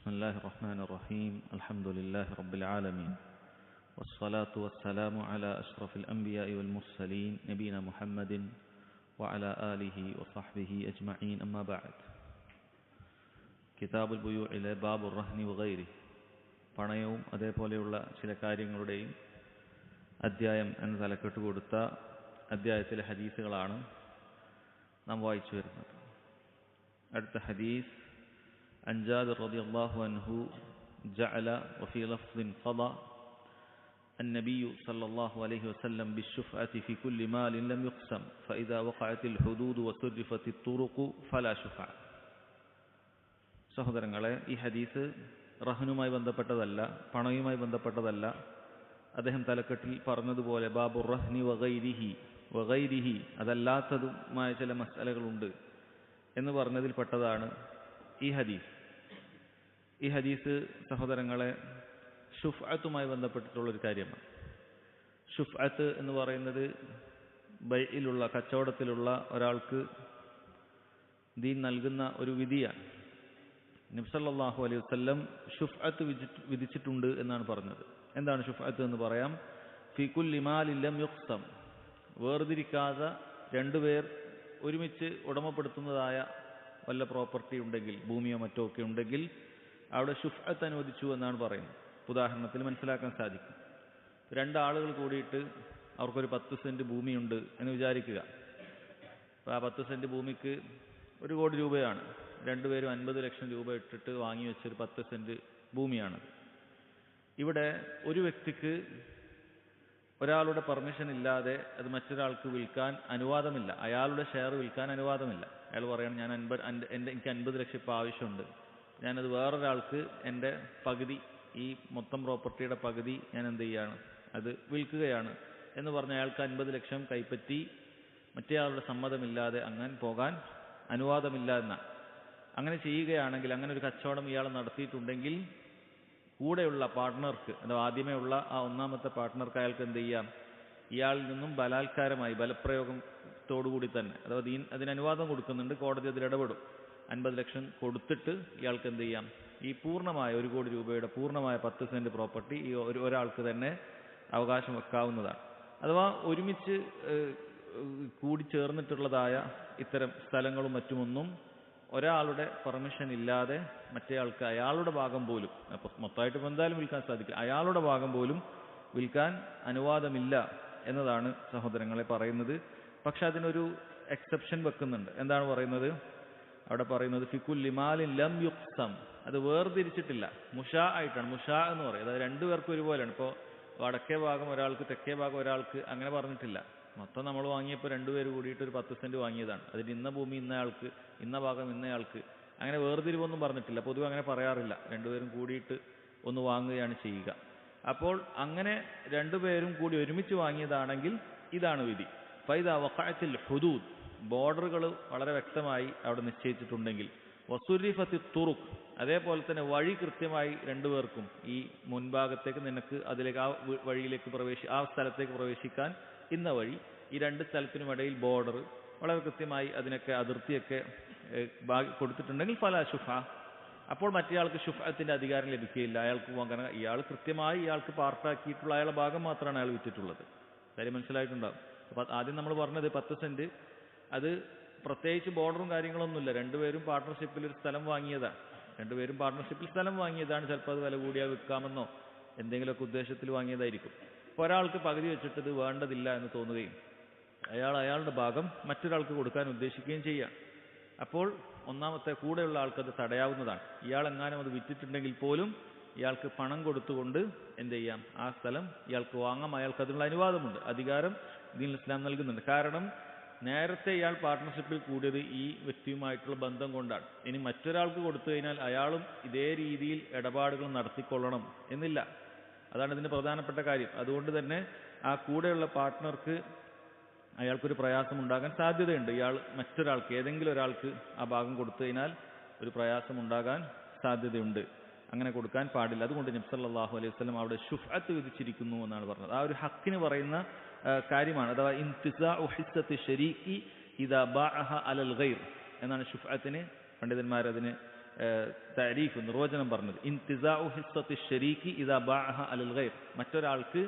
بسم الله الرحمن الرحيم الحمد لله رب العالمين والصلاة والسلام على أشرف الأنبياء والمرسلين نبينا محمد وعلى آله وصحبه أجمعين أما بعد كتاب البيوع إلى باب الرهن وغيره പണയവും അതേപോലെയുള്ള ചില കാര്യങ്ങളുടെയും അധ്യായം എന്ന തലക്കെട്ട് കൊടുത്ത അധ്യായത്തിലെ ഹദീസുകളാണ് നാം വായിച്ചു വരുന്നത്. അടുത്ത ഹദീസ് عن جابر رضي الله عنه جعل وفي لفظ قضى النبي صلى الله عليه وسلم بالشفعة في كل مال لم يقسم فإذا وقعت الحدود وصرفت الطرق فلا شفعة. സഹോദരങ്ങളെ, ഈ ഹദീസ് റഹനുമായി ബന്ധപ്പെട്ടതല്ല, പണയുമായി ബന്ധപ്പെട്ടതല്ല. അദ്ദേഹം തലക്കെട്ടിൽ പറഞ്ഞതുപോലെ ബാബുർ റഹ്നി വഗൈരിഹി അതല്ലാത്തതുമായ ചില മസലകളുണ്ട് എന്ന് പറഞ്ഞതിൽപ്പെട്ടതാണ് ഈ ഹദീസ്. ഈ ഹദീസ് സഹോദരങ്ങളെ ഷുഫഅത്തുമായി ബന്ധപ്പെട്ടിട്ടുള്ളൊരു കാര്യമാണ്. ഷുഫഅത്ത് എന്ന് പറയുന്നത് ബൈഇലുള്ള കച്ചവടത്തിലുള്ള ഒരാൾക്ക് ദീൻ നൽകുന്ന ഒരു വിധിയാണ്. നബി സല്ലല്ലാഹു അലൈഹി വസല്ലം ഷുഫഅത്ത് വിധിച്ചിട്ടുണ്ട് എന്നാണ് പറഞ്ഞത്. എന്താണ് ഷുഫഅത്ത് എന്ന് പറയാം? ഫീ കുല്ലി മാലിൻ ലം യുഖ്സം, വേർതിരിക്കാതെ രണ്ടുപേർ ഒരുമിച്ച് ഉടമപ്പെടുത്തുന്നതായ വല്ല പ്രോപ്പർട്ടി ഉണ്ടെങ്കിൽ, ഭൂമിയോ മറ്റോ ഒക്കെ ഉണ്ടെങ്കിൽ അവിടെ ഷുഫഅത്ത് അനുവദിച്ചു എന്നാണ് പറയുന്നത്. ഉദാഹരണത്തിൽ മനസ്സിലാക്കാൻ സാധിക്കും. രണ്ടാളുകൾ കൂടിയിട്ട് അവർക്കൊരു 10 സെന്റ് ഭൂമിയുണ്ട് എന്ന് വിചാരിക്കുക. അപ്പോൾ ആ 10 സെന്റ് ഭൂമിക്ക് 1 കോടി രൂപയാണ്. രണ്ടുപേരും 50 ലക്ഷം രൂപ ഇട്ടിട്ട് വാങ്ങി വെച്ചൊരു 10 സെന്റ് ഭൂമിയാണ്. ഇവിടെ ഒരു വ്യക്തിക്ക് ഒരാളുടെ പെർമിഷൻ ഇല്ലാതെ അത് മറ്റൊരാൾക്ക് വിൽക്കാൻ അനുവാദമില്ല. അയാളുടെ ഷെയർ വിൽക്കാൻ അനുവാദമില്ല. അയാൾ പറയണം, എനിക്ക് 50 ലക്ഷം ഇപ്പോൾ ആവശ്യമുണ്ട്, ഞാനത് വേറൊരാൾക്ക് എൻ്റെ പകുതി, ഈ മൊത്തം പ്രോപ്പർട്ടിയുടെ പകുതി ഞാൻ എന്ത് ചെയ്യാണ്, അത് വിൽക്കുകയാണ് എന്ന് പറഞ്ഞ അയാൾക്ക് 50 ലക്ഷം കൈപ്പറ്റി മറ്റേയാളുടെ സമ്മതമില്ലാതെ അങ്ങനെ പോകാൻ അനുവാദമില്ല എന്നാണ്. അങ്ങനെ ചെയ്യുകയാണെങ്കിൽ, അങ്ങനെ ഒരു കച്ചവടം ഇയാൾ നടത്തിയിട്ടുണ്ടെങ്കിൽ കൂടെയുള്ള പാർട്ട്ണർക്ക്, അഥവാ ആദ്യമേ ഉള്ള ആ ഒന്നാമത്തെ പാർട്ട്ണർക്ക് അയാൾക്ക് എന്ത് ചെയ്യാം, ഇയാളിൽ നിന്നും ബലാത്കാരമായി, ബലപ്രയോഗത്തോടുകൂടി തന്നെ, അഥവാ അതിന് അനുവാദം കൊടുക്കുന്നുണ്ട്, കോടതി അതിൽ ഇടപെടും. 50 ലക്ഷം കൊടുത്തിട്ട് ഇയാൾക്ക് എന്ത് ചെയ്യാം, ഈ പൂർണ്ണമായ 1 കോടി രൂപയുടെ പൂർണ്ണമായ 10 സെന്റ് പ്രോപ്പർട്ടി ഈ ഒരാൾക്ക് തന്നെ അവകാശം വെക്കാവുന്നതാണ്. അഥവാ ഒരുമിച്ച് കൂടിച്ചേർന്നിട്ടുള്ളതായ ഇത്തരം സ്ഥലങ്ങളും മറ്റുമൊന്നും ഒരാളുടെ പെർമിഷൻ ഇല്ലാതെ മറ്റേയാൾക്ക് അയാളുടെ ഭാഗം പോലും, മൊത്തമായിട്ട് എന്തായാലും വിൽക്കാൻ സാധിക്കില്ല, അയാളുടെ ഭാഗം പോലും വിൽക്കാൻ അനുവാദമില്ല എന്നതാണ് സഹോദരങ്ങളെ പറയുന്നത്. പക്ഷെ അതിനൊരു എക്സെപ്ഷൻ വെക്കുന്നുണ്ട്. എന്താണ് പറയുന്നത്? അവിടെ പറയുന്നത് ഫികുല്ലി മാലിൻ ലം യുഖ്സം, അത് വേർതിരിച്ചിട്ടില്ല, മുഷാ ആയിട്ടാണ്. മുഷാ എന്ന് പറയും, അതായത് രണ്ടുപേർക്കും ഒരുപോലെയാണ്. ഇപ്പോൾ വടക്കേ ഭാഗം ഒരാൾക്ക്, തെക്കേ ഭാഗം ഒരാൾക്ക്, അങ്ങനെ പറഞ്ഞിട്ടില്ല. മൊത്തം നമ്മൾ വാങ്ങിയപ്പോൾ രണ്ടുപേർ കൂടിയിട്ട് ഒരു 10 സെന്റ് വാങ്ങിയതാണ്. അതിന് ഇന്ന ഭൂമി ഇന്നയാൾക്ക്, ഇന്ന ഭാഗം ഇന്നയാൾക്ക്, അങ്ങനെ വേർതിരിവൊന്നും പറഞ്ഞിട്ടില്ല. പൊതുവെ അങ്ങനെ പറയാറില്ല. രണ്ടുപേരും കൂടിയിട്ട് ഒന്ന് വാങ്ങുകയാണ് ചെയ്യുക. അപ്പോൾ അങ്ങനെ രണ്ടുപേരും കൂടി ഒരുമിച്ച് വാങ്ങിയതാണെങ്കിൽ ഇതാണ് വിധി. ഫൈദ വഖഅത്തിൽ ഹുദൂദ്, ബോർഡറുകൾ വളരെ വ്യക്തമായി അവിടെ നിശ്ചയിച്ചിട്ടുണ്ടെങ്കിൽ, വസുരിഫത്തി തുറുഖ്, അതേപോലെ തന്നെ വഴി കൃത്യമായി രണ്ടുപേർക്കും, ഈ മുൻഭാഗത്തേക്ക് നിനക്ക് അതിലേക്ക് ആ വഴിയിലേക്ക് ആ സ്ഥലത്തേക്ക് പ്രവേശിക്കാൻ ഇന്ന വഴി, ഈ 2 സ്ഥലത്തിനും ഇടയിൽ ബോർഡർ വളരെ കൃത്യമായി അതിനൊക്കെ അതിർത്തിയൊക്കെ കൊടുത്തിട്ടുണ്ടെങ്കിൽ ഫലാ ഷുഫ, അപ്പോൾ മറ്റേയാൾക്ക് ഷുഫഅത്തിന്റെ അധികാരം ലഭിക്കുകയില്ല. അയാൾക്ക് കാരണം ഇയാൾ കൃത്യമായി ഇയാൾക്ക് പാർട്ടാക്കിയിട്ടുള്ള അയാളുടെ ഭാഗം മാത്രമാണ് അയാൾ വിറ്റിട്ടുള്ളത്. കാര്യം മനസ്സിലായിട്ടുണ്ടാകും. അപ്പോൾ ആദ്യം നമ്മൾ പറഞ്ഞത് 10 സെന്റ്, അത് പ്രത്യേകിച്ച് ബോർഡറും കാര്യങ്ങളൊന്നുമില്ല. രണ്ടുപേരും പാർട്ട്ണർഷിപ്പിൽ ഒരു സ്ഥലം വാങ്ങിയതാണ്. ചിലപ്പോൾ അത് വില കൂടിയാൽ വിൽക്കാമെന്നോ എന്തെങ്കിലുമൊക്കെ ഉദ്ദേശത്തിൽ വാങ്ങിയതായിരിക്കും. അപ്പോൾ ഒരാൾക്ക് പകുതി വെച്ചിട്ട് ഇത് വേണ്ടതില്ല എന്ന് തോന്നുകയും അയാളുടെ ഭാഗം മറ്റൊരാൾക്ക് കൊടുക്കാൻ ഉദ്ദേശിക്കുകയും ചെയ്യാം. അപ്പോൾ ഒന്നാമത്തെ കൂടെയുള്ള ആൾക്കത് തടയാവുന്നതാണ്. ഇയാളെങ്ങാനും അത് വിറ്റിട്ടുണ്ടെങ്കിൽ പോലും ഇയാൾക്ക് പണം കൊടുത്തുകൊണ്ട് എന്ത് ചെയ്യാം, ആ സ്ഥലം ഇയാൾക്ക് വാങ്ങാം. അയാൾക്ക് അതിനുള്ള അനുവാദമുണ്ട്, അധികാരം ദീനുൽ ഇസ്ലാം നൽകുന്നുണ്ട്. കാരണം നേരത്തെ ഇയാൾ പാർട്ട്ണർഷിപ്പിൽ കൂടിയത് ഈ വ്യക്തിയുമായിട്ടുള്ള ബന്ധം കൊണ്ടാണ്. ഇനി മറ്റൊരാൾക്ക് കൊടുത്തു കഴിഞ്ഞാൽ അയാളും ഇതേ രീതിയിൽ ഇടപാടുകൾ നടത്തിക്കൊള്ളണം എന്നില്ല. അതാണ് ഇതിന്റെ പ്രധാനപ്പെട്ട കാര്യം. അതുകൊണ്ട് തന്നെ ആ കൂടെയുള്ള പാർട്ട്ണർക്ക് അയാൾക്കൊരു പ്രയാസം ഉണ്ടാകാൻ സാധ്യതയുണ്ട്. ഇയാൾ മറ്റൊരാൾക്ക്, ഏതെങ്കിലും ഒരാൾക്ക് ആ ഭാഗം കൊടുത്തു കഴിഞ്ഞാൽ ഒരു പ്രയാസം ഉണ്ടാകാൻ സാധ്യതയുണ്ട്. അങ്ങനെ കൊടുക്കാൻ പാടില്ല. അതുകൊണ്ട് നബി സല്ലല്ലാഹു അലൈഹി വസല്ലം അവിടെ ഷുഫഅത്ത് വിധിച്ചിരിക്കുന്നു എന്നാണ് പറഞ്ഞത്. ആ ഒരു ഹക്കിന് പറയുന്ന കാര്യമാണ്. അഥവാ ഇന്തിസാഉ ഹിസ്സത്തി ശരീക്കി ഇദാ ബാഅഹ അലൽ ഗൈർ എന്നാണ് ഷുഫഅത്തിന് പണ്ഡിതന്മാർ അതിന് തരീഫ് നിർവചനം പറഞ്ഞത്, ഇൻതിസാഉ ഹിസ്സത്തി ശരീക്കി ഇദാ ബാഅഹ അലൽ ഗൈർ, മറ്റൊരാൾക്ക്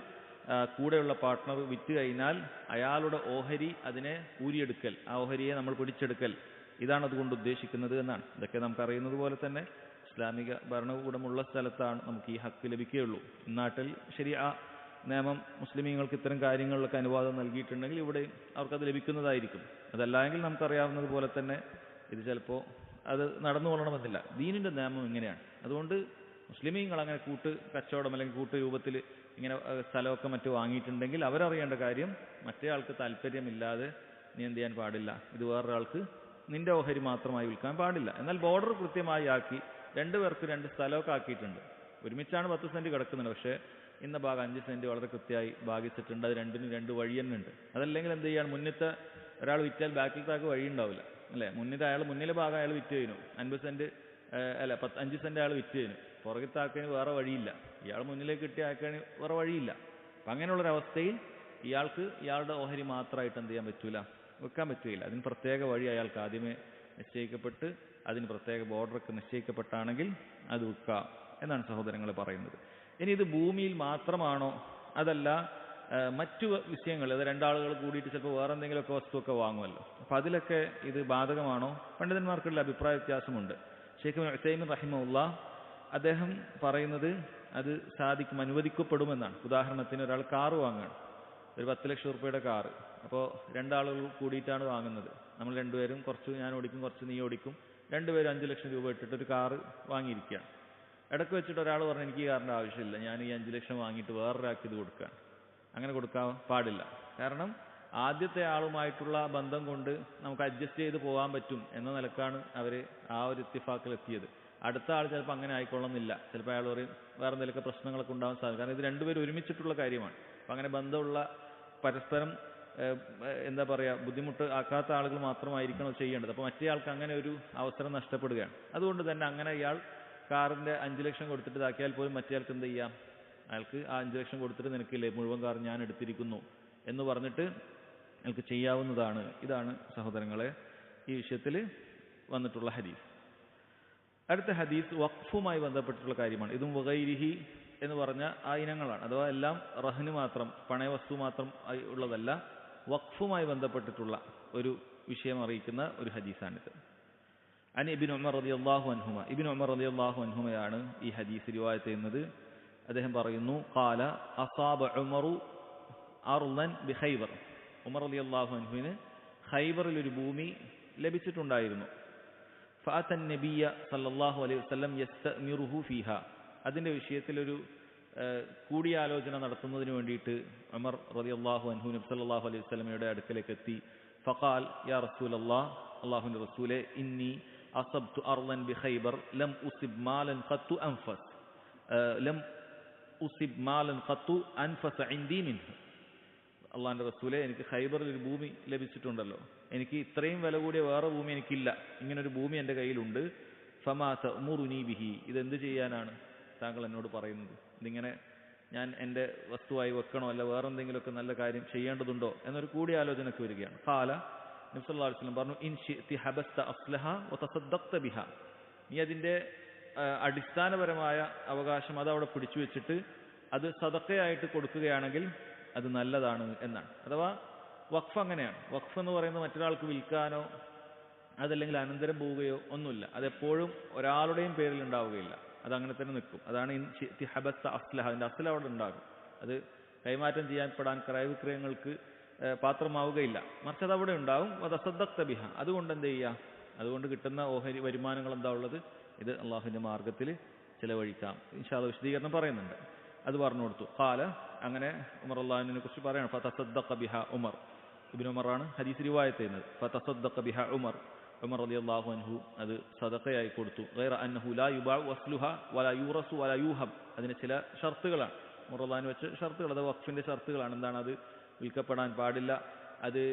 കൂടെയുള്ള പാർട്ട്ണർ വിറ്റ് കഴിഞ്ഞാൽ അയാളുടെ ഓഹരി അതിനെ ഊരിയെടുക്കൽ, ആ ഓഹരിയെ നമ്മൾ പിടിച്ചെടുക്കൽ, ഇതാണ് അതുകൊണ്ട് ഉദ്ദേശിക്കുന്നത് എന്നാണ്. ഇതൊക്കെ നമുക്കറിയുന്നത് പോലെ തന്നെ ഇസ്ലാമിക ഭരണകൂടമുള്ള സ്ഥലത്താണ് നമുക്ക് ഈ ഹക്ക് ലഭിക്കുകയുള്ളൂ. നാട്ടിൽ ശരിയാ നിയമം മുസ്ലിമീങ്ങൾക്ക് ഇത്തരം കാര്യങ്ങളിലൊക്കെ അനുവാദം നൽകിയിട്ടുണ്ടെങ്കിൽ ഇവിടെ അവർക്കത് ലഭിക്കുന്നതായിരിക്കും. അതല്ലെങ്കിൽ നമുക്കറിയാവുന്നത് പോലെ തന്നെ ഇത് ചിലപ്പോൾ അത് നടന്നു കൊള്ളണമെന്നില്ല. ദീനിൻ്റെ നിയമം ഇങ്ങനെയാണ്. അതുകൊണ്ട് മുസ്ലിമീങ്ങൾ അങ്ങനെ കൂട്ട് കച്ചവടം അല്ലെങ്കിൽ കൂട്ട് രൂപത്തിൽ ഇങ്ങനെ സ്ഥലമൊക്കെ മറ്റു വാങ്ങിയിട്ടുണ്ടെങ്കിൽ അവരറിയേണ്ട കാര്യം, മറ്റേ ആൾക്ക് താല്പര്യമില്ലാതെ നീ എന്ത് ചെയ്യാൻ പാടില്ല, ഇത് വേറൊരാൾക്ക് നിന്റെ ഓഹരി മാത്രമായി വിൽക്കാൻ പാടില്ല. എന്നാൽ ബോർഡർ കൃത്യമായി ആക്കി 2 പേർക്ക് 2 സ്ഥലമൊക്കെ ആക്കിയിട്ടുണ്ട്. ഒരുമിച്ചാണ് 10 സെന്റ് കിടക്കുന്നുണ്ട്, പക്ഷേ ഇന്ന ഭാഗം 5 സെന്റ് വളരെ കൃത്യമായി ഭാഗിച്ചിട്ടുണ്ട്. അത് 2-നും 2 വഴി തന്നെ ഉണ്ട്. അതല്ലെങ്കിൽ എന്ത് ചെയ്യാണ്, മുന്നത്തെ ഒരാൾ വിറ്റാൽ ബാക്കിലത്തെ വഴി ഉണ്ടാവില്ല അല്ലേ. മുന്നിലെ ഭാഗം അയാൾ വിറ്റ് കഴിഞ്ഞു, 50 സെന്റ് അല്ല 5 സെന്റ് അയാൾ വിറ്റ് കഴിഞ്ഞു, പുറകത്തെ ആക്കിന് വേറെ വഴിയില്ല, ഇയാൾ മുന്നിലേക്ക് കിട്ടിയ ആക്കിന് വേറെ വഴിയില്ല. അപ്പം അങ്ങനെയുള്ളൊരവസ്ഥയിൽ ഇയാൾക്ക് ഇയാളുടെ ഓഹരി മാത്രമായിട്ട് എന്ത് ചെയ്യാൻ പറ്റൂല, വെക്കാൻ പറ്റുകയില്ല. അതിന് പ്രത്യേക വഴി അയാൾക്ക് ആദ്യമേ നിശ്ചയിക്കപ്പെട്ട് അതിന് പ്രത്യേക ബോർഡറൊക്കെ നിശ്ചയിക്കപ്പെട്ടാണെങ്കിൽ അത് വെക്കാം എന്നാണ് സഹോദരങ്ങൾ പറയുന്നത്. ഇനി ഇത് ഭൂമിയിൽ മാത്രമാണോ അതല്ല മറ്റു വിഷയങ്ങൾ, അത് 2 ആളുകൾ കൂടിയിട്ട് ചിലപ്പോൾ വേറെ എന്തെങ്കിലുമൊക്കെ വസ്തുവൊക്കെ വാങ്ങുമല്ലോ, അപ്പം അതിലൊക്കെ ഇത് ബാധകമാണോ? പണ്ഡിതന്മാർക്കുള്ള അഭിപ്രായ വ്യത്യാസമുണ്ട്. ഷെയ്ഖ് ഉസൈമിൻ റഹിമഹുല്ലാഹ് അദ്ദേഹം പറയുന്നത് അത് സാധിക്കും, അനുവദിക്കപ്പെടുമെന്നാണ്. ഉദാഹരണത്തിന് ഒരാൾ കാറ് വാങ്ങുകയാണ്, ഒരു 10 ലക്ഷം റുപ്യയുടെ കാറ്. അപ്പോൾ 2 ആളുകൾ കൂടിയിട്ടാണ് വാങ്ങുന്നത്. നമ്മൾ 2 പേരും, കുറച്ച് ഞാൻ ഓടിക്കും കുറച്ച് നീ ഓടിക്കും, 2 പേരും 5 ലക്ഷം രൂപ ഇട്ടിട്ട് ഒരു കാറ് വാങ്ങിയിരിക്കുകയാണ്. ഇടയ്ക്ക് വെച്ചിട്ട് ഒരാൾ പറഞ്ഞു എനിക്ക് ഈ കാറിൻ്റെ ആവശ്യമില്ല, ഞാൻ ഈ 5 ലക്ഷം വാങ്ങിയിട്ട് വേറൊരാൾക്ക് ഇത് കൊടുക്കുകയാണ്. അങ്ങനെ കൊടുക്കാൻ പാടില്ല. കാരണം ആദ്യത്തെ ആളുമായിട്ടുള്ള ബന്ധം കൊണ്ട് നമുക്ക് അഡ്ജസ്റ്റ് ചെയ്ത് പോകാൻ പറ്റും എന്ന നിലക്കാണ് അവർ ആ ഒരു ഇത്തിഫാക്കിലെത്തിയത്. അടുത്ത ആൾ ചിലപ്പോൾ അങ്ങനെ ആയിക്കൊള്ളുന്നില്ല, ചിലപ്പോൾ അയാൾ പറയും വേറെ എന്തെങ്കിലുമൊക്കെ പ്രശ്നങ്ങളൊക്കെ ഉണ്ടാവാൻ സാധിക്കും. കാരണം ഇത് 2 പേരും ഒരുമിച്ചിട്ടുള്ള കാര്യമാണ്. അപ്പം അങ്ങനെ ബന്ധമുള്ള പരസ്പരം എന്താ പറയുക ബുദ്ധിമുട്ട് ആക്കാത്ത ആളുകൾ മാത്രമായിരിക്കണം ചെയ്യേണ്ടത്. അപ്പോൾ മറ്റേ ആൾക്ക് അങ്ങനെ ഒരു അവസരം നഷ്ടപ്പെടുകയാണ്. അതുകൊണ്ട് തന്നെ അങ്ങനെ ഇയാൾ കാറിൻ്റെ 5 ലക്ഷം കൊടുത്തിട്ട് ഇതാക്കിയാൽ പോലും മറ്റേ ആൾക്ക് എന്ത് ചെയ്യാം, അയാൾക്ക് ആ 5 ലക്ഷം കൊടുത്തിട്ട് നിനക്കില്ലേ മുഴുവൻ കാർ ഞാൻ എടുത്തിരിക്കുന്നു എന്ന് പറഞ്ഞിട്ട് അയാൾക്ക് ചെയ്യാവുന്നതാണ്. ഇതാണ് സഹോദരങ്ങളെ ഈ വിഷയത്തിൽ വന്നിട്ടുള്ള ഹദീസ്. അടുത്ത ഹദീസ് വഖഫുമായി ബന്ധപ്പെട്ടിട്ടുള്ള കാര്യമാണ്. ഇതും വഗൈരിഹി എന്ന് പറഞ്ഞ ആ ഇനങ്ങളാണ്. അഥവാ എല്ലാം റഹ്ന് മാത്രം, പണയവസ്തു മാത്രം ഉള്ളതല്ല, വഖഫുമായി ബന്ധപ്പെട്ടിട്ടുള്ള ഒരു വിഷയം അറിയിക്കുന്ന ഒരു ഹദീസാണിത്. അനി ഇബ്നു ഉമർ റളിയല്ലാഹു അൻഹുമ, ഇബ്നു ഉമർ റളിയല്ലാഹു അൻഹുമയാണ് ഈ ഹദീസ് റിവായത്ത് ചെയ്യുന്നത്. അദ്ദേഹം പറയുന്നു, ഖാല അസാബ ഉമറു അർളൻ ബിഖൈബർ, ഉമർ റളിയല്ലാഹു അൻഹുവിന് ഖൈബറിൽ ഒരു ഭൂമി ലഭിച്ചിട്ടുണ്ടായിരുന്നു. ഫഅത നബിയ സല്ലല്ലാഹു അലൈഹി വസല്ലം യസ്തമിറുഹു ഫീഹ, അതിൻ്റെ വിഷയത്തിലൊരു കൂടിയാലോചന നടത്തുന്നതിന് വേണ്ടിയിട്ട് ഉമർ റളിയല്ലാഹു അൻഹു നബി സല്ലല്ലാഹു അലൈഹി വസല്ലമയുടെ അടുക്കലേക്ക് എത്തി. ഫഖാൽ യാ റസൂലല്ലാഹ്, അല്ലാഹുവിൻ്റെ റസൂലേ, ഇന്നി അസബ്തു അർളൻ ബിഖൈബർ ലം ഉസിബ് മാലൻ ഖത്തു അൻഫസ് ലം ഉസിബ് മാലൻ ഖത്തു അൻഫസ ഇൻദി മിൻഹു. അള്ളാഹിൻ്റെ റസൂലെ, എനിക്ക് ഖൈബറിൽ ഒരു ഭൂമി ലഭിച്ചിട്ടുണ്ടല്ലോ, എനിക്ക് ഇത്രയും വില കൂടിയ വേറെ ഭൂമി എനിക്കില്ല, ഇങ്ങനൊരു ഭൂമി എൻ്റെ കയ്യിലുണ്ട്. ഫമാ തഅ്മുറുനി ബിഹി, ഇതെന്ത് ചെയ്യാനാണ് താങ്കൾ എന്നോട് പറയുന്നത്? ഇതിങ്ങനെ ഞാൻ എൻ്റെ വസ്തുവായി വെക്കണോ അല്ല വേറെ എന്തെങ്കിലുമൊക്കെ നല്ല കാര്യം ചെയ്യേണ്ടതുണ്ടോ എന്നൊരു കൂടിയാലോചനയ്ക്ക് വരികയാണ്. ഖാല, നബി സല്ലല്ലാഹു അലൈഹി വസല്ലം പറഞ്ഞു, ഇൻ ശിഅ്തി ഹബസ്ത അസ്ലഹ വതസദ്ദഖ്ത ബിഹ, നീ അതിൻ്റെ അടിസ്ഥാനപരമായ അവകാശം അതവിടെ പിടിച്ചു വെച്ചിട്ട് അത് സദഖയായിട്ട് കൊടുക്കുകയാണെങ്കിൽ അത് നല്ലതാണ് എന്നാണ്. അഥവാ വഖഫ് അങ്ങനെയാണ്. വഖഫ് എന്ന് പറയുന്നത് മറ്റൊരാൾക്ക് വിൽക്കാനോ അതല്ലെങ്കിൽ അനന്തരം പോവുകയോ ഒന്നുമില്ല. അതെപ്പോഴും ഒരാളുടെയും പേരിൽ ഉണ്ടാവുകയില്ല, അതങ്ങനെ തന്നെ നിൽക്കും. അതാണ് ഹബസ്ത അസ്ലഹ, അതിൻ്റെ അസ്ല അവിടെ ഉണ്ടാകും. അത് കൈമാറ്റം ചെയ്യാൻപ്പെടാൻ ക്രയവിക്രയങ്ങൾക്ക് പാത്രമാവുകയില്ല, മറിച്ച് അതവിടെ ഉണ്ടാവും. വതസദ്ദഖ്ത ബിഹ, അതുകൊണ്ട് എന്ത് ചെയ്യുക, അതുകൊണ്ട് കിട്ടുന്ന ഓഹരി വരുമാനങ്ങൾ എന്താ ഉള്ളത്, ഇത് അള്ളാഹുവിൻ്റെ മാർഗത്തിൽ ചിലവഴിക്കാം. ഇൻഷാ അല്ലാഹ് വിശദീകരണം പറയുന്നുണ്ട്, അത് പറഞ്ഞു കൊടുത്തു. ഖാല, അങ്ങനെ ഉമർ അള്ളാഹുവിനെ കുറിച്ച് പറയണം. ഫതസദ്ദഖ ബിഹ ഉമർ, ഇബ്നു ഉമറാണ് ഹദീസ് റിവായത്ത് ചെയ്യുന്നത്. ഫതസദ്ദഖ ബിഹ ഉമർ, ഉമർ റളിയല്ലാഹു അൻഹു അത് സദഖയായി കൊടുത്തു. ഗൈറ അന്നഹു ലാ യുബാഉ അസ്ലുഹ വലാ യൂറസു വലാ യൂഹബ്, അതിന് ചില ഷർത്തുകളാണ് ഉമർ റളിയല്ലാഹു വെച്ച ഷർത്തുകൾ, അത് വഖഫിൻ്റെ ഷർത്തുകളാണ്. എന്താണ്? അത് വിൽക്കപ്പെടാൻ പാടില്ല, അത്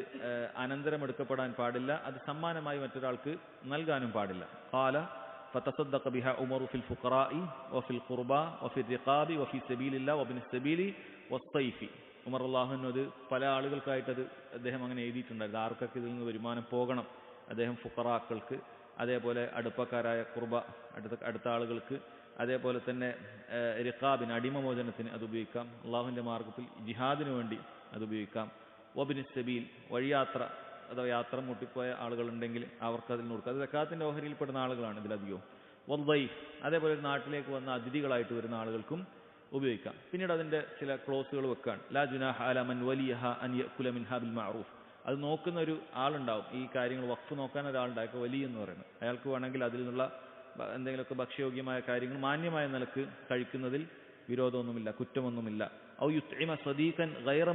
അനന്തരം എടുക്കപ്പെടാൻ പാടില്ല, അത് സമ്മാനമായി മറ്റൊരാൾക്ക് നൽകാനും പാടില്ല. ഖാല ഫതസദ്ദഖ ബിഹ ഉമറു ഫിൽ ഫുഖറാഇ വഫിൽ ഖുർബാ വഫിൽ റിഖാബി വഫി സബീലില്ലാഹി വബിൻ സബീലി വസ്സൈഫി. ഉമർ അള്ളാഹുവിന് അത് പല ആളുകൾക്കായിട്ടത് അദ്ദേഹം അങ്ങനെ എഴുതിയിട്ടുണ്ടായിരുന്നു, ആർക്കൊക്കെ ഇതിൽ നിന്ന് വരുമാനം പോകണം. അദ്ദേഹം ഫുഖറാക്കൾക്ക്, അതേപോലെ അടുപ്പക്കാരായ കുർബ അടുത്ത ആളുകൾക്ക്, അതേപോലെ തന്നെ റിഖാബിന് അടിമമോചനത്തിന് അത് ഉപയോഗിക്കാം, അള്ളാഹുവിൻ്റെ മാർഗത്തിൽ ജിഹാദിന് വേണ്ടി അത് ഉപയോഗിക്കാം. വബിന് സബീൽ വഴിയാത്ര അഥവാ യാത്ര മുട്ടിപ്പോയ ആളുകളുണ്ടെങ്കിൽ അവർക്ക് അതിൽ കൊടുക്കുക. അത് സക്കാത്തിൻ്റെ ഓഹരിയിൽപ്പെടുന്ന ആളുകളാണ് ഇതിലധികവും. വൽദൈഫ് അതേപോലെ ഒരു നാട്ടിലേക്ക് വന്ന അതിഥികളായിട്ട് വരുന്ന ആളുകൾക്കും ഉപയോഗിക്കാം. പിന്നീട് അതിൻ്റെ ചില ക്ലോസുകൾ വെക്കാൻ, ലാ ജുനാഹ അലാ മൻ വലിയഹ അൻ യഅകുല മിൻഹാ ബിൽ മഅറൂഫ്. അത് നോക്കുന്ന ഒരു ആളുണ്ടാവും, ഈ കാര്യങ്ങൾ വഖഫ് നോക്കാൻ ഒരാളുണ്ടാക്കുക, വലിയ എന്ന് പറയുന്നത്. അയാൾക്ക് വേണമെങ്കിൽ അതിൽ നിന്നുള്ള എന്തെങ്കിലുമൊക്കെ ഭക്ഷ്യയോഗ്യമായ കാര്യങ്ങൾ മാന്യമായ നിലക്ക് കഴിക്കുന്നതിൽ വിരോധമൊന്നുമില്ല, കുറ്റമൊന്നുമില്ല. ഔ യുത്ഇമ സദീഖൻ ഗൈറ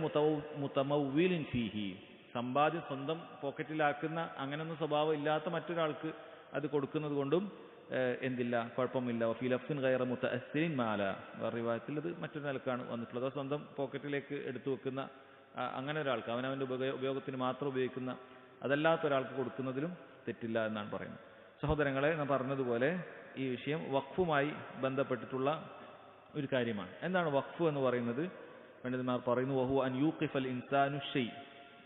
മുതമവ്വിലിൻ ഫീഹി. സമ്പാദ്യം സ്വന്തം പോക്കറ്റിലാക്കുന്ന അങ്ങനൊന്നും സ്വഭാവം ഇല്ലാത്ത മറ്റൊരാൾക്ക് അത് കൊടുക്കുന്നത് കൊണ്ടും എന്തില്ല, കുഴപ്പമില്ല. ഫീ ലഫ്സിൻ ഗൈറ മുതഅസ്സിരിൻ മാല. റിവായത്തിൽ അത് മറ്റൊരു നിലക്കാണ് വന്നിട്ടുള്ളത്. അത് സ്വന്തം പോക്കറ്റിലേക്ക് എടുത്തു വെക്കുന്ന അങ്ങനെ ഒരാൾക്ക്, അവനവൻ്റെ ഉപയോഗത്തിന് മാത്രം ഉപയോഗിക്കുന്ന അതല്ലാത്ത ഒരാൾക്ക് കൊടുക്കുന്നതിലും തെറ്റില്ല എന്നാണ് പറയുന്നത്. സഹോദരങ്ങളെ, നാം പറഞ്ഞതുപോലെ ഈ വിഷയം വഖഫുമായി ബന്ധപ്പെട്ടിട്ടുള്ള ഒരു കാര്യമാണ്. എന്താണ് വഖഫ് എന്ന് പറയുന്നത്? പണ്ഡിതന്മാർ പറയുന്നു, വഹു അൻ യൂഖിഫൽ ഇൻസാനു ഷൈ.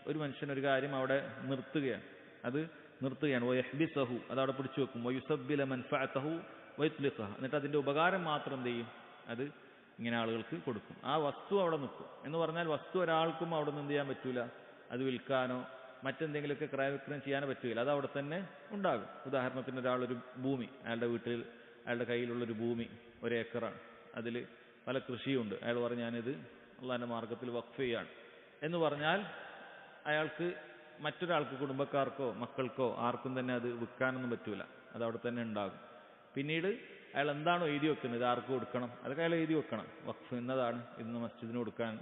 ഒരു മനുഷ്യൻ ഒരു കാര്യം അവിടെ നിർത്തുകയാണ്, അത് നിർത്തുകയാണ്. വയഹ്ബിസഹു, അത് അവിടെ പിടിച്ചു വെക്കും. വയുസബ്ബില മൻഫഅതഹു വയുത്ലിഖഹ, എന്നിട്ട് അതിൻ്റെ ഉപകാരം മാത്രം എന്ത് ചെയ്യും, അത് ഇങ്ങനെ ആളുകൾക്ക് കൊടുക്കും. ആ വസ്തു അവിടെ നിൽക്കും എന്ന് പറഞ്ഞാൽ വസ്തു ഒരാൾക്കും അവിടെ നിന്ന് എന്ത് ചെയ്യാൻ പറ്റൂല, അത് വിൽക്കാനോ മറ്റെന്തെങ്കിലുമൊക്കെ ക്രയവിക്രയം ചെയ്യാനോ പറ്റുകയില്ല, അത് അവിടെ തന്നെ ഉണ്ടാകും. ഉദാഹരണത്തിന് ഒരാളൊരു ഭൂമി, അയാളുടെ വീട്ടിൽ അയാളുടെ കയ്യിലുള്ളൊരു ഭൂമി 1 ഏക്കറാണ്, അതിൽ പല കൃഷിയുണ്ട്. അയാൾ പറഞ്ഞ് ഞാനിത് അള്ളാഹിൻ്റെ മാർഗത്തിൽ വഖഫ് ചെയ്യാണ് എന്ന് പറഞ്ഞാൽ അയാൾക്ക് മറ്റൊരാൾക്ക്, കുടുംബക്കാർക്കോ മക്കൾക്കോ ആർക്കും തന്നെ അത് വിൽക്കാനൊന്നും പറ്റൂല, അത് അവിടെ തന്നെ ഉണ്ടാകും. പിന്നീട് അയാൾ എന്താണോ എഴുതി വെക്കുന്നത്, ഇത് ആർക്ക് കൊടുക്കണം, അതൊക്കെ അയാൾ എഴുതി വെക്കണം. വഖഫ് ഇന്നതാണ്, ഇന്ന് മസ്ജിദിന് കൊടുക്കാൻ,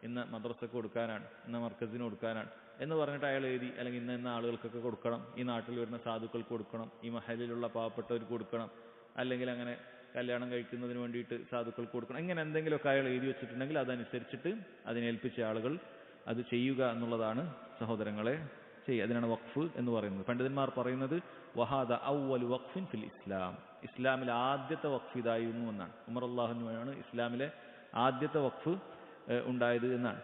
ഇന്ന് മദ്രസക്ക് കൊടുക്കാനാണ്, ഇന്ന് മർക്കസിന് കൊടുക്കാനാണ് എന്ന് പറഞ്ഞിട്ട് അയാൾ എഴുതി. അല്ലെങ്കിൽ ഇന്ന ആളുകൾക്കൊക്കെ കൊടുക്കണം, ഈ നാട്ടിൽ വരുന്ന സാധുക്കൾക്ക് കൊടുക്കണം, ഈ മഹലിലുള്ള പാവപ്പെട്ടവർക്ക് കൊടുക്കണം, അല്ലെങ്കിൽ അങ്ങനെ കല്യാണം കഴിക്കുന്നതിന് വേണ്ടിയിട്ട് സാധുക്കൾക്ക് കൊടുക്കണം, ഇങ്ങനെ എന്തെങ്കിലുമൊക്കെ അയാൾ എഴുതി വെച്ചിട്ടുണ്ടെങ്കിൽ അതനുസരിച്ചിട്ട് അതിനേൽപ്പിച്ച ആളുകൾ അത് ചെയ്യുക എന്നുള്ളതാണ് സഹോദരങ്ങളെ ചെയ്യുക. അതിനാണ് വഖഫ് എന്ന് പറയുന്നത്. പണ്ഡിതന്മാർ പറയുന്നത് വഹാദ അവ്വലു വഖ്ഫിൻ ഫിൽ ഇസ്ലാം, ഇസ്ലാമിലെ ആദ്യത്തെ വഖഫ് ഇതായിരുന്നു എന്നാണ്. ഉമർ അള്ളാഹുവിനാണ് ഇസ്ലാമിലെ ആദ്യത്തെ വഖഫ് ഉണ്ടായത് എന്നാണ്.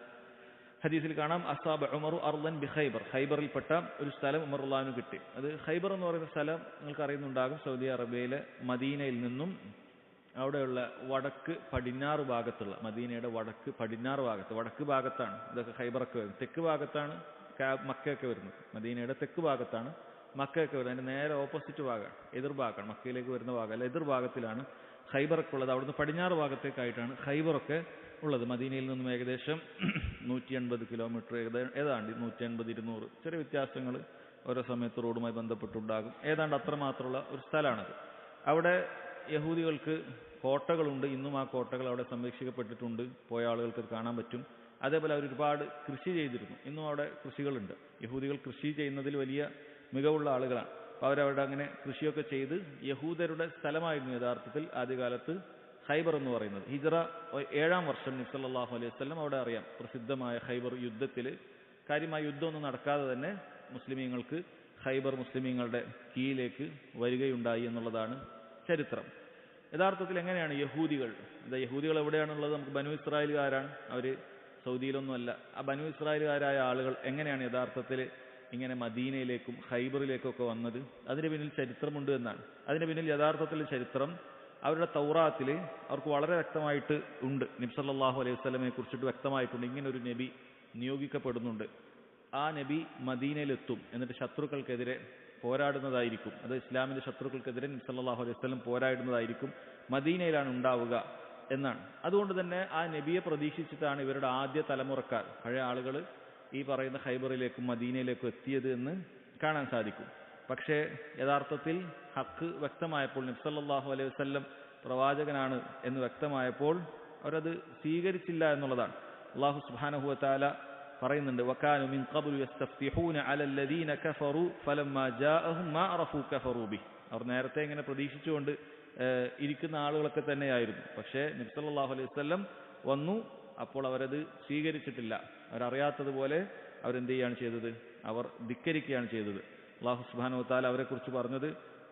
ഹദീസിൽ കാണാം, അസാബ ഉമറു അർളൻ ബി ഖൈബർ, ഖൈബറിൽപ്പെട്ട ഒരു സ്ഥലം ഉമർ അള്ളാഹുവിന് കിട്ടി. അത് ഖൈബർ എന്ന് പറയുന്ന സ്ഥലം നിങ്ങൾക്ക് അറിയുന്നുണ്ടാകും, സൗദി അറേബ്യയിലെ മദീനയിൽ നിന്നും അവിടെയുള്ള വടക്ക് പടിഞ്ഞാറ് ഭാഗത്തുള്ള, മദീനയുടെ വടക്ക് പടിഞ്ഞാറ് ഭാഗത്ത്, വടക്ക് ഭാഗത്താണ് ഇതൊക്കെ ഖൈബറൊക്കെ വരുന്നത്. തെക്ക് ഭാഗത്താണ് മക്കയൊക്കെ വരുന്നത്. മദീനയുടെ തെക്ക് ഭാഗത്താണ് മക്കയൊക്കെ വരുന്നത്. അതിൻ്റെ നേരെ ഓപ്പോസിറ്റ് ഭാഗമാണ്, എതിർഭാഗമാണ്, മക്കയിലേക്ക് വരുന്ന ഭാഗമല്ല, എതിർഭാഗത്തിലാണ് ഖൈബറൊക്കെ ഉള്ളത്. അവിടുന്ന് പടിഞ്ഞാറ് ഭാഗത്തേക്കായിട്ടാണ് ഖൈബറൊക്കെ ഉള്ളത്. മദീനയിൽ നിന്നും ഏകദേശം 180 കിലോമീറ്റർ, ഏതാണ്ട് 180-200, ചെറിയ വ്യത്യാസങ്ങൾ ഓരോ സമയത്ത് റോഡുമായി ബന്ധപ്പെട്ടുണ്ടാകും. ഏതാണ്ട് അത്രമാത്രമുള്ള ഒരു സ്ഥലമാണത്. അവിടെ യഹൂദികൾക്ക് കോട്ടകളുണ്ട്. ഇന്നും ആ കോട്ടകൾ അവിടെ സംരക്ഷിക്കപ്പെട്ടിട്ടുണ്ട്. പോയ ആളുകൾക്ക് കാണാൻ പറ്റും. അതേപോലെ അവർ ഒരുപാട് കൃഷി ചെയ്തിരുന്നു. ഇന്നും അവിടെ കൃഷികളുണ്ട്. യഹൂദികൾ കൃഷി ചെയ്യുന്നതിൽ വലിയ മികവുള്ള ആളുകളാണ്. അപ്പോൾ അവരവിടെ അങ്ങനെ കൃഷിയൊക്കെ ചെയ്ത്, യഹൂദരുടെ സ്ഥലമായിരുന്നു യഥാർത്ഥത്തിൽ ആദ്യകാലത്ത് ഖൈബർ എന്ന് പറയുന്നത്. ഹിജ്റ 7-ാം വർഷം നബി സല്ലല്ലാഹു അലൈഹി വസല്ലം, അവിടെ അറിയാം പ്രസിദ്ധമായ ഖൈബർ യുദ്ധത്തിൽ കാര്യമായ യുദ്ധമൊന്നും നടക്കാതെ തന്നെ മുസ്ലിമീങ്ങൾക്ക് ഖൈബർ മുസ്ലിമീങ്ങളുടെ കീഴിലേക്ക് വരികയുണ്ടായി എന്നുള്ളതാണ് ചരിത്രം. യഥാർത്ഥത്തിൽ എങ്ങനെയാണ് യഹൂദികൾ എവിടെയാണുള്ളത്? നമുക്ക് ബനു ഇസ്രായേലുകാരാണ്, അവർ സൗദിയിലൊന്നുമല്ല. ആ ബനു ഇസ്രായേലുകാരായ ആളുകൾ എങ്ങനെയാണ് യഥാർത്ഥത്തിൽ ഇങ്ങനെ മദീനയിലേക്കും ഖൈബറിലേക്കൊക്കെ വന്നത്? അതിന് പിന്നിൽ ചരിത്രമുണ്ട് എന്നാണ്. അതിന് പിന്നിൽ യഥാർത്ഥത്തിൽ ചരിത്രം അവരുടെ തൗറാത്തിൽ അവർക്ക് വളരെ വ്യക്തമായിട്ട് ഉണ്ട്. നബി സല്ലല്ലാഹു അലൈഹി വസല്ലമയെ കുറിച്ചിട്ട് വ്യക്തമായിട്ടുണ്ട്, ഇങ്ങനെ ഒരു നബി നിയോഗിക്കപ്പെടുന്നുണ്ട്. ആ നബി മദീനയിലെത്തും, എന്നിട്ട് ശത്രുക്കൾക്കെതിരെ പോരാടുന്നതായിരിക്കും. അത് ഇസ്ലാമിന്റെ ശത്രുക്കൾക്കെതിരെ നബി സല്ലല്ലാഹു അലൈഹി വസല്ലം പോരാടുന്നതായിരിക്കും, മദീനയിലാണ് ഉണ്ടാവുക എന്നാണ്. അതുകൊണ്ട് തന്നെ ആ നബിയെ പ്രതീക്ഷിച്ചിട്ടാണ് ഇവരുടെ ആദ്യ തലമുറക്കാർ, പഴയ ആളുകൾ ഈ പറയുന്ന ഖൈബറിലേക്കും മദീനയിലേക്കും എത്തിയത് എന്ന് കാണാൻ സാധിക്കും. പക്ഷേ യഥാർത്ഥത്തിൽ ഹക്ക് വ്യക്തമായപ്പോൾ, നബി സല്ലല്ലാഹു അലൈഹി വസല്ലം പ്രവാചകനാണ് എന്ന് വ്യക്തമായപ്പോൾ അവരത് സ്വീകരിച്ചില്ല എന്നുള്ളതാണ്. അല്ലാഹു സുബ്ഹാനഹു വ തആല പറയുന്നുണ്ട്, വകാനു മിൻ ഖബ്ലു യസ്തഫ്തിഹൂന അലൽ ലദീന കഫറു ഫലമ്മാ ജാഅഹും മാ അറഫു കഫറു ബിഹി. അവർ നേരത്തെ ഇങ്ങനെ പ്രതീക്ഷിച്ചുകൊണ്ട് ഇരിക്കുന്ന ആളുകളൊക്കെ തന്നെയായിരുന്നു. പക്ഷേ നബി സല്ലല്ലാഹു അലൈഹി വസല്ലം വന്നു, അപ്പോൾ അവരത് സ്വീകരിച്ചിട്ടില്ല. അവരറിയാത്തതുപോലെ അവരെന്ത് ചെയ്യുകയാണ് ചെയ്തത്? അവർ ധിക്കരിക്കുകയാണ് ചെയ്തത്. അല്ലാഹു സുബ്ഹാനഹു വ തആല അവരെക്കുറിച്ച് പറഞ്ഞത്,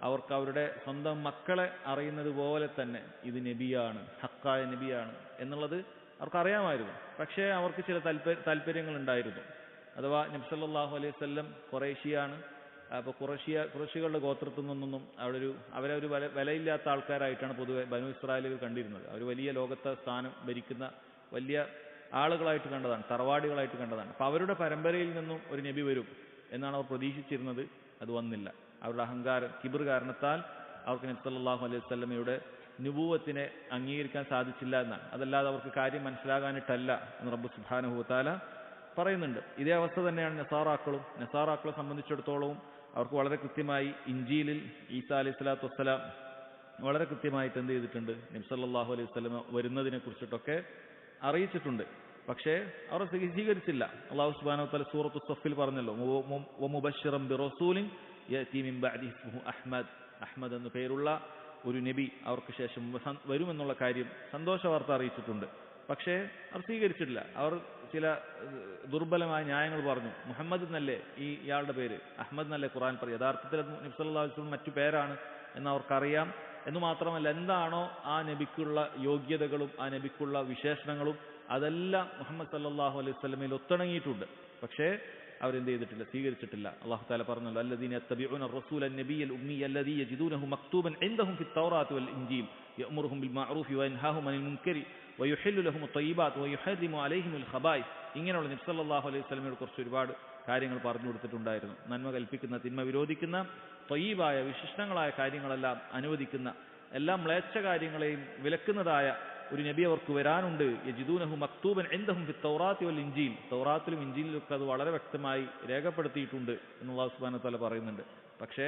അവർക്ക് അവരുടെ സ്വന്തം മക്കളെ അറിയുന്നത് പോലെ തന്നെ ഇത് നബിയാണ്, ഹക്കായ നബിയാണ് എന്നുള്ളത് അവർക്കറിയാമായിരുന്നു. പക്ഷേ അവർക്ക് ചില താല്പര്യങ്ങളുണ്ടായിരുന്നു. അഥവാ നബി സല്ലല്ലാഹു അലൈഹി വസല്ലം ഖുറൈശിയാണ്, അപ്പോൾ കുറശികളുടെ ഗോത്രത്തിൽ നിന്നൊന്നും അവരെ ഒരു വിലയില്ലാത്ത ആൾക്കാരായിട്ടാണ് പൊതുവെ ബനു ഇസ്രായേലുകൾ കണ്ടിരുന്നത്. അവർ വലിയ ലോകത്തെ സ്ഥാനം ഭരിക്കുന്ന വലിയ ആളുകളായിട്ട് കണ്ടതാണ്, തറവാടികളായിട്ട് കണ്ടതാണ്. അപ്പോൾ അവരുടെ പരമ്പരയിൽ നിന്നും ഒരു നബി വരും എന്നാണ് അവർ പ്രതീക്ഷിച്ചിരുന്നത്. അത് വന്നില്ല. അവരുടെ അഹങ്കാരം, കിബർ കാരണത്താൽ അവർക്ക് നബി സല്ലല്ലാഹു അലൈഹി വസല്ലമയുടെ നുബുവത്തിനെ അംഗീകരിക്കാൻ സാധിച്ചില്ല എന്നാണ്. അതല്ലാതെ അവർക്ക് കാര്യം മനസ്സിലാകാനിട്ടല്ല എന്ന് റബ്ബ് സുബ്ഹാനഹു വ തആല പറയുന്നുണ്ട്. ഇതേ അവസ്ഥ തന്നെയാണ് നസാറാക്കളെ സംബന്ധിച്ചിടത്തോളവും അവർക്ക് വളരെ കൃത്യമായി ഇഞ്ചീലിൽ ഈസാ അലൈഹി സ്വലാത്തു വസ്സലാം വളരെ കൃത്യമായിട്ട് എന്ത് ചെയ്തിട്ടുണ്ട്, നബി സല്ലല്ലാഹു അലൈഹി വസല്ലമ വരുന്നതിനെ കുറിച്ചിട്ടൊക്കെ അറിയിച്ചിട്ടുണ്ട്. പക്ഷേ അവർ സ്വീകരിച്ചില്ല. അല്ലാഹു സുബ്ഹാനഹു വ തആല സൂറത്തു സഫിൽ പറഞ്ഞല്ലോ, വമുബശ്ശിറൻ ബിറസൂലിൻ യഅതി മിൻ ബഅദി ഇസ്മുഹു അഹ്മദ് എന്ന പേരുള്ള ഒരു നബി അവർക്ക് ശേഷം വരുമെന്നുള്ള കാര്യം സന്തോഷ വാർത്ത അറിയിച്ചിട്ടുണ്ട്. പക്ഷേ അവർ സ്വീകരിച്ചിട്ടില്ല. അവർ ചില ദുർബലമായ ന്യായങ്ങൾ പറഞ്ഞു. മുഹമ്മദ് എന്നല്ലേ ഇയാളുടെ പേര്, അഹ്മദ് എന്നല്ലേ ഖുർആൻ പറയും. യഥാർത്ഥത്തിൽ നബി സല്ലല്ലാഹു അലൈഹി വസല്ലം മറ്റു പേരാണ് എന്ന് അവർക്കറിയാം. എന്ന് മാത്രമല്ല, എന്താണോ ആ നബിക്കുള്ള യോഗ്യതകളും ആ നബിക്കുള്ള വിശേഷണങ്ങളും അതെല്ലാം മുഹമ്മദ് സല്ലല്ലാഹു അലൈഹി വസല്ലമയിൽ ഒത്തിണങ്ങിയിട്ടുണ്ട്. പക്ഷേ അവരെന്ത് ചെയ്തിട്ടില്ല, സ്വീകരിച്ചിട്ടില്ല. അല്ലാഹു തആല പറഞ്ഞല്ലോ, അല്ലദീന യത്തബിഊന റസൂല നബിയ്യൽ ഉമ്മിയ അല്ലദീ യജിദൂനഹു മക്തൂബൻ ഇൻദഹും ഫിത്തൗറാത്തി വൽ ഇൻജീൽ യഅ്മുറുഹും ബിൽ മഅറൂഫി വയൻഹാഹും അനിൽ മുൻകരി വയുഹില്ലു ലഹും അത്വയ്യിബാത്ത് വയുഹർരിമു അലൈഹിമുൽ ഖബായിസ്. ഇങ്ങനെയുള്ള നബി സല്ലല്ലാഹു അലൈഹി വസല്ലമയെ കുറിച്ച് ഒരുപാട് കാര്യങ്ങൾ പറഞ്ഞു കൊടുത്തിട്ടുണ്ടായിരുന്നു. നന്മ കൽപ്പിക്കുന്ന, തിന്മ വിരോധിക്കുന്ന, ത്വയ്യിബായ വിശിഷ്ടങ്ങളായ കാര്യങ്ങളെല്ലാം അനുവദിക്കുന്ന, എല്ലാ മ്ലേച്ഛ കാര്യങ്ങളെയും വിലക്കുന്നതായ ഒരു നബി അവർക്ക് വരാനുണ്ട്. യജിദൂനഹു മക്തൂബൻ ഇൻദഹും ഫിത്തൗറാത്തി വൽ ഇൻജീൽ. തൗറാത്തിലും ഇൻജീലിലൊക്കെ അത് വളരെ വ്യക്തമായി രേഖപ്പെടുത്തിയിട്ടുണ്ട് എന്ന് അല്ലാഹു സുബ്ഹാനഹു വ തആല പറയുന്നുണ്ട്. പക്ഷേ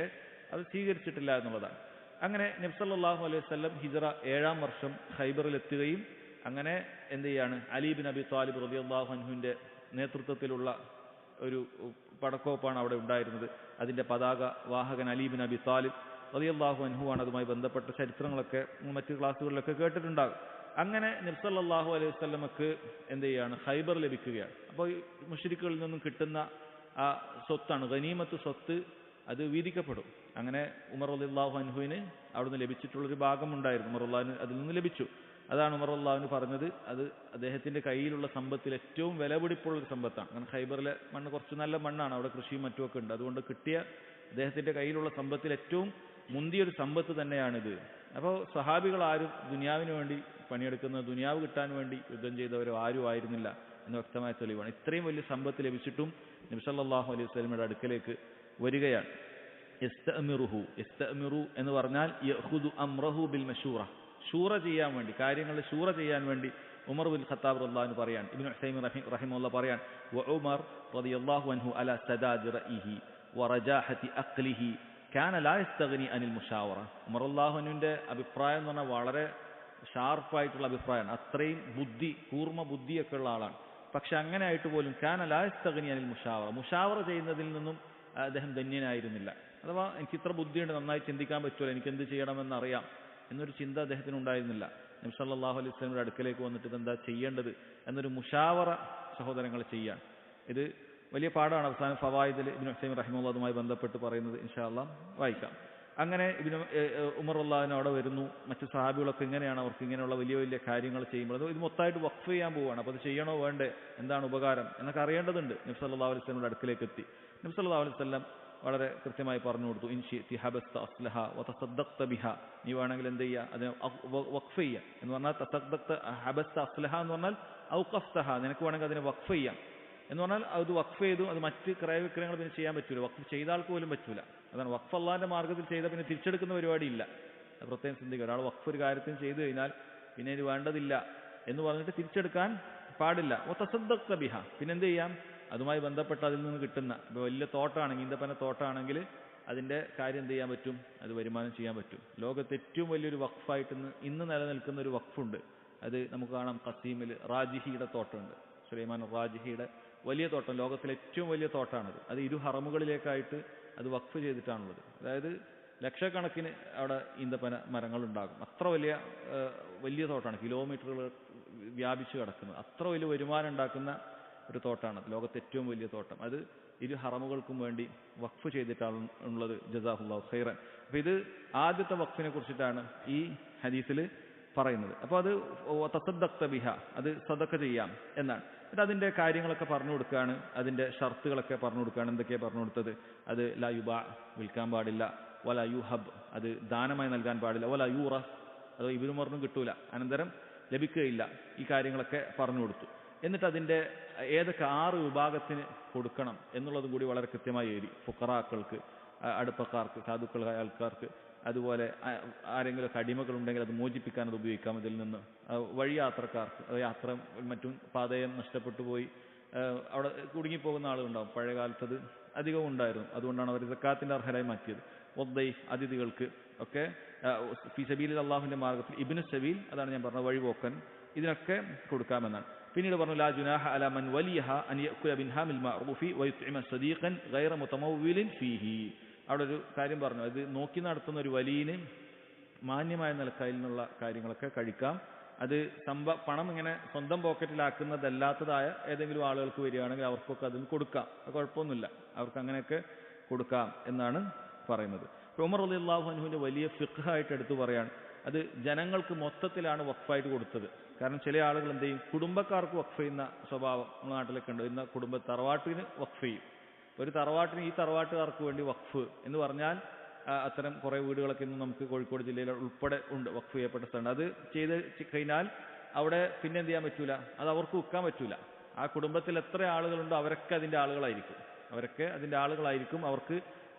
അത് സ്വീകരിച്ചിട്ടില്ല എന്നുള്ളതാണ്. അങ്ങനെ നബി സല്ലല്ലാഹു അലൈഹി വസല്ലം ഹിജ്റ 7-ാം വർഷം ഖൈബറിൽ എത്തുകയും അങ്ങനെ എന്ത് ചെയ്യാണ്, അലി ബിൻ അബി ത്വാലിബ് റളിയല്ലാഹു അൻഹുവിന്റെ നേതൃത്വത്തിലുള്ള ഒരു പടക്കോപ്പാണ് അവിടെ ഉണ്ടായിരുന്നത്. അതിന്റെ പതാക വാഹകൻ അലി ബിൻ അബി ത്വാലിബ് റളിയല്ലാഹു അൻഹു ആണ്. അതുമായി ബന്ധപ്പെട്ട ചരിത്രങ്ങളൊക്കെ മറ്റു ക്ലാസ്സുകളിലൊക്കെ കേട്ടിട്ടുണ്ടാകും. അങ്ങനെ നബി സല്ലല്ലാഹു അലൈഹി വസല്ലമക്ക് എന്ത് ചെയ്യാണ്, ഖൈബർ ലഭിക്കുകയാണ്. അപ്പോൾ മുശ്രിക്കുകളിൽ നിന്നും കിട്ടുന്ന ആ സ്വത്താണ്, ഗനീമത്ത് സ്വത്ത്, അത് വീതിക്കപ്പെടും. അങ്ങനെ ഉമർ റളിയല്ലാഹു അൻഹുവിന് അവിടുന്ന് ലഭിച്ചിട്ടുള്ളൊരു ഭാഗമുണ്ടായിരുന്നു. ഉമർ റളിയല്ലാഹു അതിൽ നിന്ന് ലഭിച്ചു. അതാണ് ഉമർ റളിയല്ലാഹു പറഞ്ഞത്, അത് അദ്ദേഹത്തിന്റെ കയ്യിലുള്ള സമ്പത്തിൽ ഏറ്റവും വിലപിടിപ്പുള്ളൊരു സമ്പത്താണ്. കാരണം ഖൈബറിലെ മണ്ണ് കുറച്ച് നല്ല മണ്ണാണ്, അവിടെ കൃഷിയും മറ്റുമൊക്കെ ഉണ്ട്. അതുകൊണ്ട് കിട്ടിയ അദ്ദേഹത്തിന്റെ കയ്യിലുള്ള സമ്പത്തിൽ ഏറ്റവും മുന്തിയൊരു സമ്പത്ത് തന്നെയാണിത്. അപ്പോൾ സഹാബികൾ ആരും ദുനിയാവിന് വേണ്ടി പണിയെടുക്കുന്നത്, ദുനിയാവ് കിട്ടാൻ വേണ്ടി യുദ്ധം ചെയ്തവരോ ആരും ആയിരുന്നില്ല എന്ന് വ്യക്തമായ തെളിവാണ്. ഇത്രയും വലിയ സമ്പത്ത് ലഭിച്ചിട്ടും നബി സല്ലല്ലാഹു അലൈഹി വസല്ലമയുടെ അടുക്കലേക്ക് വരികയാണ്. യസ്തഅ്മിറു എന്ന് പറഞ്ഞാൽ യഖുദു അംറഹു ബിൽ മശൂറ, ഷൂറ ചെയ്യാൻ വേണ്ടി, കാര്യങ്ങളിൽ ഷൂറ ചെയ്യാൻ വേണ്ടി ഉമർ ബിൻ ഖത്താബ് റളിയല്ലാഹു അൻഹു പറയാണ്. ഇബ്നു ഉസൈമിൻ റഹിമഹുല്ലാഹ് പറയാൻ, വഉമർ റളിയല്ലാഹു അൻഹു അലാ സദാദി റഅയിഹി വറജാഹതി അഖ്ലിഹി കാന ലാ യസ്തഗ്നി അനിൽ മുശാവറ. ഉമർ റളിയല്ലാഹു അൻഹുവിന്റെ അഭിപ്രായം എന്ന് പറഞ്ഞാൽ വളരെ ഷാർപ്പായിട്ടുള്ള അഭിപ്രായമാണ്. അത്രയും ബുദ്ധി, കൂർമ്മ ബുദ്ധിയൊക്കെ ഉള്ള ആളാണ്. പക്ഷെ അങ്ങനെ ആയിട്ട് പോലും കാന ലാ യസ്തഗ്നി അനിൽ മുശാവറ ചെയ്യുന്നതിൽ നിന്നും അദ്ദേഹം ധന്യനായിരുന്നില്ല. അഥവാ എനിക്ക് ഇത്ര ബുദ്ധിയുണ്ട്, നന്നായി ചിന്തിക്കാൻ പറ്റുമല്ലോ, എനിക്ക് എന്ത് ചെയ്യണമെന്നറിയാം എന്നൊരു ചിന്ത അദ്ദേഹത്തിന് ഉണ്ടായിരുന്നില്ല. നബി സല്ലല്ലാഹു അലൈഹി വസല്ലമയുടെ അടുക്കലേക്ക് വന്നിട്ട് ഇതെന്താ ചെയ്യേണ്ടത് എന്നൊരു മുശാവറ സഹോദരങ്ങൾ ചെയ്യാൻ, ഇത് വലിയ പാടാണ്. അവസാനം ഫവായിദിൽ ഇബ്നു ഉസൈമിൻ റഹിമഹുല്ലാഹ് അതുമായി ബന്ധപ്പെട്ട് പറയുന്നത് ഇൻഷാ അല്ലാഹ് വായിക്കാം. അങ്ങനെ ഉമർ റളിയല്ലാഹു അവിടെ വരുന്നു. മറ്റു സഹാബികളൊക്കെ ഇങ്ങനെയാണ്, അവർക്ക് ഇങ്ങനെയുള്ള വലിയ വലിയ കാര്യങ്ങൾ ചെയ്യുമ്പോൾ ഇത് മൊത്തമായിട്ട് വഖഫ് ചെയ്യാൻ പോവുകയാണ്. അപ്പോൾ അത് ചെയ്യണോ വേണ്ടേ, എന്താണ് ഉപകാരം എന്നൊക്കെ അറിയേണ്ടതുണ്ട്. നബി സല്ലല്ലാഹു അലൈഹി വസല്ലമയുടെ അടുക്കലേക്ക് എത്തി. നബി സല്ലല്ലാഹു അലൈഹി വസല്ലം വളരെ കൃത്യമായി പറഞ്ഞു കൊടുത്തു, ഇൻശിഅതി ഹബസ്ത അസ്ലഹ വതസദ്ദഖ്ത ബിഹ, നീ വേണമെങ്കിൽ എന്ത് ചെയ്യുക, അതിനെ വഖഫ് ചെയ്യുക എന്ന് പറഞ്ഞാൽ, തസദ്ദഖ്ത ഹബസ്ത അസ്ലഹ എന്ന് പറഞ്ഞാൽ ഔഖഫ്തഹ, നിനക്ക് വേണമെങ്കിൽ അതിനെ വഖഫ് ചെയ്യാം എന്ന് പറഞ്ഞാൽ അത് വഖഫ് ചെയ്തു. അത് മറ്റ് ക്രയവിക്രയങ്ങൾ പിന്നെ ചെയ്യാൻ പറ്റൂല, വഖഫ് ചെയ്ത ആൾക്ക് പോലും പറ്റൂല. അതാണ് വഖഫ് അള്ളാഹിന്റെ മാർഗ്ഗത്തിൽ ചെയ്താൽ പിന്നെ തിരിച്ചെടുക്കുന്ന പരിപാടിയില്ല. അത് പ്രത്യേകം ചിന്തിക്കുക. ഒരാൾ വഖഫ് ഒരു കാര്യത്തിന് ചെയ്തു കഴിഞ്ഞാൽ പിന്നെ ഇത് വേണ്ടതില്ല എന്ന് പറഞ്ഞിട്ട് തിരിച്ചെടുക്കാൻ പാടില്ല. വതസദ്ദഖ്ത ബിഹ, പിന്നെ എന്ത് ചെയ്യാം, അതുമായി ബന്ധപ്പെട്ട് അതിൽ നിന്ന് കിട്ടുന്ന, ഇപ്പോൾ വലിയ തോട്ടാണെങ്കിൽ, ഈന്തപ്പന തോട്ടാണെങ്കിൽ അതിൻ്റെ കാര്യം എന്ത് ചെയ്യാൻ പറ്റും, അത് വരുമാനം ചെയ്യാൻ പറ്റും. ലോകത്ത് ഏറ്റവും വലിയൊരു വഖഫായിട്ട് ഇന്ന് നിലനിൽക്കുന്ന ഒരു വഖഫുണ്ട്. അത് നമുക്ക് കാണാം, ഖസീമിൽ റാജിഹിയുടെ തോട്ടമുണ്ട്. സുലൈമാൻ റാജിഹിയുടെ വലിയ തോട്ടം, ലോകത്തിലെ ഏറ്റവും വലിയ തോട്ടാണത്. അത് 2 ഹറമുകളിലേക്കായിട്ട് അത് വഖഫ് ചെയ്തിട്ടാണുള്ളത്. അതായത് ലക്ഷക്കണക്കിന് അവിടെ ഈന്തപ്പന മരങ്ങളുണ്ടാകും. അത്ര വലിയ തോട്ടാണ്, കിലോമീറ്ററുകൾ വ്യാപിച്ചു കിടക്കുന്നത്. അത്ര വലിയ വരുമാനം ഉണ്ടാക്കുന്ന ഒരു തോട്ടാണ് ലോകത്തെ ഏറ്റവും വലിയ തോട്ടം. അത് 2 ഹറമുകൾക്കും വേണ്ടി വഖഫ് ചെയ്തിട്ടാണ് ഉള്ളത്. ജസാഹുല്ലാഹു ഖൈറൻ. അപ്പോൾ ഇത് ആദ്യത്തെ വഖഫിനെ കുറിച്ചിട്ടാണ് ഈ ഹദീസിൽ പറയുന്നത്. അപ്പോൾ അത് തസദ്ദഖ്ത ബിഹ, അത് സദഖ ചെയ്യാം എന്നാണ്. എന്നിട്ട് അതിൻ്റെ കാര്യങ്ങളൊക്കെ പറഞ്ഞു കൊടുക്കുകയാണ്, അതിൻ്റെ ഷർത്തുകളൊക്കെ പറഞ്ഞു കൊടുക്കുകയാണ്. എന്തൊക്കെയാണ് പറഞ്ഞു കൊടുത്തത്? അത് ലാ യുബാ, വിൽക്കാൻ പാടില്ല, വല യുഹബ്, അത് ദാനമായി നൽകാൻ പാടില്ല, വല യൂറസ്, അത് ഇവരും മറിനും കിട്ടൂല, അനന്തരം ലഭിക്കുകയില്ല. ഈ കാര്യങ്ങളൊക്കെ പറഞ്ഞു കൊടുത്തു. എന്നിട്ട് അതിൻ്റെ ഏതൊക്കെ 6 വിഭാഗത്തിന് കൊടുക്കണം എന്നുള്ളതും കൂടി വളരെ കൃത്യമായി എഴുതി. ഫുഖറാക്കൾക്ക്, അടുപ്പക്കാർക്ക്, സാധുക്കളായ ആൾക്കാർക്ക്, അതുപോലെ ആരെങ്കിലും അടിമകളുണ്ടെങ്കിൽ അത് മോചിപ്പിക്കാൻ അത് ഉപയോഗിക്കാം. ഇതിൽ നിന്ന് വഴി യാത്രക്കാർക്ക്, യാത്ര മറ്റും പാതയം നഷ്ടപ്പെട്ടു പോയി അവിടെ കുടുങ്ങിപ്പോകുന്ന ആളുകളുണ്ടാവും. പഴയ കാലത്തത് അധികവും ഉണ്ടായിരുന്നു. അതുകൊണ്ടാണ് അവർ സക്കാത്തിൻ്റെ അർഹരായി മാറ്റിയത്. വദ്ദൈഫ്, അതിഥികൾക്ക് ഒക്കെ ഫീ സബീലിൽ അള്ളാഹുവിൻ്റെ മാർഗത്തിൽ, ഇബ്നു സബീൽ, അതാണ് ഞാൻ പറഞ്ഞത്, വഴിപോക്കൻ, ഇതിനൊക്കെ കൊടുക്കാമെന്നാണ്. പിന്നീട് പറഞ്ഞു ലാ ജുനാഹ അലാ മൻ വലിയഹ അൻ യഅകുല ബിൻഹാമിൽ മഅറൂഫി വയുത്ഇമ സദീഖൻ ഗൈറ മുതമവ്വിലിൻ ഫീഹി. അവിടെ ഒരു കാര്യം പറഞ്ഞു, അത് നോക്കി നടത്തുന്ന ഒരു വലിയന് മാന്യമായ നിലക്കയിൽ നിന്നുള്ള കാര്യങ്ങളൊക്കെ കഴിക്കാം. അത് പണം ഇങ്ങനെ സ്വന്തം പോക്കറ്റിലാക്കുന്നതല്ലാത്തതായ ഏതെങ്കിലും ആളുകൾക്ക് വരികയാണെങ്കിൽ അവർക്കൊക്കെ അതിന് കൊടുക്കാം, അത് കുഴപ്പമൊന്നുമില്ല, അവർക്ക് അങ്ങനെയൊക്കെ കൊടുക്കാം എന്നാണ് പറയുന്നത്. ഉമർ റളിയല്ലാഹു അൻഹുവിൻ്റെ വലിയ ഫിഖ്ഹായിട്ട് എടുത്തു പറയാണ്, അത് ജനങ്ങൾക്ക് മൊത്തത്തിലാണ് വഖഫായിട്ട് കൊടുത്തത്. കാരണം ചില ആളുകൾ എന്ത് ചെയ്യും, കുടുംബക്കാർക്ക് വഖഫ് ചെയ്യുന്ന സ്വഭാവം നമ്മുടെ നാട്ടിലൊക്കെ ഉണ്ട്. ഇന്ന് തറവാട്ടിന് വഖഫ് ചെയ്യും. ഒരു തറവാട്ടിന്, ഈ തറവാട്ടുകാർക്ക് വേണ്ടി വഖഫ് എന്ന് പറഞ്ഞാൽ അത്തരം കുറേ വീടുകളൊക്കെ ഇന്ന് നമുക്ക് കോഴിക്കോട് ജില്ലയിൽ ഉൾപ്പെടെ ഉണ്ട്, വഖഫ് ചെയ്യപ്പെട്ട സ്ഥലം. അത് ചെയ്ത് കഴിഞ്ഞാൽ അവിടെ പിന്നെ എന്ത് ചെയ്യാൻ പറ്റൂല, അത് അവർക്ക് വിൽക്കാൻ പറ്റൂല. ആ കുടുംബത്തിൽ എത്ര ആളുകളുണ്ടോ അവരൊക്കെ അതിൻ്റെ ആളുകളായിരിക്കും. അവർക്ക്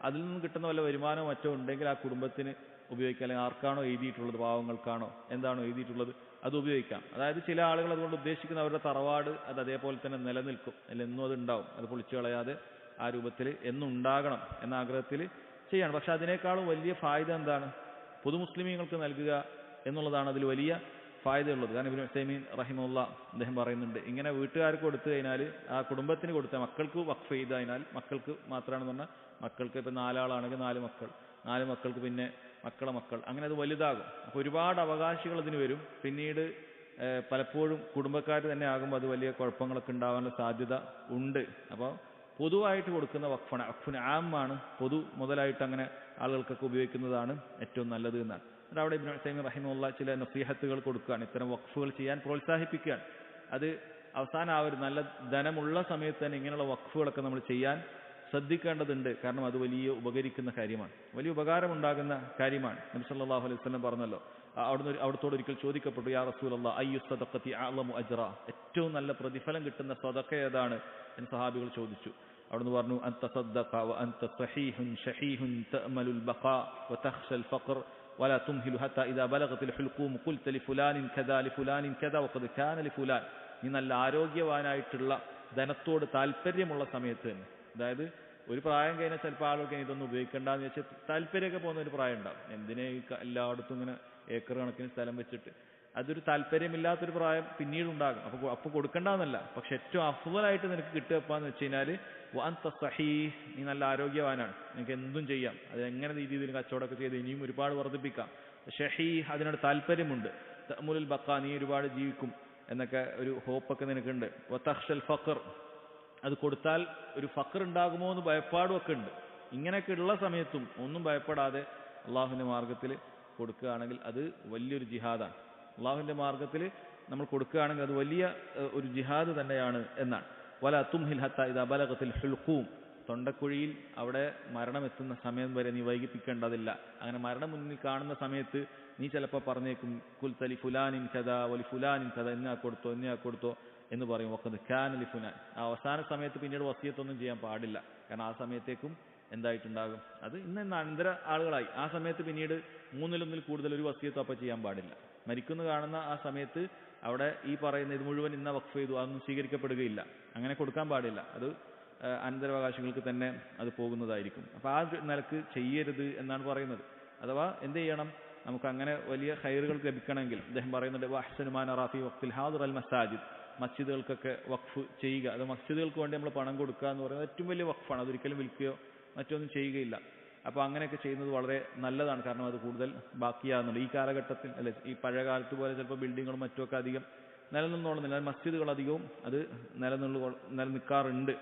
അതിൽ നിന്ന് കിട്ടുന്ന വല്ല വരുമാനമോ മറ്റോ ഉണ്ടെങ്കിൽ ആ കുടുംബത്തിന് ഉപയോഗിക്കാം. അല്ലെങ്കിൽ ആർക്കാണോ എഴുതിയിട്ടുള്ളത്, പാവങ്ങൾക്കാണോ എന്താണോ എഴുതിയിട്ടുള്ളത്, അത് ഉപയോഗിക്കാം. അതായത് ചില ആളുകൾ അതുകൊണ്ട് ഉദ്ദേശിക്കുന്ന അവരുടെ തറവാട് അത് അതേപോലെ തന്നെ നിലനിൽക്കും, അല്ലെങ്കിൽ എന്നും അത് ഉണ്ടാവും, അത് പൊളിച്ചു കളയാതെ ആ രൂപത്തിൽ എന്നും ഉണ്ടാകണം എന്ന ആഗ്രഹത്തിൽ ചെയ്യണം. പക്ഷെ അതിനേക്കാളും വലിയ ഫായ്ദ എന്താണ്? പൊതു മുസ്ലിമീങ്ങൾക്ക് നൽകുക എന്നുള്ളതാണ് അതിൽ വലിയ ഫായ്ദയുള്ളത്. കാരണം ഇബ്നു ഉസൈമീൻ റഹിമഹുല്ലാ അദ്ദേഹം പറയുന്നുണ്ട്, ഇങ്ങനെ വീട്ടുകാർക്ക് കൊടുത്തു കഴിഞ്ഞാൽ, ആ കുടുംബത്തിന് കൊടുത്ത മക്കൾക്ക് വഖഫ് ചെയ്ത് കഴിഞ്ഞാൽ, മക്കൾക്ക് മാത്രമാണെന്ന് പറഞ്ഞാൽ മക്കൾക്ക് ഇപ്പം 4 ആളാണെങ്കിൽ 4 മക്കൾ, 4 മക്കൾക്ക് പിന്നെ മക്കൾ, അങ്ങനെ അത് വലുതാകും. അപ്പോൾ ഒരുപാട് അവകാശികൾ അതിന് വരും. പിന്നീട് പലപ്പോഴും കുടുംബക്കാർ തന്നെ ആകുമ്പോൾ അത് വലിയ കുഴപ്പങ്ങളൊക്കെ ഉണ്ടാകാനുള്ള സാധ്യത ഉണ്ട്. അപ്പോൾ പൊതുവായിട്ട് കൊടുക്കുന്ന വഖഫുന് ആമാണ്, പൊതു മുതലായിട്ട് അങ്ങനെ ആളുകൾക്കൊക്കെ ഉപയോഗിക്കുന്നതാണ് ഏറ്റവും നല്ലത് എന്നാണ്. എന്നിട്ട് അവിടെ ഇബ്നു ഉസൈമീൻ റഹിമഹുല്ലാ ചില നസീഹത്തുകൾ കൊടുക്കുകയാണ്, ഇത്തരം വഖഫുകൾ ചെയ്യാൻ പ്രോത്സാഹിപ്പിക്കുകയാണ്. അത് അവസാനം ആ ഒരു നല്ല ധനമുള്ള സമയത്ത് തന്നെ ഇങ്ങനെയുള്ള വഖഫുകളൊക്കെ നമ്മൾ ചെയ്യാൻ ശ്രദ്ധിക്കേണ്ടതുണ്ട്. കാരണം അത് വലിയ ഉപകരിക്കുന്ന കാര്യമാണ്, വലിയ ഉപകാരമുണ്ടാകുന്ന കാര്യമാണ്. നബി സല്ലല്ലാഹു അലൈഹി വസല്ലം പറഞ്ഞല്ലോ, അവിടത്തോട് ഒരിക്കൽ ചോദിക്കപ്പെട്ടു, യാ റസൂലല്ലാഹ് അയ്യു സദഖത്തി അഅ്ലമു അജ്റ, ഏറ്റവും നല്ല പ്രതിഫലം കിട്ടുന്ന സദഖ ഏതാണ് എന്ന് സഹാബികൾ ചോദിച്ചു. അവിടുന്ന് പറഞ്ഞു, അൻ തസദ്ദഖ വ അൻത സഹീഹുൻ ഷഹീഹുൻ തഅമലുൽ ബഖാ വ തഖ്ശൽ ഫഖർ വലാ തുംഹിലു ഹത്താ ഇദാ ബലഗത്തിൽ ഹുൽഖൂം ഖുൽത ലിഫുലാനിൻ കദാ ലിഫുലാനിൻ കദാ വഖദ് കാന ലിഫുലാൻ. നീ നല്ല ആരോഗ്യവാനായിട്ടുള്ള ധനത്തോട് താല്പര്യമുള്ള സമയത്ത് തന്നെ, അതായത് ഒരു പ്രായം കഴിഞ്ഞാൽ ചിലപ്പോൾ ആളുകൾക്ക് ഇതൊന്നും ഉപയോഗിക്കേണ്ടെന്ന് വെച്ചാൽ താല്പര്യമൊക്കെ പോകുന്ന ഒരു പ്രായം ഉണ്ടാവും. എന്തിനെ എല്ലായിടത്തും ഇങ്ങനെ ഏക്കർ കണക്കിന് സ്ഥലം വെച്ചിട്ട്, അതൊരു താല്പര്യമില്ലാത്തൊരു പ്രായം പിന്നീടുണ്ടാകും. അപ്പോൾ കൊടുക്കേണ്ടെന്നല്ല, പക്ഷെ ഏറ്റവും അഫ്ളലായിട്ട് നിനക്ക് കിട്ടുകയെന്ന് വെച്ച് കഴിഞ്ഞാൽ വഅൻത സഹീഹ്, നീ നല്ല ആരോഗ്യവാനാണ്, നിനക്ക് എന്തും ചെയ്യാം, അത് എങ്ങനെ രീതിയിൽ കച്ചവടമൊക്കെ ചെയ്ത് ഇനിയും ഒരുപാട് വർദ്ധിപ്പിക്കാം. ഷഹീഹ്, അതിനോട് താല്പര്യമുണ്ട്. തഅമുലുൽ ബഖാ, നീ ഒരുപാട് ജീവിക്കും എന്നൊക്കെ ഒരു ഹോപ്പൊക്കെ നിനക്കുണ്ട്. വതഖ്ശൽ ഫഖർ, അത് കൊടുത്താൽ ഒരു ഫഖർ ഉണ്ടാകുമോ എന്ന് ഭയപ്പാടുമൊക്കെ ഉണ്ട്. ഇങ്ങനെയൊക്കെ ഉള്ള സമയത്തും ഒന്നും ഭയപ്പെടാതെ അള്ളാഹുവിൻ്റെ മാർഗത്തിൽ കൊടുക്കുകയാണെങ്കിൽ അത് വലിയൊരു ജിഹാദാണ്. അള്ളാഹുവിൻ്റെ മാർഗത്തിൽ നമ്മൾ കൊടുക്കുകയാണെങ്കിൽ അത് വലിയ ഒരു ജിഹാദ് തന്നെയാണ് എന്നാണ്. വലാ തുംഹിൽ ഹത്താ ഇദാ ബലഗത്തിൽ ഹുൽഖൂം, തൊണ്ടക്കുഴിയിൽ അവിടെ മരണമെത്തുന്ന സമയം വരെ നീ വൈകിപ്പിക്കേണ്ടതില്ല. അങ്ങനെ മരണം മുന്നിൽ കാണുന്ന സമയത്ത് നീ ചിലപ്പോൾ പറഞ്ഞേക്കും, ഖുൽത ലിഫുലാനിൻ കദാ വലിഫുലാനിൻ കദാ, എന്നാ കൊടുത്തോ എന്ന് പറയും. വഖദ് കാന ലിഫുലാൻ, ആ അവസാന സമയത്ത് പിന്നീട് വസിയത്തൊന്നും ചെയ്യാൻ പാടില്ല. കാരണം ആ സമയത്തേക്കും എന്തായിട്ടുണ്ടാകും, അത് ഇന്ന് അനന്തര ആളുകളായി. ആ സമയത്ത് പിന്നീട് 3-1 കൂടുതൽ ഒരു വസിയത്തും അപ്പം ചെയ്യാൻ പാടില്ല. മരിക്കുന്ന കാണുന്ന ആ സമയത്ത് അവിടെ ഈ പറയുന്ന ഇത് മുഴുവൻ ഇന്ന വഖഫ് ചെയ്തു അതൊന്നും സ്വീകരിക്കപ്പെടുകയില്ല, അങ്ങനെ കൊടുക്കാൻ പാടില്ല. അത് അനന്തരാവകാശികൾക്ക് തന്നെ അത് പോകുന്നതായിരിക്കും. അപ്പോൾ ആ നിലക്ക് ചെയ്യരുത് എന്നാണ് പറയുന്നത്. അഥവാ എന്ത് ചെയ്യണം, നമുക്ക് അങ്ങനെ വലിയ ഖൈറുകൾ ലഭിക്കണമെങ്കിൽ അദ്ദേഹം പറയുന്നുണ്ട്, വഅഹ്സനു മാ നറാ ഫീ വഖ്തിൽ ഹാദിർ അൽ മസാജിദ്, മസ്ജിദുകൾക്കൊക്കെ വഖഫ് ചെയ്യുക. അത് മസ്ജിദുകൾക്ക് വേണ്ടി നമ്മൾ പണം കൊടുക്കുക എന്ന് പറയുന്നത് ഏറ്റവും വലിയ വഖഫാണ്. അതൊരിക്കലും വിൽക്കുകയോ മറ്റൊന്നും ചെയ്യുകയില്ല. അപ്പോൾ അങ്ങനെയൊക്കെ ചെയ്യുന്നത് വളരെ നല്ലതാണ്. കാരണം അത് കൂടുതൽ ബാക്കിയാകുന്നുണ്ട് ഈ കാലഘട്ടത്തിൽ. അല്ലെ, ഈ പഴയ കാലത്ത് പോലെ ചിലപ്പോൾ ബിൽഡിങ്ങുകളും മറ്റുമൊക്കെ അധികം നിലനിന്നോളുന്നില്ല, മസ്ജിദുകൾ അധികവും അത് നിലനിൽക്കാറുണ്ട്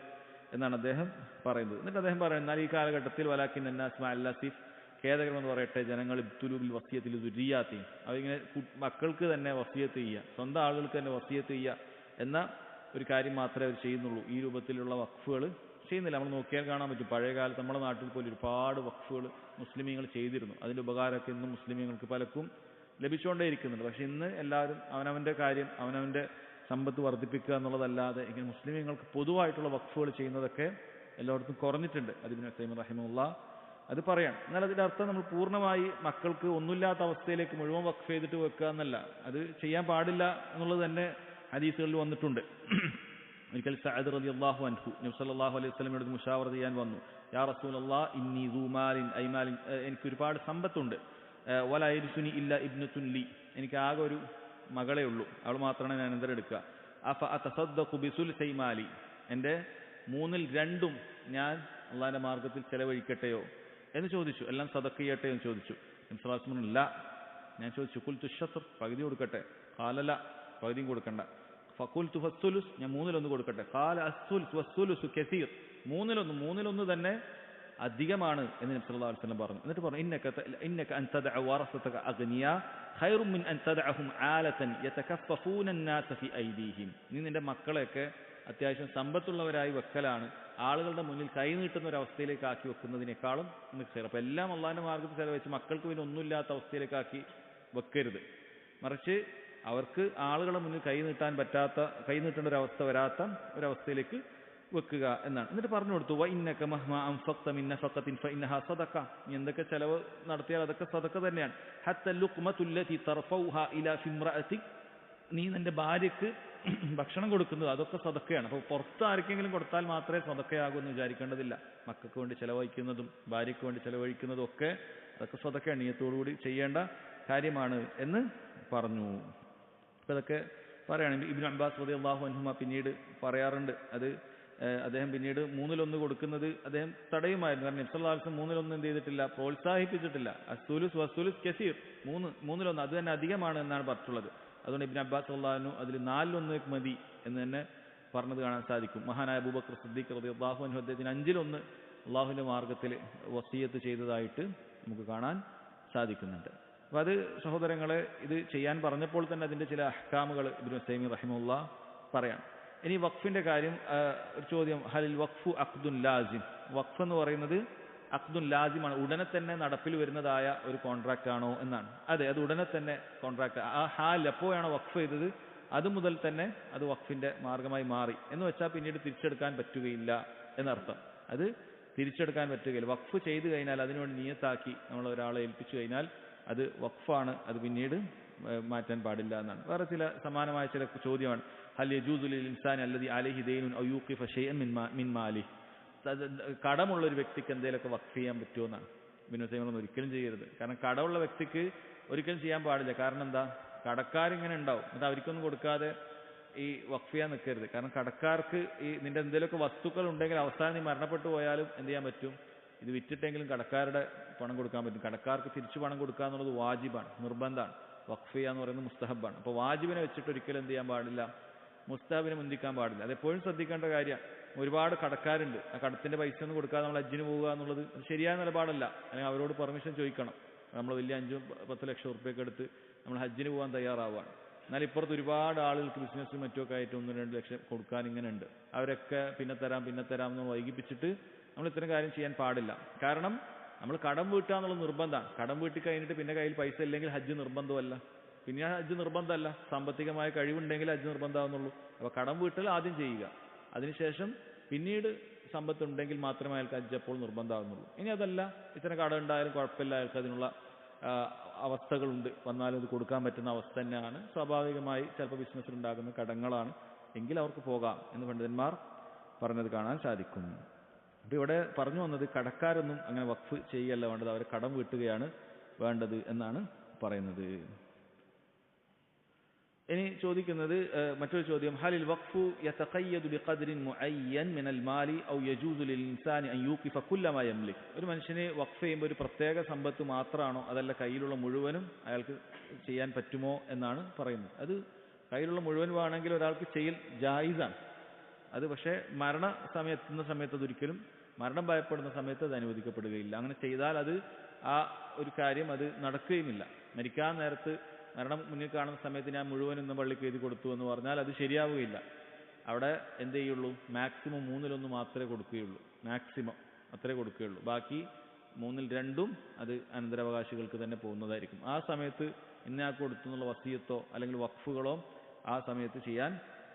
എന്നാണ് അദ്ദേഹം പറയുന്നത്. എന്നിട്ട് അദ്ദേഹം പറയുന്നത്, എന്നാൽ ഈ കാലഘട്ടത്തിൽ വലാക്കിൻ അന്നാസ് മഅൽ ലസീഫ് ഖേദകരമെന്ന് പറയട്ടെ, ജനങ്ങൾ ഇബ്തുലൂബിൽ വസിയത്തിൽ ദുരിയാത്തി, അവരിങ്ങനെ മക്കൾക്ക് തന്നെ വസിയത്ത് ചെയ്യുക, സ്വന്തം ആളുകൾക്ക് തന്നെ വസിയത്ത് ചെയ്യുക എന്ന ഒരു കാര്യം മാത്രമേ അവർ ചെയ്യുന്നുള്ളൂ. ഈ രൂപത്തിലുള്ള വഖഫുകൾ ചെയ്യുന്നില്ല. നമ്മൾ നോക്കിയാൽ കാണാൻ പറ്റും, പഴയ കാലത്ത് നമ്മുടെ നാട്ടിൽ പോലും ഒരുപാട് വഖഫുകൾ മുസ്ലിമീങ്ങൾ ചെയ്തിരുന്നു. അതിൻ്റെ ഉപകാരമൊക്കെ ഇന്നും മുസ്ലിമീങ്ങൾക്ക് പലർക്കും ലഭിച്ചുകൊണ്ടേയിരിക്കുന്നുണ്ട്. പക്ഷെ ഇന്ന് എല്ലാവരും അവനവൻ്റെ കാര്യം, അവനവൻ്റെ സമ്പത്ത് വർദ്ധിപ്പിക്കുക എന്നുള്ളതല്ലാതെ ഇങ്ങനെ മുസ്ലിമീങ്ങൾക്ക് പൊതുവായിട്ടുള്ള വഖഫുകൾ ചെയ്യുന്നതൊക്കെ എല്ലായിടത്തും കുറഞ്ഞിട്ടുണ്ട്. ഇബ്നു ഉസൈമീൻ റഹിമഹുല്ലാഹ് അത് പറയാണ്. എന്നാൽ അതിൻ്റെ അർത്ഥം നമ്മൾ പൂർണ്ണമായി മക്കൾക്ക് ഒന്നുമില്ലാത്ത അവസ്ഥയിലേക്ക് മുഴുവൻ വഖഫ് ചെയ്തിട്ട് വെക്കുക എന്നല്ല, അത് ചെയ്യാൻ പാടില്ല എന്നുള്ളത് തന്നെ ഹദീസുകളിൽ വന്നിട്ടുണ്ട്. ഒരിക്കൽ സഅദ് റളിയല്ലാഹു അൻഹു നബി സല്ലല്ലാഹു അലൈഹി വസല്ലമയോട് മുശാവറ ചെയ്യാൻ വന്നു. യാ റസൂലല്ലാഹ് ഇന്നി ദൂ മാലിൻ ഐമാലിൻ, എനിക്ക് ഒരുപാട് സമ്പത്തുണ്ട്, വല യരിസുനി ഇല്ല ഇബ്നത്തുൻ ലി, എനിക്ക് ആകെ ഒരു മകളേ ഉള്ളൂ, അവൾ മാത്രമാണ് ഞാൻ അനന്തരം എടുക്കുക. അഫ അതസദ്ദഖു ബിസുൽസൈ മാലി, എൻ്റെ 2/3 ഞാൻ അള്ളാഹിന്റെ മാർഗത്തിൽ ചെലവഴിക്കട്ടെയോ എന്ന് ചോദിച്ചു. എല്ലാം സദഖ ചെയ്യട്ടെ എന്ന് ചോദിച്ചു. നബി സല്ലല്ലാഹു അലൈഹി വസല്ലം ഇല്ല. ഞാൻ ചോദിച്ചു ഖുൽതു ശത്ർ, പകുതി കൊടുക്കട്ടെ? ഖാലല, പകുതിയും കൊടുക്കണ്ട. ഫഖുൽതു ഫസ്സുലുസ്, ഞാൻ 1/3 കൊടുക്കട്ടെ? ഖാല അസ്സുലുസ് വസ്സുലുസു കസീർ, 1/3 തന്നെ അധികമാണ് എന്ന് നബി സല്ലല്ലാഹു അലൈഹി വസല്ലം പറഞ്ഞു. എന്നിട്ട് പറഞ്ഞു ഇന്നക അൻ തദഅ വറസതക അഗ്നിയ ഖൈറും മിൻ അൻ തദഅഹും ആലതൻ യതകഫഫൂന الناس ഫി ഐദീഹിം, നീ നിന്റെ മക്കളെയൊക്കെ അത്യാവശ്യം സമ്പത്തുള്ളവരായി വെക്കലാണ് ആളുകളുടെ മുന്നിൽ കൈനീട്ടുന്ന ഒരു അവസ്ഥയിലേക്ക് ആക്കി വെക്കുന്നതിനേക്കാളും നിനക്ക് ഖൈർ. അപ്പോൾ എല്ലാം അള്ളാഹിന്റെ മാർഗ്ഗത്തിൽ ചെലവഴിച്ച് മക്കൾക്ക് പിന്നെ ഒന്നുമില്ലാത്ത അവസ്ഥയിലേക്കാക്കി വെക്കരുത്, മറിച്ച് അവർക്ക് ആളുകളുടെ മുന്നിൽ കൈനീട്ടേണ്ട ഒരവസ്ഥ വരാത്ത ഒരവസ്ഥയിലേക്ക് വെക്കുക എന്നാണ്. എന്നിട്ട് പറഞ്ഞു കൊടുത്തു വഇന്നക മഹ്മാ അൻഫഖത മിൻ നഫഖത്തിൻ ഫഇന്നഹാ സദഖ, നീ എന്തൊക്കെ ചെലവ് നടത്തിയാൽ അതൊക്കെ സദഖ തന്നെയാണ്. ഹത്ത ലുഖ്മത്തുല്ലതി തർഫൗഹാ ഇലാ ഫിംറഅതിക്, നീ നിന്റെ ഭാര്യയ്ക്ക് ഭക്ഷണം കൊടുക്കുന്നത് അതൊക്കെ സദഖയാണ്. അപ്പോൾ പുറത്ത് ആർക്കെങ്കിലും കൊടുത്താൽ മാത്രമേ സദഖയാകൂ എന്ന് വിചാരിക്കേണ്ടതില്ല. മക്കൾക്ക് വേണ്ടി ചെലവഴിക്കുന്നതും ഭാര്യയ്ക്ക് വേണ്ടി ചെലവഴിക്കുന്നതും ഒക്കെ അതൊക്കെ സദഖയാണ്, നിയ്യത്തോടുകൂടി ചെയ്യേണ്ട കാര്യമാണ് എന്ന് പറഞ്ഞു. അപ്പോൾ ഇതൊക്കെ പറയുകയാണെങ്കിൽ ഇബ്നു അബ്ബാസ് റളിയല്ലാഹു അൻഹുമ പിന്നീട് പറയാറുണ്ട്, അത് അദ്ദേഹം പിന്നീട് 1/3 കൊടുക്കുന്നത് അദ്ദേഹം തടയുമായിരുന്നു. കാരണം നബി സല്ലല്ലാഹു അലൈഹി വസല്ലം 1/3 എന്ത് ചെയ്തിട്ടില്ല, പ്രോത്സാഹിപ്പിച്ചിട്ടില്ല. അസ്സുലുസ് വസ്സുലുസ് കസീർ, 1/3 അത് തന്നെ അധികമാണ് എന്നാണ് പറഞ്ഞിട്ടുള്ളത്. അതുകൊണ്ട് ഇബ്നു അബ്ബാസ് റളിയല്ലാഹു അൻഹു അതിൽ 4/1 മതി എന്ന് തന്നെ പറഞ്ഞത് കാണാൻ സാധിക്കും. മഹാനായ അബൂബക്കർ സിദ്ദീഖ് റളിയല്ലാഹു അൻഹു അദ്ദേഹത്തിന് 5/1 അള്ളാഹുവിന്റെ മാർഗത്തിൽ വസിയത്ത് ചെയ്തതായിട്ട് നമുക്ക് കാണാൻ സാധിക്കുന്നുണ്ട്. അപ്പോൾ അത് സഹോദരങ്ങളെ, ഇത് ചെയ്യാൻ പറഞ്ഞപ്പോൾ തന്നെ അതിൻ്റെ ചില അഹ്കാമുകൾ ഇബ്നു ഉസൈമീൻ റഹിമഹുല്ലാഹ് പറയാം. ഇനി വഖഫിന്റെ കാര്യം, ഒരു ചോദ്യം, ഹലിൽ വഖഫു അഖ്ദുൻ ലാസിം, വഖഫ് എന്ന് പറയുന്നത് അഖ്ദുൻ ലാസിമാണ്, ഉടനെ തന്നെ നടപ്പിൽ വരുന്നതായ ഒരു കോൺട്രാക്റ്റ് ആണോ എന്നാണ്. അതെ, അത് ഉടനെ തന്നെ കോൺട്രാക്ട്, ആ ഹാൽ എപ്പോഴാണോ വഖഫ് ചെയ്തത് അത് മുതൽ തന്നെ അത് വഖഫിന്റെ മാർഗമായി മാറി എന്ന് വെച്ചാൽ പിന്നീട് തിരിച്ചെടുക്കാൻ പറ്റുകയില്ല എന്നർത്ഥം. അത് തിരിച്ചെടുക്കാൻ പറ്റുകയില്ല. വഖഫ് ചെയ്തു കഴിഞ്ഞാൽ, അതിനുവേണ്ടി നിയത്താക്കി നമ്മൾ ഒരാളെ ഏൽപ്പിച്ചു കഴിഞ്ഞാൽ അത് വഖഫാണ്, അത് പിന്നീട് മാറ്റാൻ പാടില്ല എന്നാണ്. വേറെ ചില സമാനമായ ചില ചോദ്യമാണ്, ഹൽ യജൂസു ലിൽ ഇൻസാനി അല്ലദി അലൈഹി ദൈനുൻ ഔ യൂഖിഫ ഷൈഅൻ മിൻ മാലിഹി, കടമുള്ള ഒരു വ്യക്തിക്ക് എന്തെങ്കിലുമൊക്കെ വഖഫ് ചെയ്യാൻ പറ്റുമോ എന്നാണ്. ഇബ്നു ഉസൈമീൻ ഒരിക്കലും ചെയ്യരുത്. കാരണം കടമുള്ള വ്യക്തിക്ക് ഒരിക്കലും ചെയ്യാൻ പാടില്ല. കാരണം എന്താ, കടക്കാരിങ്ങനെ ഉണ്ടാവും, എന്നിട്ട് അവർക്കൊന്നും കൊടുക്കാതെ ഈ വഖഫ് ചെയ്യാൻ നിൽക്കരുത്. കാരണം കടക്കാർക്ക് ഈ നിന്റെ എന്തെങ്കിലുമൊക്കെ വസ്തുക്കൾ ഉണ്ടെങ്കിൽ അവസാനം നീ മരണപ്പെട്ടു പോയാലും എന്ത് ചെയ്യാൻ പറ്റും, ഇത് വിറ്റിട്ടെങ്കിലും കടക്കാരുടെ പണം കൊടുക്കാൻ പറ്റും. കടക്കാർക്ക് തിരിച്ചു പണം കൊടുക്കുക എന്നുള്ളത് വാജിബാണ്, നിർബന്ധമാണ്. വഖഫ് ചെയ്യുക എന്ന് പറയുന്നത് മുസ്തഹബാണ്. അപ്പോൾ വാജിബിനെ വെച്ചിട്ട് ഒരിക്കലും എന്ത് ചെയ്യാൻ പാടില്ല, മുസ്തഹബിനെ മുന്തിക്കാൻ പാടില്ല. അതെപ്പോഴും ശ്രദ്ധിക്കേണ്ട കാര്യമാണ്. ഒരുപാട് കടക്കാരുണ്ട്, ആ കടത്തിന്റെ പൈസ ഒന്നും കൊടുക്കാതെ നമ്മൾ ഹജ്ജിന് പോവുക എന്നുള്ളത് ശരിയായ നിലപാടല്ല. അല്ലെങ്കിൽ അവരോട് പെർമിഷൻ ചോദിക്കണം. നമ്മൾ വലിയ 5-10 ലക്ഷം ഉറുപ്പ്യൊക്കെ എടുത്ത് നമ്മൾ ഹജ്ജിന് പോകാൻ തയ്യാറാവുകയാണ്. എന്നാൽ ഇപ്പുറത്ത് ഒരുപാട് ആളുകൾക്ക് ബിസിനസ്സും മറ്റുമൊക്കെ ആയിട്ട് 1-2 ലക്ഷം കൊടുക്കാൻ ഇങ്ങനെ ഉണ്ട്. അവരൊക്കെ പിന്നെ തരാം എന്ന് വൈകിപ്പിച്ചിട്ട് നമ്മൾ ഇത്തരം കാര്യം ചെയ്യാൻ പാടില്ല. കാരണം നമ്മൾ കടം വീട്ടുക എന്നുള്ളത് നിർബന്ധമാണ്. കടം വീട്ടി കഴിഞ്ഞിട്ട് പിന്നെ കയ്യിൽ പൈസ ഇല്ലെങ്കിൽ ഹജ്ജ് നിർബന്ധമല്ല, പിന്നെ ഹജ്ജ് നിർബന്ധമല്ല. സാമ്പത്തികമായ കഴിവുണ്ടെങ്കിൽ ഹജ്ജ് നിർബന്ധമാവുന്നുള്ളൂ. അപ്പോൾ കടം വീട്ടൽ ആദ്യം ചെയ്യുക, അതിനുശേഷം പിന്നീട് സമ്പത്തുണ്ടെങ്കിൽ മാത്രമേ അയാൾക്ക് ഹജ്ജ് അപ്പോൾ നിർബന്ധമാകുന്നുള്ളൂ. ഇനി അതല്ല, ഇത്തരം കടം ഉണ്ടായാലും കുഴപ്പമില്ല, അയാൾക്ക് അതിനുള്ള അവസ്ഥകളുണ്ട്, വന്നാലും ഇത് കൊടുക്കാൻ പറ്റുന്ന അവസ്ഥ തന്നെയാണ്. സ്വാഭാവികമായി ചിലപ്പോൾ ബിസിനസ്സിൽ ഉണ്ടാകുന്ന കടങ്ങളാണ്, എങ്കിൽ അവർക്ക് പോകാം എന്ന് പണ്ഡിതന്മാർ പറഞ്ഞത് കാണാൻ സാധിക്കും. അപ്പോൾ ഇവിടെ പറഞ്ഞു വന്നത്, കടക്കാരൊന്നും അങ്ങനെ വഖഫ് ചെയ്യല്ല വേണ്ടത്, അവരെ കടം വീട്ടുകയാണ് വേണ്ടത് എന്നാണ് പറയുന്നത്. ഇനി ചോദിക്കുന്നത് മറ്റൊരു ചോദ്യം, ഹലിൽ വഖഫു യതഖയ്യദു ബിഖദ്രിൻ മുഅയ്യൻ മിനൽ മാലി ഔ യജൂസു ലിൽ ഇൻസാനി അൻ യൂഖിഫ കുല്ല മാ യംലിക്, ഒരു മനുഷ്യനെ വഖഫ് ചെയ്യുമ്പോൾ ഒരു പ്രത്യേക സമ്പത്ത് മാത്രമാണോ അതല്ല കയ്യിലുള്ള മുഴുവനും അയാൾക്ക് ചെയ്യാൻ പറ്റുമോ എന്നാണ് പറയുന്നത്. അത് കയ്യിലുള്ള മുഴുവൻ വേണമെങ്കിൽ ഒരാൾക്ക് ചെയ്യൽ ജായിസാണ്. അത് പക്ഷേ മരണ സമയത്തുന്ന സമയത്ത് അതൊരിക്കലും, മരണം ഭയപ്പെടുന്ന സമയത്ത് അത് അനുവദിക്കപ്പെടുകയില്ല. അങ്ങനെ ചെയ്താൽ അത് ആ ഒരു കാര്യം അത് നടക്കുകയുമില്ല. മരിക്കാൻ നേരത്ത് മരണം മുന്നിൽ കാണുന്ന സമയത്ത് ഞാൻ മുഴുവൻ ഇന്ന് പള്ളിക്ക് എഴുതി കൊടുത്തു എന്ന് പറഞ്ഞാൽ അത് ശരിയാവുകയില്ല. അവിടെ എന്ത് ചെയ്യുള്ളൂ, മാക്സിമം 1/3 മാത്രമേ കൊടുക്കുകയുള്ളൂ. മാക്സിമം അത്രേ കൊടുക്കുകയുള്ളൂ. ബാക്കി 2/3 അത് അനന്തരാവകാശികൾക്ക് തന്നെ പോകുന്നതായിരിക്കും. ആ സമയത്ത് ഇന്നയാൾക്ക് കൊടുത്തു എന്നുള്ള വസിയത്തോ അല്ലെങ്കിൽ വഖഫുകളോ ആ സമയത്ത് ചെയ്യാൻ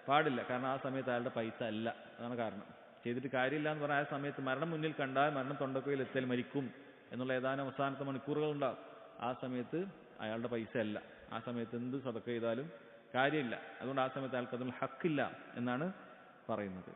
പാടില്ല. കാരണം ആ സമയത്ത് അയാളുടെ പൈസ അല്ല. അതാണ് കാരണം. ചെയ്തിട്ട് കാര്യമില്ല എന്ന് പറഞ്ഞാൽ ആ സമയത്ത് മരണം മുന്നിൽ കണ്ടാൽ, മരണം തൊണ്ടക്കോയിൽ എത്തിയാൽ മരിക്കും എന്നുള്ള ഏതാനും അവസാനത്തെ മണിക്കൂറുകൾ ഉണ്ടാകും. ആ സമയത്ത് അയാളുടെ പൈസ അല്ല. ആ സമയത്ത് എന്ത് സദഖ ചെയ്താലും കാര്യമില്ല. അതുകൊണ്ട് ആ സമയത്ത് അയാൾക്ക് അതിൽ ഹക്കില്ല എന്നാണ് പറയുന്നത്.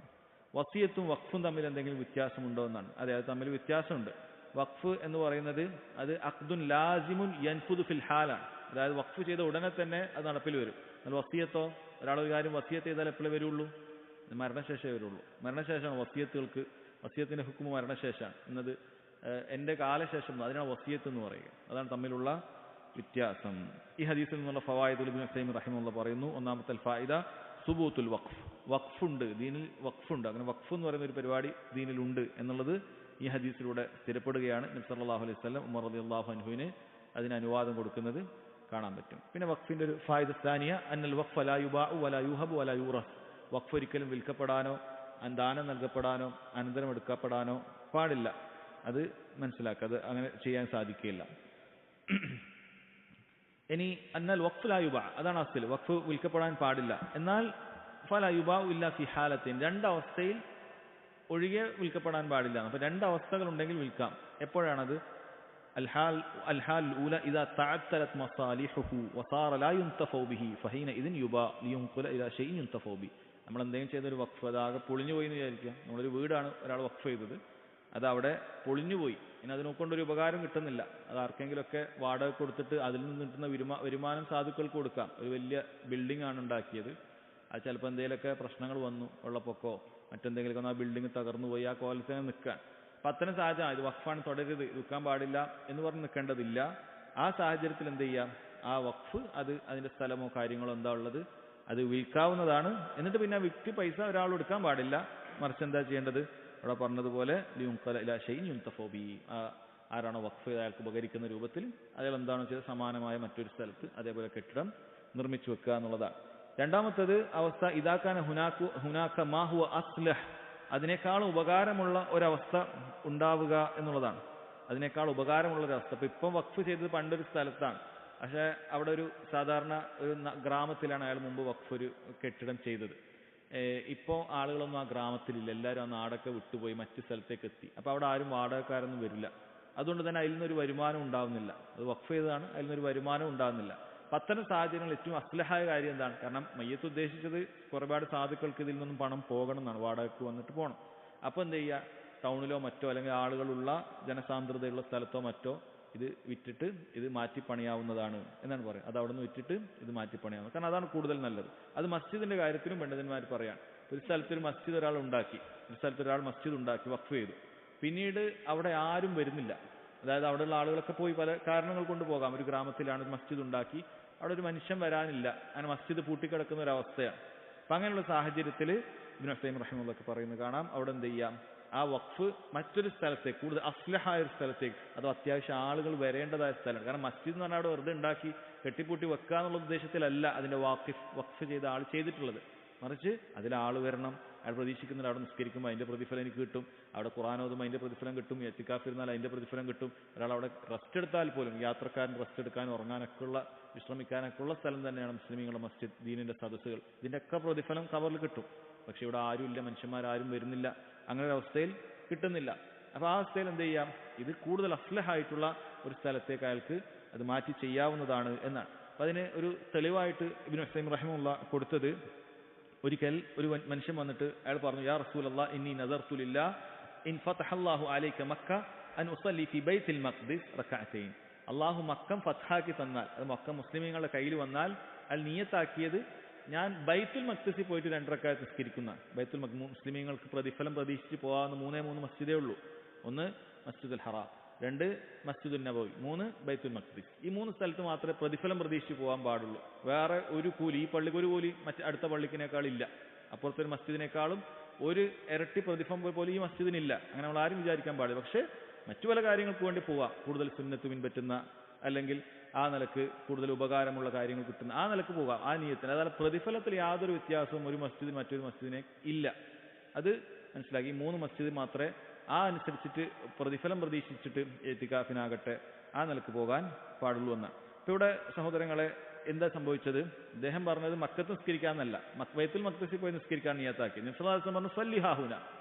വസിയത്തും വഖഫും തമ്മിൽ എന്തെങ്കിലും വ്യത്യാസമുണ്ടോ എന്നാണ്. അതെ, അത് തമ്മിൽ വ്യത്യാസമുണ്ട്. വഖഫ് എന്ന് പറയുന്നത് അത് അഖ്ദുൻ ലാസിമുൻ യൻഫുദു ഫിൽ ഹാലാണ്. അതായത് വഖഫ് ചെയ്ത ഉടനെ തന്നെ അത് നടപ്പിൽ വരും. എന്നാൽ വസിയത്തോ, ഒരാളൊരു കാര്യം വസിയത്ത് ചെയ്താൽ എപ്പോഴേ വരുള്ളൂ? മരണശേഷമേ വരുള്ളൂ. മരണശേഷമാണ് വസിയത്തുകൾക്ക്, വസിയത്തിന്റെ ഹുക്കുമ് മരണശേഷമാണ്. എന്നത് എൻ്റെ കാലശേഷം, അതിനാണ് വസിയത്ത് എന്ന് പറയുക. അതാണ് തമ്മിലുള്ള വ്യത്യാസം. ഈ ഹദീസിൽ നിന്നുള്ള ഫവായിദുൽ ഇബ്നു ഉസൈമീൻ റഹിമഹുല്ലാഹ് പറയുന്നു, ഒന്നാമത്തെ ഫായിദ സുബൂത്തുൽ വഖഫ്. വഖഫുണ്ട്, ദീനിൽ വഖഫുണ്ട്. അങ്ങനെ വഖഫ് എന്ന് പറയുന്ന ഒരു പരിപാടി ദീനിലുണ്ട് എന്നുള്ളത് ഈ ഹദീസിലൂടെ സ്ഥിരപ്പെടുകയാണ്. നബി സല്ലല്ലാഹു അലൈഹി വസല്ലം ഉമർ റളിയല്ലാഹു അൻഹുവിന് അതിന് അനുവാദം കൊടുക്കുന്നത് കാണാൻ പറ്റും. പിന്നെ വഖഫിന്റെ ഒരു ഫായിദ സാനിയ അന്നൽ വഖഫ ലാ യുബാഉ വലാ യുഹബു വലാ യൂറസ്. വഖഫ് ഒരിക്കലും വിൽക്കപ്പെടാനോ ദാനം നൽകപ്പെടാനോ അനന്തരം എടുക്കപ്പെടാനോ പാടില്ല. അത് മനസ്സിലാക്കുക. അത് അങ്ങനെ ചെയ്യാൻ സാധിക്കുകയില്ല. ഇനി അന്നൽ വഖഫ് ലാ യുബാ, അതാണ് അസ്ൽ. വഖഫ് വിൽക്കപ്പെടാൻ പാടില്ല. എന്നാൽ ഫലാ യുബാഉ ഇല്ലാ ഫി ഹാലത്തിൻ, രണ്ടവസ്ഥയിൽ ഒഴികെ വിൽക്കപ്പെടാൻ പാടില്ല. അപ്പോൾ രണ്ടവസ്ഥകൾ ഉണ്ടെങ്കിൽ വിൽക്കാം. എപ്പോഴാണത്? الحال الأولى إذا تعطلت مصالحه وصار لا ينتفع به فحينئذ يباع لينقل إلى شيء ينتفع به. നമ്മൾ എന്തെങ്കിലും ചെയ്തൊരു വഖഫ് അതാകെ പൊളിഞ്ഞു പോയി എന്ന് വിചാരിക്കുക. നമ്മളൊരു വീടാണ് ഒരാൾ വഖഫ് ചെയ്തത്, അത് അവിടെ പൊളിഞ്ഞു പോയി. ഇനി അതിനെക്കൊണ്ടൊരു ഉപകാരം കിട്ടുന്നില്ല. അത് ആർക്കെങ്കിലുമൊക്കെ വാടക കൊടുത്തിട്ട് അതിൽ നിന്ന് കിട്ടുന്ന വരുമാനം സാധുക്കൾക്ക് കൊടുക്കാം. ഒരു വലിയ ബിൽഡിംഗ് ആണ് ഉണ്ടാക്കിയത്. അത് ചിലപ്പോൾ എന്തെങ്കിലുമൊക്കെ പ്രശ്നങ്ങൾ വന്നു, വെള്ളപ്പൊക്കമോ മറ്റെന്തെങ്കിലുമൊക്കെ, ആ ബിൽഡിംഗ് തകർന്നു പോയി, ആ കോലത്തിന് നിൽക്കാൻ. അപ്പം അത്തരം സാഹചര്യം ഇത് വഖഫാണ്, തുടരരുത്, വിൽക്കാൻ പാടില്ല എന്ന് പറഞ്ഞ് നിൽക്കേണ്ടതില്ല. ആ സാഹചര്യത്തിൽ എന്ത് ചെയ്യാം? ആ വഖഫ് അത് അതിൻ്റെ സ്ഥലമോ കാര്യങ്ങളോ എന്താ ഉള്ളത് അത് വിൽക്കാവുന്നതാണ്. എന്നിട്ട് പിന്നെ വിറ്റ് പൈസ ഒരാൾ എടുക്കാൻ പാടില്ല. മറിച്ച് എന്താ ചെയ്യേണ്ടത്? അവിടെ പറഞ്ഞതുപോലെ ലിയുൻഖല ഇലാ ശൈഇൻ യുൻതഫഉ ബിഹി, ആരാണോ വഖഫ് ചെയ്ത് അയാൾക്ക് ഉപകരിക്കുന്ന രൂപത്തിൽ അയാൾ എന്താണോ ചെയ്ത് സമാനമായ മറ്റൊരു സ്ഥലത്ത് അതേപോലെ കെട്ടിടം നിർമ്മിച്ചു വെക്കുക എന്നുള്ളതാണ്. രണ്ടാമത്തേത് അവസ്ഥ ഇദാകാന ഹുനാക മാ ഹുവ അസ്ലഹ്, അതിനേക്കാൾ ഉപകാരമുള്ള ഒരവസ്ഥ ഉണ്ടാവുക എന്നുള്ളതാണ്. അതിനേക്കാൾ ഉപകാരമുള്ള ഒരവസ്ഥ. ഇപ്പം വഖഫ് ചെയ്തത് പണ്ടൊരു സ്ഥലത്താണ്, പക്ഷേ അവിടെ ഒരു സാധാരണ ഒരു ഗ്രാമത്തിലാണ് അയാൾ മുമ്പ് വഖഫ് ഒരു കെട്ടിടം ചെയ്തത്. ഇപ്പോൾ ആളുകളൊന്നും ആ ഗ്രാമത്തിലില്ല, എല്ലാവരും ആ നാടൊക്കെ വിട്ടുപോയി മറ്റു സ്ഥലത്തേക്ക് എത്തി. അപ്പോൾ അവിടെ ആരും വാടകക്കാരൊന്നും വരില്ല. അതുകൊണ്ട് തന്നെ അതിൽ നിന്നൊരു വരുമാനം ഉണ്ടാകുന്നില്ല. അത് വഖഫ് ചെയ്തതാണ്, അതിൽ നിന്നൊരു വരുമാനം ഉണ്ടാകുന്നില്ല. അത്തരം സാഹചര്യങ്ങൾ ഏറ്റവും അസ്ലഹായ കാര്യം എന്താണ്? കാരണം മയ്യത്ത് ഉദ്ദേശിച്ചത് ഒരുപാട് സാധുക്കൾക്ക് ഇതിൽ നിന്നും പണം പോകണം എന്നാണ്, വാടകയ്ക്ക് വന്നിട്ട് പോകണം. അപ്പോൾ എന്ത് ചെയ്യുക? ടൗണിലോ മറ്റോ അല്ലെങ്കിൽ ആളുകളുള്ള ജനസാന്ദ്രതയുള്ള സ്ഥലത്തോ മറ്റോ ഇത് വിറ്റിട്ട് ഇത് മാറ്റിപ്പണിയാവുന്നതാണ് എന്നാണ് പറയുക. അത് അവിടെ നിന്ന് വിറ്റിട്ട് ഇത് മാറ്റിപ്പണിയാവുന്നത്. കാരണം അതാണ് കൂടുതൽ നല്ലത്. അത് മസ്ജിദിന്റെ കാര്യത്തിലും പണ്ഡിതന്മാർ പറയാം. ഒരു സ്ഥലത്തൊരു മസ്ജിദ് ഒരാൾ ഉണ്ടാക്കി, ഒരു സ്ഥലത്തൊരാൾ മസ്ജിദ് ഉണ്ടാക്കി വഖഫ് ചെയ്തു. പിന്നീട് അവിടെ ആരും വരുന്നില്ല. അതായത് അവിടെയുള്ള ആളുകളൊക്കെ പോയി പല കാരണങ്ങൾ കൊണ്ട് പോകാം. ഒരു ഗ്രാമത്തിലാണ് ഒരു മസ്ജിദ് ഉണ്ടാക്കി, അവിടെ ഒരു മനുഷ്യൻ വരാനില്ല, അങ്ങനെ മസ്ജിദ് പൂട്ടിക്കിടക്കുന്ന ഒരു അവസ്ഥയാണ്. അപ്പം അങ്ങനെയുള്ള സാഹചര്യത്തിൽ ഇബ്നു ഉസൈമീൻ റഹിമഹുല്ലാഹ് പറയുന്നത് കാണാം, അവിടെ എന്ത് ചെയ്യാം? ആ വഖഫ് മറ്റൊരു സ്ഥലത്തേക്ക്, കൂടുതൽ അസ്ലഹായ ഒരു സ്ഥലത്തേക്ക്, അതോ അത്യാവശ്യം ആളുകൾ വരേണ്ടതായ സ്ഥലമാണ്. കാരണം മസ്ജിദ് എന്ന് പറഞ്ഞാൽ അവിടെ വെറുതെ ഉണ്ടാക്കി കെട്ടിപ്പൂട്ടി വെക്കുക എന്നുള്ള ഉദ്ദേശത്തിലല്ല അതിൻ്റെ വഖഫ് ചെയ്ത ആൾ ചെയ്തിട്ടുള്ളത്. മറിച്ച് അതിൽ ആൾ വരണം, അയാൾ പ്രതീക്ഷിക്കുന്നില്ല അവിടെ നിസ്കരിക്കുമ്പോൾ അതിൻ്റെ പ്രതിഫലം എനിക്ക് കിട്ടും, അവിടെ ഖുർആൻ ഓതുമ്പോൾ അതിൻ്റെ പ്രതിഫലം കിട്ടും, ഇഅ്തികാഫ് ഇരുന്നാൽ അതിൻ്റെ പ്രതിഫലം കിട്ടും. ഒരാൾ അവിടെ റെസ്റ്റ് എടുത്താൽ പോലും, യാത്രക്കാരൻ റെസ്റ്റ് എടുക്കാനും ഉറങ്ങാനൊക്കെ ഉള്ള, വിശ്രമിക്കാനൊക്കെ ഉള്ള സ്ഥലം തന്നെയാണ് മുസ്ലിമീങ്ങളുടെ മസ്ജിദ്, ദീനിൻ്റെ സദസ്സുകൾ. ഇതിൻ്റെയൊക്കെ പ്രതിഫലം കവറിൽ കിട്ടും. പക്ഷെ ഇവിടെ ആരുമില്ല, മനുഷ്യന്മാരാരും വരുന്നില്ല, അങ്ങനെ ഒരു അവസ്ഥയിൽ കിട്ടുന്നില്ല. അപ്പോൾ ആ അവസ്ഥയിൽ എന്ത് ചെയ്യാം? ഇത് കൂടുതൽ അസ്ലഹായിട്ടുള്ള ഒരു സ്ഥലത്തേക്ക് അയാൾക്ക് അത് മാറ്റി ചെയ്യാവുന്നതാണ് എന്നാണ്. അപ്പം അതിന് ഒരു തെളിവായിട്ട് ഇബ്നു ഉസൈമീൻ റഹിമഹുല്ലാഹ് കൊടുത്തത്, ഒരിക്കൽ ഒരു മനുഷ്യൻ വന്നിട്ട് അയാൾ പറഞ്ഞു, യാ റസൂലല്ലാഹ് ഇന്നി നദർതു ലില്ലാഹ് ഇൻ ഫതഹല്ലാഹു അലൈക മക്ക അൻ ഉസല്ലി ഫി ബൈത്തുൽ മഖ്ദിസ് റകഅതൈൻ. അള്ളാഹു മക്കം ഫത്ഹാക്കി തന്നാൽ, അത് മക്ക മുസ്ലിമീങ്ങളുടെ കയ്യിൽ വന്നാൽ അയാൾ നിയ്യത്താക്കിയത് ഞാൻ ബൈത്തുൽ മഖ്ദിസിൽ പോയിട്ട് 2 റക്അത്ത് നിസ്കരിക്കുന്ന. ബൈത്തുൽ മുസ്ലിമീങ്ങൾക്ക് പ്രതിഫലം പ്രതീക്ഷിച്ച് പോകാവുന്ന 3 മസ്ജിദേ ഉള്ളൂ. ഒന്ന് മസ്ജിദുൽ ഹറാം, 2 മസ്ജിദുൽ നബവി, 3 ബൈത്തുൽ മഖ്ദിസ്. ഈ 3 സ്ഥലത്ത് മാത്രമേ പ്രതിഫലം പ്രതീക്ഷിച്ച് പോകാൻ പാടുള്ളൂ. വേറെ ഒരു കൂലി, ഈ പള്ളിക്ക് ഒരു കൂലി മറ്റ് അടുത്ത പള്ളിക്കിനേക്കാളില്ല. അപ്പുറത്തെ ഒരു മസ്ജിദിനേക്കാളും ഒരു ഇരട്ടി പ്രതിഫലം പോലും ഈ മസ്ജിദിനില്ല. അങ്ങനെ നമ്മൾ ആരും വിചാരിക്കാൻ പാടില്ല. പക്ഷേ മറ്റു പല കാര്യങ്ങൾക്ക് വേണ്ടി പോവാം, കൂടുതൽ സുന്നത്ത് പിൻപറ്റുന്ന അല്ലെങ്കിൽ ആ നിലക്ക് കൂടുതൽ ഉപകാരമുള്ള കാര്യങ്ങൾ കിട്ടുന്ന ആ നിലക്ക് പോകാം, ആ നിയത്തിന്. അതായത് പ്രതിഫലത്തിൽ യാതൊരു വ്യത്യാസവും ഒരു മസ്ജിദ് മറ്റൊരു മസ്ജിദിനെ ഇല്ല. അത് മനസ്സിലാക്കി. 3 മസ്ജിദ് മാത്രമേ ആ അനുസരിച്ചിട്ട് പ്രതിഫലം പ്രതീക്ഷിച്ചിട്ട് എത്തിക്കാഫിനാകട്ടെ ആ നിലക്ക് പോകാൻ പാടുള്ളൂ എന്നാണ്. ഇപ്പൊ ഇവിടെ സഹോദരങ്ങളെ എന്താ സംഭവിച്ചത്? അദ്ദേഹം പറഞ്ഞത് മക്കത്ത് നിസ്കരിക്കാന്നല്ല, ബൈത്തുൽ മഖ്ദിസിൽ പോയി നിസ്കരിക്കാൻ നിയത്താക്കി. നബി സല്ലല്ലാഹു അലൈഹി വസല്ലം പറഞ്ഞു സ്വല്ലിഹാഹുന,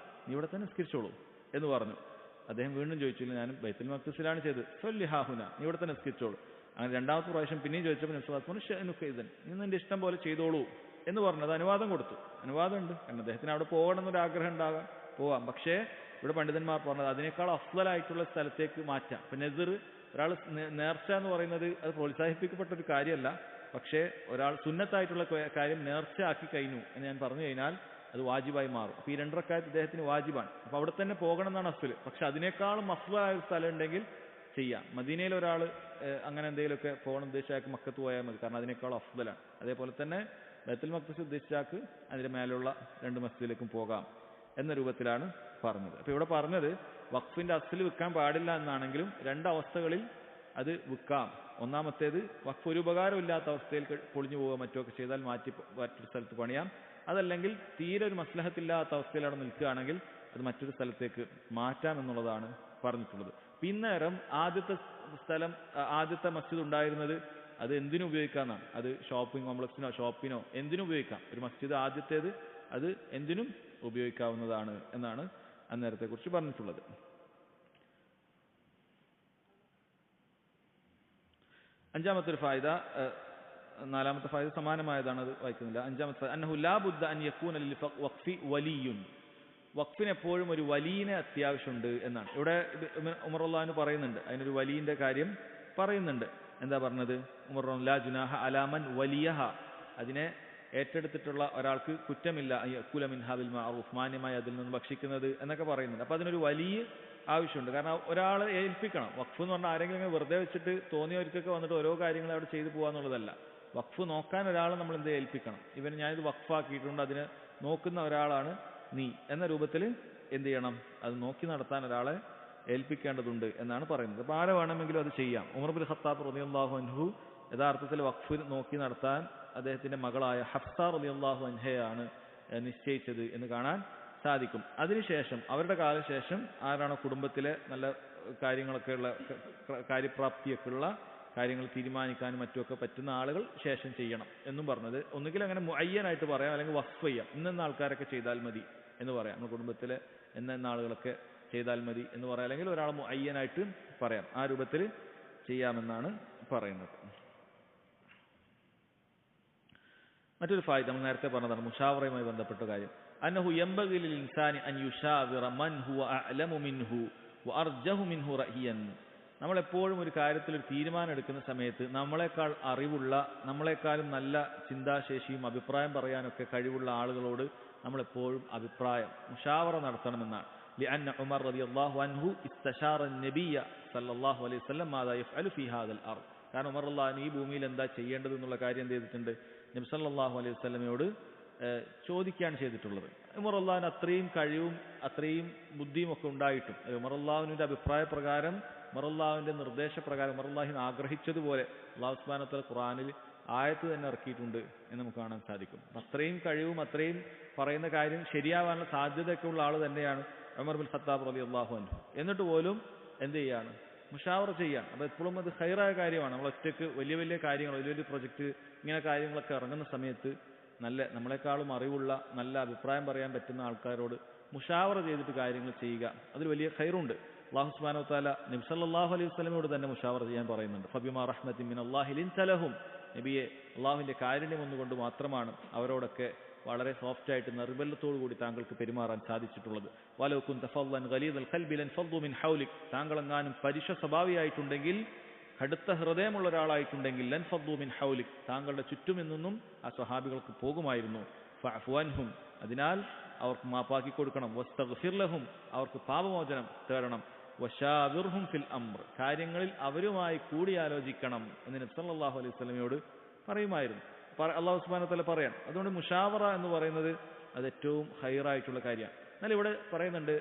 നീ ഇവിടെ തന്നെ നിസ്കരിച്ചോളൂ എന്ന് പറഞ്ഞു. അദ്ദേഹം വീണ്ടും ചോദിച്ചില്ല, ഞാൻ ബൈത്തുൽ മഖ്ദിസിലാണ് ചെയ്തത്, സ്വല്ലിഹാഹുന, നീ ഇവിടെ തന്നെ നിസ്കരിച്ചോളൂ. അങ്ങനെ രണ്ടാമത്തെ പ്രാവശ്യം പിന്നെയും ചോദിച്ചപ്പോൾ നബി സല്ലല്ലാഹു അലൈഹി വസല്ലം ഷഅനുക, നീ നിന്റെ ഇഷ്ടം പോലെ ചെയ്തോളൂ എന്ന് പറഞ്ഞു. അത് അനുവാദം കൊടുത്തു. അനുവാദമുണ്ട്, കാരണം അദ്ദേഹത്തിന് അവിടെ പോകണം എന്നൊരാഗ്രഹം ഉണ്ടാകാം, പോവാം. പക്ഷേ ഇവിടെ പണ്ഡിതന്മാർ പറഞ്ഞത് അതിനേക്കാൾ അഫ്ളലായിട്ടുള്ള സ്ഥലത്തേക്ക് മാറ്റാം. ഇപ്പൊ നെസിർ, ഒരാൾ നേർച്ച എന്ന് പറയുന്നത് അത് പ്രോത്സാഹിപ്പിക്കപ്പെട്ട ഒരു കാര്യമല്ല. പക്ഷേ ഒരാൾ സുന്നത്തായിട്ടുള്ള കാര്യം നേർച്ച ആക്കി കഴിഞ്ഞു എന്ന് ഞാൻ പറഞ്ഞു കഴിഞ്ഞാൽ അത് വാജിബായി മാറും. അപ്പോൾ ഈ 2 റക്അത്ത് ഇദ്ദേഹത്തിന് വാജിബാണ്. അപ്പോൾ അവിടെ തന്നെ പോകണം എന്നാണ് അഫ്ളൽ. പക്ഷെ അതിനേക്കാളും അഫ്ളലായ ഒരു സ്ഥലം ഉണ്ടെങ്കിൽ ചെയ്യാം. മദീനയിൽ ഒരാൾ അങ്ങനെ എന്തെങ്കിലുമൊക്കെ പോകണം ഉദ്ദേശിച്ചാൽ മക്കത്ത് പോയാൽ മതി, കാരണം അതിനേക്കാളും അഫ്ളലാണ്. അതേപോലെ തന്നെ ബൈത്തുൽ മഖ്ദിസ് ഉദ്ദേശിച്ചാൽ അതിന്റെ മേലുള്ള 2 മസ്ജിദിലേക്കും പോകാം എന്ന രൂപത്തിലാണ് പറഞ്ഞത്. അപ്പോൾ ഇവിടെ പറഞ്ഞത് വഖഫിന്റെ അസ്ൽ വിൽക്കാൻ പാടില്ല എന്നാണെങ്കിലും 2 അവസ്ഥകളിൽ അത് വിൽക്കാം. ഒന്നാമത്തേത് വഖഫ് ഒരു ഉപകാരമില്ലാത്ത അവസ്ഥയിൽ പൊളിഞ്ഞു പോവുക മറ്റൊക്കെ ചെയ്താൽ മാറ്റി മറ്റൊരു സ്ഥലത്ത് പണിയാം. അതല്ലെങ്കിൽ തീരെ ഒരു മസ്ലഹത്തില്ലാത്ത അവസ്ഥയിൽ അവിടെ നിൽക്കുകയാണെങ്കിൽ അത് മറ്റൊരു സ്ഥലത്തേക്ക് മാറ്റാം എന്നുള്ളതാണ് പറഞ്ഞിട്ടുള്ളത്. പിന്നേരം ആദ്യത്തെ മസ്ജിദ് ഉണ്ടായിരുന്നത് അത് എന്തിനു ഉപയോഗിക്കാമെന്നാണ്. അത് ഷോപ്പിംഗ് കോംപ്ലക്സിനോ ഷോപ്പിനോ എന്തിനും ഉപയോഗിക്കാം. ഒരു മസ്ജിദ് ആദ്യത്തേത് അത് എന്തിനും ഉപയോഗിക്കാവുന്നതാണ് എന്നാണ് അന്നേരത്തെ കുറിച്ച് പറഞ്ഞിട്ടുള്ളത്. അഞ്ചാമത്തെ ഒരു ഫായിദ, 4ാമത്തെ ഫായിദ സമാനമായതാണ്, അത് വായിക്കുന്നില്ല. 5ാമത്തെ ഫായിദ അന്നഹു ലാ ബുദ്ദ അൻ യകൂന ലിൽ വഖഫി വലിയുൻ, വഖഫിന് എപ്പോഴും ഒരു വലിയനെ അത്യാവശ്യമുണ്ട് എന്നാണ്. ഇവിടെ ഉമർ റളിയല്ലാഹു പറയുന്നുണ്ട്, അതിനൊരു വലിയന്റെ കാര്യം പറയുന്നുണ്ട്. എന്താ പറഞ്ഞത്? ഉമർ ലാ ജുനാഹ അലാമൻ വലിയഹ, അതിനെ ഏറ്റെടുത്തിട്ടുള്ള ഒരാൾക്ക് കുറ്റമില്ല യഅകുല മിൻഹാ ബിൽ മഅറൂഫ്, മാന്യമായി അതിൽ നിന്ന് ഭക്ഷിക്കുന്നത് എന്നൊക്കെ പറയുന്നുണ്ട്. അപ്പോൾ അതിനൊരു വലിയ ആവശ്യമുണ്ട്. കാരണം ഒരാളെ ഏൽപ്പിക്കണം. വഖഫ് എന്ന് പറഞ്ഞാൽ ആരെങ്കിലും വെറുതെ വെച്ചിട്ട് തോന്നിയവർക്കൊക്കെ വന്നിട്ട് ഓരോ കാര്യങ്ങൾ അവിടെ ചെയ്തു പോകാന്നുള്ളതല്ല. വഖഫ് നോക്കാൻ ഒരാളെ നമ്മൾ എന്ത് ഏൽപ്പിക്കണം. ഇവൻ ഞാനിത് വഖഫാക്കിയിട്ടുണ്ട്, അതിനെ നോക്കുന്ന ഒരാളാണ് നീ എന്ന രൂപത്തിൽ എന്ത് ചെയ്യണം, അത് നോക്കി നടത്താൻ ഒരാളെ ഏൽപ്പിക്കേണ്ടതുണ്ട് എന്നാണ് പറയുന്നത്. അപ്പോൾ ആരെ വേണമെങ്കിലും അത് ചെയ്യാം. ഉമർ ബിൻ ഖത്താബ് റളിയല്ലാഹു അൻഹു യഥാർത്ഥത്തിൽ വഖഫ് നോക്കി നടത്താൻ അദ്ദേഹത്തിന്റെ മകളായ ഹഫ്സ റളിയല്ലാഹു അൻഹയാണ് നിശ്ചയിച്ചത് എന്ന് കാണാൻ സാധിക്കും. അതിനുശേഷം അവരുടെ കാലശേഷം ആരാണോ കുടുംബത്തിലെ നല്ല കാര്യങ്ങളൊക്കെ ഉള്ള കാര്യപ്രാപ്തിയൊക്കെ ഉള്ള കാര്യങ്ങൾ തീരുമാനിക്കാനും മറ്റുമൊക്കെ പറ്റുന്ന ആളുകൾ ശേഷം ചെയ്യണം എന്നും പറഞ്ഞത്. ഒന്നുകിൽ അങ്ങനെ മുഅയ്യനായിട്ട് പറയാം, അല്ലെങ്കിൽ വഖഫ് ചെയ്യാം. ഇന്നെന്ന ആൾക്കാരൊക്കെ ചെയ്താൽ മതി എന്ന് പറയാം. നമ്മുടെ കുടുംബത്തിലെ എന്ന ആളുകളൊക്കെ ചെയ്താൽ മതി എന്ന് പറയാം. അല്ലെങ്കിൽ ഒരാൾ മുഅയ്യനായിട്ട് പറയാം. ആ രൂപത്തിൽ ചെയ്യാമെന്നാണ് പറയുന്നത്. മറ്റൊരു ഫായിദ നമ്മൾ നേരത്തെ പറഞ്ഞതാണ്, മുഷാവറയുമായി ബന്ധപ്പെട്ട കാര്യം. അന്നഹു യംബഗി ലിൽ ഇൻസാനി അൻ യുഷാവിറ മൻ ഹുവ അഅലമു മിൻഹു വഅർജഹു മിൻഹു റഅയൻ. നമ്മളെപ്പോഴും ഒരു കാര്യത്തിൽ ഒരു തീരുമാനം എടുക്കുന്ന സമയത്ത് നമ്മളെക്കാൾ അറിവുള്ള, നമ്മളെക്കാളും നല്ല ചിന്താശേഷിയും അഭിപ്രായം പറയാനൊക്കെ കഴിവുള്ള ആളുകളോട് നമ്മളെപ്പോഴും മുഷാവറ നടത്തണമെന്നാണ്. لأن عمر رضي الله عنه استشار النبي صلى الله عليه وسلم ماذا يفعل في هذا الأرض. കാരണം ഉമർ റളിയല്ലാഹു അൻഹു ഈ ഭൂമിയിൽ എന്താ ചെയ്യേണ്ടത് എന്നുള്ള കാര്യം എന്ത് ചെയ്തിട്ടുണ്ട്, നബി സല്ലല്ലാഹു അലൈഹി വസല്ലമയോട് ചോദിക്കുകയാണ് ചെയ്തിട്ടുള്ളത്. ഉമർ റളിയല്ലാഹു അൻഹു അത്രയും കഴിവും അത്രയും ബുദ്ധിയും ഒക്കെ ഉണ്ടായിട്ടും ഉമർ റളിയല്ലാഹു അൻഹുവിന്റെ അഭിപ്രായ പ്രകാരം, ഉമർ റളിയല്ലാഹു അൻഹുവിന്റെ നിർദ്ദേശപ്രകാരം ഉമർ റളിയല്ലാഹു അൻഹു ആഗ്രഹിച്ചതുപോലെ അല്ലാഹു സുബ്ഹാനഹു വ തആല ഖുർആനിൽ ആയത്ത് തന്നെ ഇറക്കിയിട്ടുണ്ട് എന്ന് നമുക്ക് കാണാൻ സാധിക്കും. അത്രയും കഴിവും അത്രയും പറയുന്ന കാര്യം ശരിയാവാനുള്ള സാധ്യതയൊക്കെ ഉള്ള ആൾ തന്നെയാണ് ഉമർ ബിൻ ഖത്താബ് റളിയല്ലാഹു അൻഹു. എന്നിട്ട് പോലും എന്ത് ചെയ്യാണ്, മുഷാവറ ചെയ്യാൻ. അപ്പോൾ എപ്പോഴും അത് ഖൈറായ കാര്യമാണ്. നമ്മൾ ഒറ്റയ്ക്ക് വലിയ വലിയ കാര്യങ്ങൾ, വലിയ വലിയ പ്രൊജക്റ്റ് ഇങ്ങനെ കാര്യങ്ങളൊക്കെ ഇറങ്ങുന്ന സമയത്ത് നമ്മളെക്കാളും അറിവുള്ള നല്ല അഭിപ്രായം പറയാൻ പറ്റുന്ന ആൾക്കാരോട് മുഷാവറ ചെയ്തിട്ട് കാര്യങ്ങൾ ചെയ്യുക, അതിൽ വലിയ ഖൈറുണ്ട്. അല്ലാഹു സുബ്ഹാനഹു വ തആല നബി സല്ലല്ലാഹു അലൈഹി വസല്ലമയോട് തന്നെ മുഷാവറ ചെയ്യാൻ പറയുന്നുണ്ട്. ഫബിമാ റഹ്മത്തിൻ മിനല്ലാഹി ലിൻത ലഹും, നബിയെ അള്ളാഹുവിന്റെ കാരുണ്യം ഒന്നുകൊണ്ട് മാത്രമാണ് അവരോടൊക്കെ വളരെ സോഫ്റ്റ് ആയിട്ട് നിർബന്ധത്തോടു കൂടി താങ്കൾക്ക് പെരുമാറാൻ സാധിച്ചിട്ടുള്ളത്. വലൗ കുൻത ഫദ്ദൻ ഗലീദൽ ഖൽബി ലൻഫദ്ദു മിൻ ഹൗലിക്, താങ്കളെങ്ങാനും പരുഷ സ്വഭാവിയായിട്ടുണ്ടെങ്കിൽ, കടുത്ത ഹൃദയമുള്ള ഒരാളായിട്ടുണ്ടെങ്കിൽ, ലൻഫദ്ദു മിൻ ഹൗലിക്, താങ്കളുടെ ചുറ്റും നിന്നും ആ സ്വഹാബികൾക്ക് പോകുമായിരുന്നു. ഫഅഫു അൻഹും, അതിനാൽ അവർക്ക് മാപ്പാക്കി കൊടുക്കണം. വസ്തഗ്ഫിർ ലഹും, അവർക്ക് പാപമോചനം തേടണം. വശാവിർഹും ഫിൽ അംർ, കാര്യങ്ങളിൽ അവരുമായി കൂടിയാലോചിക്കണം എന്ന് നബി സല്ലല്ലാഹു അലൈഹി വസല്ലമയോട് പറയുമായിരുന്നു. അല്ലാഹു സുബ്ഹാനഹു വ തആല പറയാം. അതുകൊണ്ട് മുഷാവറ എന്ന് പറയുന്നത് അത് ഏറ്റവും ഖൈറായിട്ടുള്ള കാര്യമാണ്. എന്നാൽ ഇവിടെ പറയുന്നുണ്ട്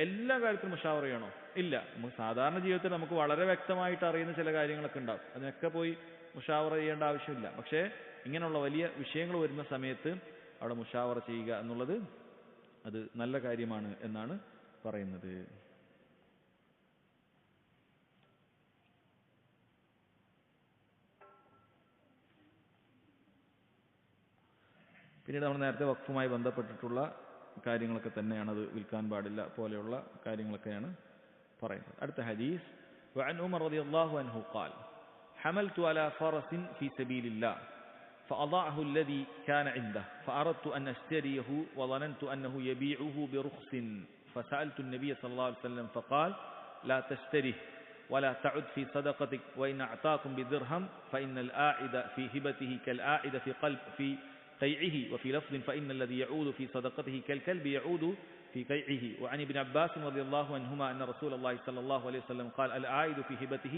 എല്ലാ കാര്യത്തിലും മുഷാവറ ചെയ്യണോ? ഇല്ല. നമുക്ക് സാധാരണ ജീവിതത്തിൽ നമുക്ക് വളരെ വ്യക്തമായിട്ട് അറിയുന്ന ചില കാര്യങ്ങളൊക്കെ ഉണ്ടാവും, അതിനൊക്കെ പോയി മുഷാവറ ചെയ്യേണ്ട ആവശ്യമില്ല. പക്ഷേ ഇങ്ങനെയുള്ള വലിയ വിഷയങ്ങൾ വരുന്ന സമയത്ത് അവിടെ മുഷാവറ ചെയ്യുക എന്നുള്ളത് അത് നല്ല കാര്യമാണ് എന്നാണ് പറയുന്നത്. പിന്നീട് നമ്മൾ നേരത്തെ വഖഫുമായി ബന്ധപ്പെട്ടിട്ടുള്ള കാര്യങ്ങളൊക്കെ തന്നെയാണ്, അത് വിൽക്കാൻ പാടില്ല പോലെയുള്ള കാര്യങ്ങളൊക്കെയാണ് പറയുന്നത്. അടുത്ത ഹദീസ്, وعن عمر رضي الله عنه قال حملت على فرس في سبيل الله فأضاعه الذي كان عنده فأردت أن أشتريه وظننت أنه يبيعه برخص فسألت النبي صلى الله عليه وسلم فقال لا تشتريه ولا تعد في صدقتك وإن أعطاكم بدرهم فإن الآعد في هبته كالآعد في قيعه وفي لفظ فإن الذي يعود في صدقته كالكلب يعود في قيعه. وعن ابن عباس رضي الله عنهما أن رسول الله صلى الله عليه وسلم قال العائد في هبته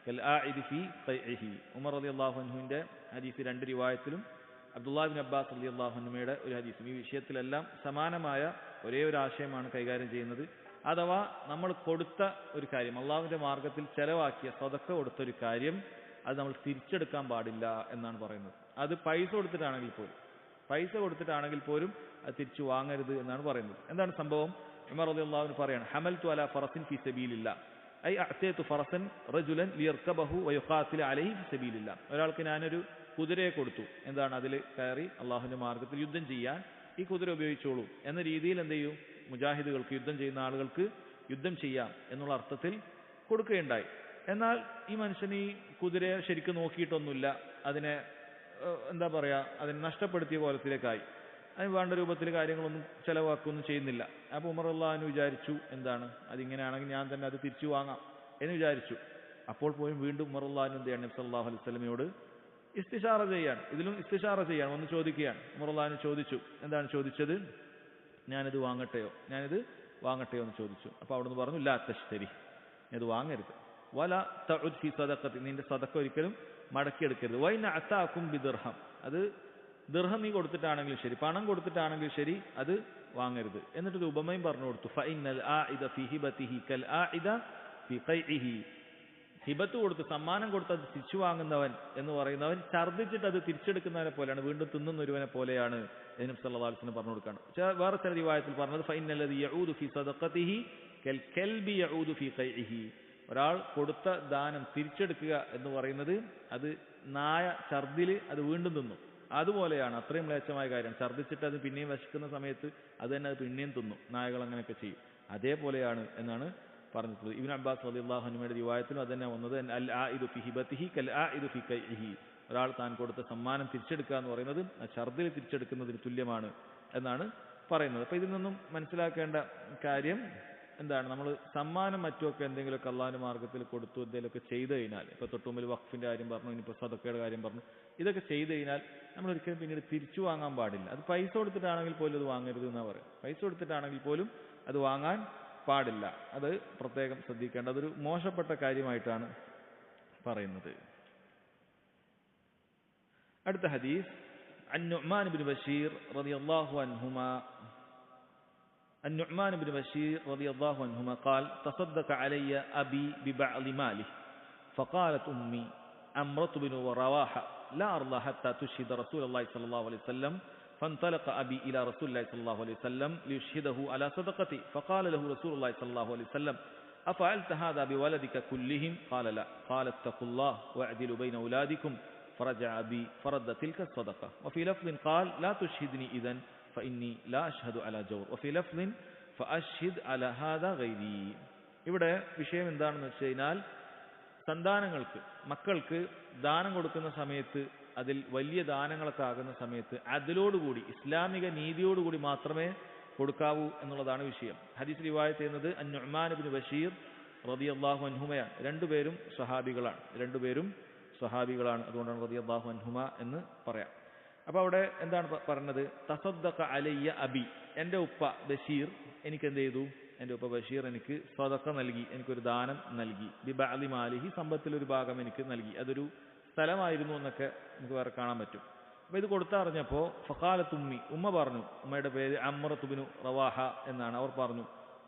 كالعائد في قيعه. ഉമർ റളിയല്ലാഹു അൻഹുവിന്റെ ഹദീസ് രണ്ട് റിവായത്തിലും അബ്ദുല്ലാഹ് ഇബ്നു അബ്ബാസ് റളിയല്ലാഹു അൻഹുമയുടെ ഒരു ഹദീസും ഈ വിഷയത്തിലെല്ലാം സമാനമായ ഒരേ ഒരു ആശയമാണ് കൈകാര്യം ചെയ്യുന്നത്. അഥവാ നമ്മൾ കൊടുത്ത ഒരു കാര്യം, അള്ളാഹുവിന്റെ മാർഗത്തിൽ ചെലവാക്കിയ സദഖ കൊടുത്ത ഒരു കാര്യം, അത് നമ്മൾ തിരിച്ചെടുക്കാൻ പാടില്ല എന്നാണ് പറയുന്നത്. അത് പൈസ കൊടുത്തിട്ടാണെങ്കിൽ പോലും അത് തിരിച്ചു വാങ്ങരുത് എന്നാണ് പറയുന്നത്. എന്താണ് സംഭവം? ഉമർ റളിയല്ലാഹു അൻഹു പറയാണ്, ഹമൽതു അലാ ഫറസിൻ ഫീ സബീലില്ലാഹ് ഐ അഅതൈതു ഫറസൻ റജുലൻ ലിയർകബഹു വയുഖാതില അലൈഹി ഫീ സബീലില്ലാഹ്. ഒരാൾക്ക് ഞാനൊരു കുതിരയെ കൊടുത്തു, എന്താണ് അതിൽ കയറി അള്ളാഹുവിന്റെ മാർഗത്തിൽ യുദ്ധം ചെയ്യാൻ ഈ കുതിര ഉപയോഗിച്ചോളൂ എന്ന രീതിയിൽ എന്ത് ചെയ്യും, മുജാഹിദുകൾക്ക്, യുദ്ധം ചെയ്യുന്ന ആളുകൾക്ക് യുദ്ധം ചെയ്യാം എന്നുള്ള അർത്ഥത്തിൽ കൊടുക്കുകയുണ്ടായി. എന്നാൽ ഈ മനുഷ്യൻ ഈ കുതിരയെ ശരിക്കും നോക്കിയിട്ടൊന്നുമില്ല, അതിനെ എന്താ പറയാ, അതിനെ നഷ്ടപ്പെടുത്തിയ കോലത്തിലേക്കായി, അതിന് വേണ്ട രൂപത്തിൽ കാര്യങ്ങളൊന്നും ചെലവാക്കുകയൊന്നും ചെയ്യുന്നില്ല. അപ്പോൾ ഉമർ റളിയല്ലാഹു അൻഹു വിചാരിച്ചു, എന്താണ് അതിങ്ങനെയാണെങ്കിൽ ഞാൻ തന്നെ അത് തിരിച്ചു വാങ്ങാം എന്ന് വിചാരിച്ചു. അപ്പോൾ പോലും വീണ്ടും ഉമർ റളിയല്ലാഹു അൻഹു എന്ത് ചെയ്യണം, നബി സല്ലല്ലാഹു അലൈഹി വസല്ലമയോട് ഇസ്തിഷാറ ചെയ്യാണ്, ഇതിലും ഇസ്തിഷാറ ചെയ്യാണ്, ഒന്ന് ചോദിക്കുകയാണ്. ഉമർ റളിയല്ലാഹു അൻഹു ചോദിച്ചു, എന്താണ് ചോദിച്ചത്? ഞാനിത് വാങ്ങട്ടെയോ എന്ന് ചോദിച്ചു. അപ്പോൾ അവിടുന്ന് പറഞ്ഞു, ലാ തശ്തരി, ഇത് വാങ്ങരുത്. വല തഉദ് ഫി സദഖതി, നിന്റെ സദഖ ഒരിക്കലും മടക്കിയെടുക്കരുത്. വൈന അതാകും ബിദിർഹം, അത് ദിർഹം നീ കൊടുത്തിട്ടാണെങ്കിലും ശരി, പണം കൊടുത്തിട്ടാണെങ്കിലും ശരി, അത് വാങ്ങരുത്. എന്നിട്ടൊരു ഉപമയും പറഞ്ഞു കൊടുത്തു, ഫഇന്നൽ ആഇദ ഫി ഹിബതിഹി കൽ ആഇദ ഫി ഖൈഇഹി. ഹിബത്ത് കൊടുത്ത്, സമ്മാനം കൊടുത്ത് അത് തിരിച്ചു വാങ്ങുന്നവൻ എന്ന് പറയുന്നവൻ ഛർദ്ദിച്ചിട്ട് അത് തിരിച്ചെടുക്കുന്നവനെ പോലെയാണ്, വീണ്ടും തിന്നുന്ന ഒരുവനെ പോലെയാണ് എന്ന് നബി സല്ലല്ലാഹു അലൈഹി വസല്ലം പറഞ്ഞു കൊടുക്കുകയാണ്. വേറെ ചില റിവായത്തിൽ പറഞ്ഞത് ഫഇന്നല്ലദി യഊദു ഫി സദഖതിഹി കൽ കൽബി യഊദു ഫി ഖൈഇഹി. ഒരാൾ കൊടുത്ത ദാനം തിരിച്ചെടുക്കുക എന്ന് പറയുന്നത് അത് നായ ഛർദിൽ അത് വീണ്ടും തിന്നു, അതുപോലെയാണ്. അത്രയും മ്ലേച്ഛമായ കാര്യമാണ്. ഛർദ്ദിച്ചിട്ട് അത് പിന്നെയും വിശക്കുന്ന സമയത്ത് അത് തന്നെ അത് പിന്നെയും തിന്നു, നായകൾ അങ്ങനെയൊക്കെ ചെയ്യും, അതേപോലെയാണ് എന്നാണ് പറഞ്ഞിട്ടുള്ളത്. ഇബ്നു അബ്ബാസ് റളിയല്ലാഹു അൻഹുവിന്റെ റിവായത്തിലും അത് തന്നെ വന്നത്, അൽ ആഇദു ഫി ഹിബതിഹി കൽ ആഇദു ഫി ഖൈഇഹി. ഒരാൾ താൻ കൊടുത്ത സമ്മാനം തിരിച്ചെടുക്കുക എന്ന് പറയുന്നത് ഛർദിൽ തിരിച്ചെടുക്കുന്നതിന് തുല്യമാണ് എന്നാണ് പറയുന്നത്. അപ്പോൾ ഇതിൽ നിന്നും മനസ്സിലാക്കേണ്ട കാര്യം എന്താണ്, നമ്മൾ സമ്മാനം മറ്റുമൊക്കെ എന്തെങ്കിലുമൊക്കെ അള്ളാഹുവിന്റെ മാർഗത്തിൽ കൊടുത്തു എന്തെങ്കിലുമൊക്കെ ചെയ്തു കഴിഞ്ഞാൽ, ഇപ്പോൾ തൊട്ടുമുമ്പിൽ വഖഫിന്റെ കാര്യം പറഞ്ഞു, ഇനിയിപ്പോൾ സദഖയുടെ കാര്യം പറഞ്ഞു, ഇതൊക്കെ ചെയ്തു കഴിഞ്ഞാൽ നമ്മൾ ഒരിക്കലും പിന്നീട് തിരിച്ചു വാങ്ങാൻ പാടില്ല. അത് പൈസ കൊടുത്തിട്ടാണെങ്കിൽ പോലും അത് വാങ്ങരുത് എന്നാണ് പറയുന്നത്. പൈസ കൊടുത്തിട്ടാണെങ്കിൽ പോലും അത് വാങ്ങാൻ പാടില്ല. അത് പ്രത്യേകം ശ്രദ്ധിക്കേണ്ട, അതൊരു മോശപ്പെട്ട കാര്യമായിട്ടാണ് പറയുന്നത്. അടുത്ത ഹദീസ്, അൻ നുഅ്മാൻ ഇബ്നു ബശീർ റളിയല്ലാഹു അൻഹുമാ النعمان بن بشير رضي الله عنهما قال تصدق علي أبي ببعض ماله فقالت أمي أمرة بن رواحة لا أرضى حتى تشهد رسول الله صلى الله عليه وسلم فانطلق أبي إلى رسول الله صلى الله عليه وسلم ليشهده على صدقتي فقال له رسول الله صلى الله عليه وسلم أفعلت هذا بولدك كلهم؟ قال لا. قال اتقوا الله واعدلوا بين أولادكم فرجع أبي فرد تلك الصدقة. وفي لفظ قال لا تشهدني إذن فإني لا أشهد على جور وفي لفظ فأشهد على هذا غيري. ഇവിടെ വിഷയം എന്താണെന്ന് വെച്ച് കഴിഞ്ഞാൽ, സന്താനങ്ങൾക്ക്, മക്കൾക്ക് ദാനം കൊടുക്കുന്ന സമയത്ത്, അതിൽ വലിയ ദാനങ്ങളൊക്കെ ആകുന്ന സമയത്ത് അതിലോടുകൂടി, ഇസ്ലാമിക നീതിയോടുകൂടി മാത്രമേ കൊടുക്കാവൂ എന്നുള്ളതാണ് വിഷയം. ഹദീസ് റിവായത്ത് ചെയ്യുന്നത് അൻ നുഅ്മാൻ ഇബ്നു ബശീർ റളിയല്ലാഹു അൻഹുമയാണ്. രണ്ടുപേരും സ്വഹാബികളാണ്, അതുകൊണ്ടാണ് റളിയല്ലാഹു അൻഹുമ എന്ന് പറയാം. അപ്പോൾ അവിടെ എന്താണ് പറഞ്ഞത്? തസദ്ദഖ അലയ്യ അബി, എൻ്റെ ഉപ്പ ബഷീർ എനിക്ക് എന്ത് ചെയ്തു? എൻ്റെ ഉപ്പ ബഷീർ എനിക്ക് സദഖ നൽകി, എനിക്കൊരു ദാനം നൽകി. ബിബഅദി മാലിഹി, സമ്പത്തിലൊരു ഭാഗം എനിക്ക് നൽകി. അതൊരു സ്ഥലമായിരുന്നു എന്നൊക്കെ നമുക്ക് വേറെ കാണാൻ പറ്റും. അപ്പോൾ ഇത് കൊടുത്തറിഞ്ഞപ്പോൾ ഫഖാലത്ത് ഉമ്മ പറഞ്ഞു, ഉമ്മയുടെ പേര് അമ്റത്ത് ബിനു റവാഹ എന്നാണ്. അവർ പറഞ്ഞു,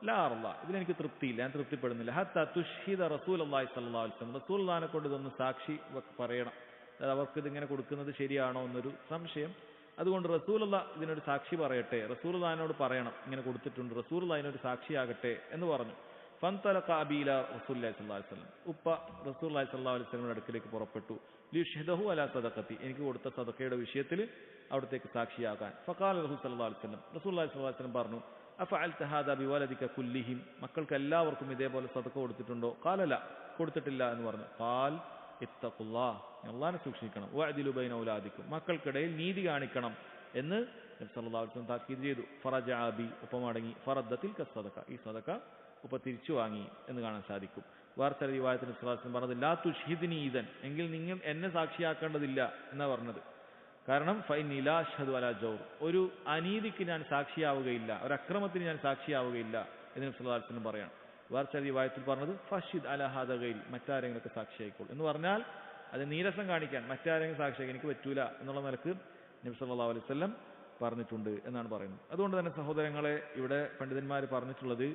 ലാ അർള, ഇതിലെനിക്ക് തൃപ്തിയില്ല, ഞാൻ തൃപ്തിപ്പെടുന്നില്ല. ഹത്ത തുഷ്ഹിദ റസൂലുള്ളാഹി സ്വല്ലല്ലാഹു അലൈഹി വസല്ലം, റസൂലുള്ളാഹിനെ കൊണ്ട് ഇതൊന്ന് സാക്ഷി പറയണം. അതായത് അവർക്ക് ഇതിങ്ങനെ കൊടുക്കുന്നത് ശരിയാണോ എന്നൊരു സംശയം. അതുകൊണ്ട് റസൂലുള്ളാഹി ഇതിനൊരു സാക്ഷി പറയട്ടെ, റസൂലുള്ളാഹിനോട് പറയണം ഇങ്ങനെ കൊടുത്തിട്ടുണ്ട്, റസൂലുള്ളാഹിനൊരു സാക്ഷിയാകട്ടെ എന്ന് പറഞ്ഞു. ഫൻതലഖ അബീ ഇലാ റസൂലുള്ളാഹി സ്വല്ലല്ലാഹു അലൈഹി വസല്ലം, ഉപ്പ റസൂലുള്ളാഹി സ്വല്ലല്ലാഹു അലൈഹി വസല്ലമയുടെ അടുക്കലേക്ക് പുറപ്പെട്ടു. ലിയുഷ്ഹിദഹു അലാ സദഖത്തി, എനിക്ക് കൊടുത്ത സദഖയുടെ വിഷയത്തിൽ അവിടത്തേക്ക് സാക്ഷിയാകാൻ. ഫഖാല റസൂൽ സ്വല്ലല്ലാഹു അലൈഹി വസല്ലം, റസൂലുള്ളാഹി സ്വല്ലല്ലാഹു അലൈഹി വസല്ലം പറഞ്ഞു, അഫഅൽത ഹാദാ ബിവലദിക കുല്ലിഹിം, മക്കൾക്ക് എല്ലാവർക്കും ഇതേപോലെ സദഖ കൊടുത്തിട്ടുണ്ടോ? ഖാല ലാ, കൊടുത്തിട്ടില്ല എന്ന് പറഞ്ഞു. ഖാൽ ഇത്തഖുല്ലാഹ്, അല്ലാഹുവിനെ സൂക്ഷിക്കണം, വഅദിലു ബൈന ഔലാദിക്കും, മക്കൾക്കിടയിൽ നീതി കാണിക്കണം എന്ന് നബി സല്ലല്ലാഹു അലൈഹി വസല്ലം താക്കീത് ചെയ്തു. ഫറജഅ ബി, ഉപ്പ മടങ്ങി. ഫറദ്ദത്തിൽ കസദഖ, ഈ സദഖ ഉപ്പ തിരിച്ചു വാങ്ങി എന്ന് കാണാൻ സാധിക്കും. വേറെ ചില റിവായത്തിൽ സ്വലാസ്ലം പറഞ്ഞത് ലാ തുഷ്ഹിദ്നി ഈദൻ, എങ്കിൽ നിങ്ങൾ എന്നെ സാക്ഷിയാക്കേണ്ടതില്ല എന്നാ പറഞ്ഞത്. കാരണം ഫൈനി ലാ അഷ്ഹദു അലാ ജൗർ, ഒരു അനീതിക്ക് ഞാൻ സാക്ഷിയാവുകയില്ല, ഒരു അക്രമത്തിന് ഞാൻ സാക്ഷിയാവുകയില്ല എന്ന് നബി സല്ലല്ലാഹു അലൈഹി വസല്ലം പറയാണ്. വേറെ ചില റിവായത്തിൽ പറഞ്ഞത് ഫഷിദ് അലാ ഹാദ ഗൈരി, മറ്റാരെങ്കിലൊക്കെ സാക്ഷിയായിക്കോൾ എന്ന് പറഞ്ഞാൽ അത് നീരസം കാണിക്കാൻ, മറ്റാരെങ്കിലും സാക്ഷിയാക്കി എനിക്ക് പറ്റൂല എന്നുള്ള നിലക്ക് നബി സല്ലല്ലാഹു അലൈഹി വസല്ലം പറഞ്ഞിട്ടുണ്ട് എന്നാണ് പറയുന്നത്. അതുകൊണ്ട് തന്നെ സഹോദരങ്ങളെ, ഇവിടെ പണ്ഡിതന്മാർ പറഞ്ഞിട്ടുള്ളത്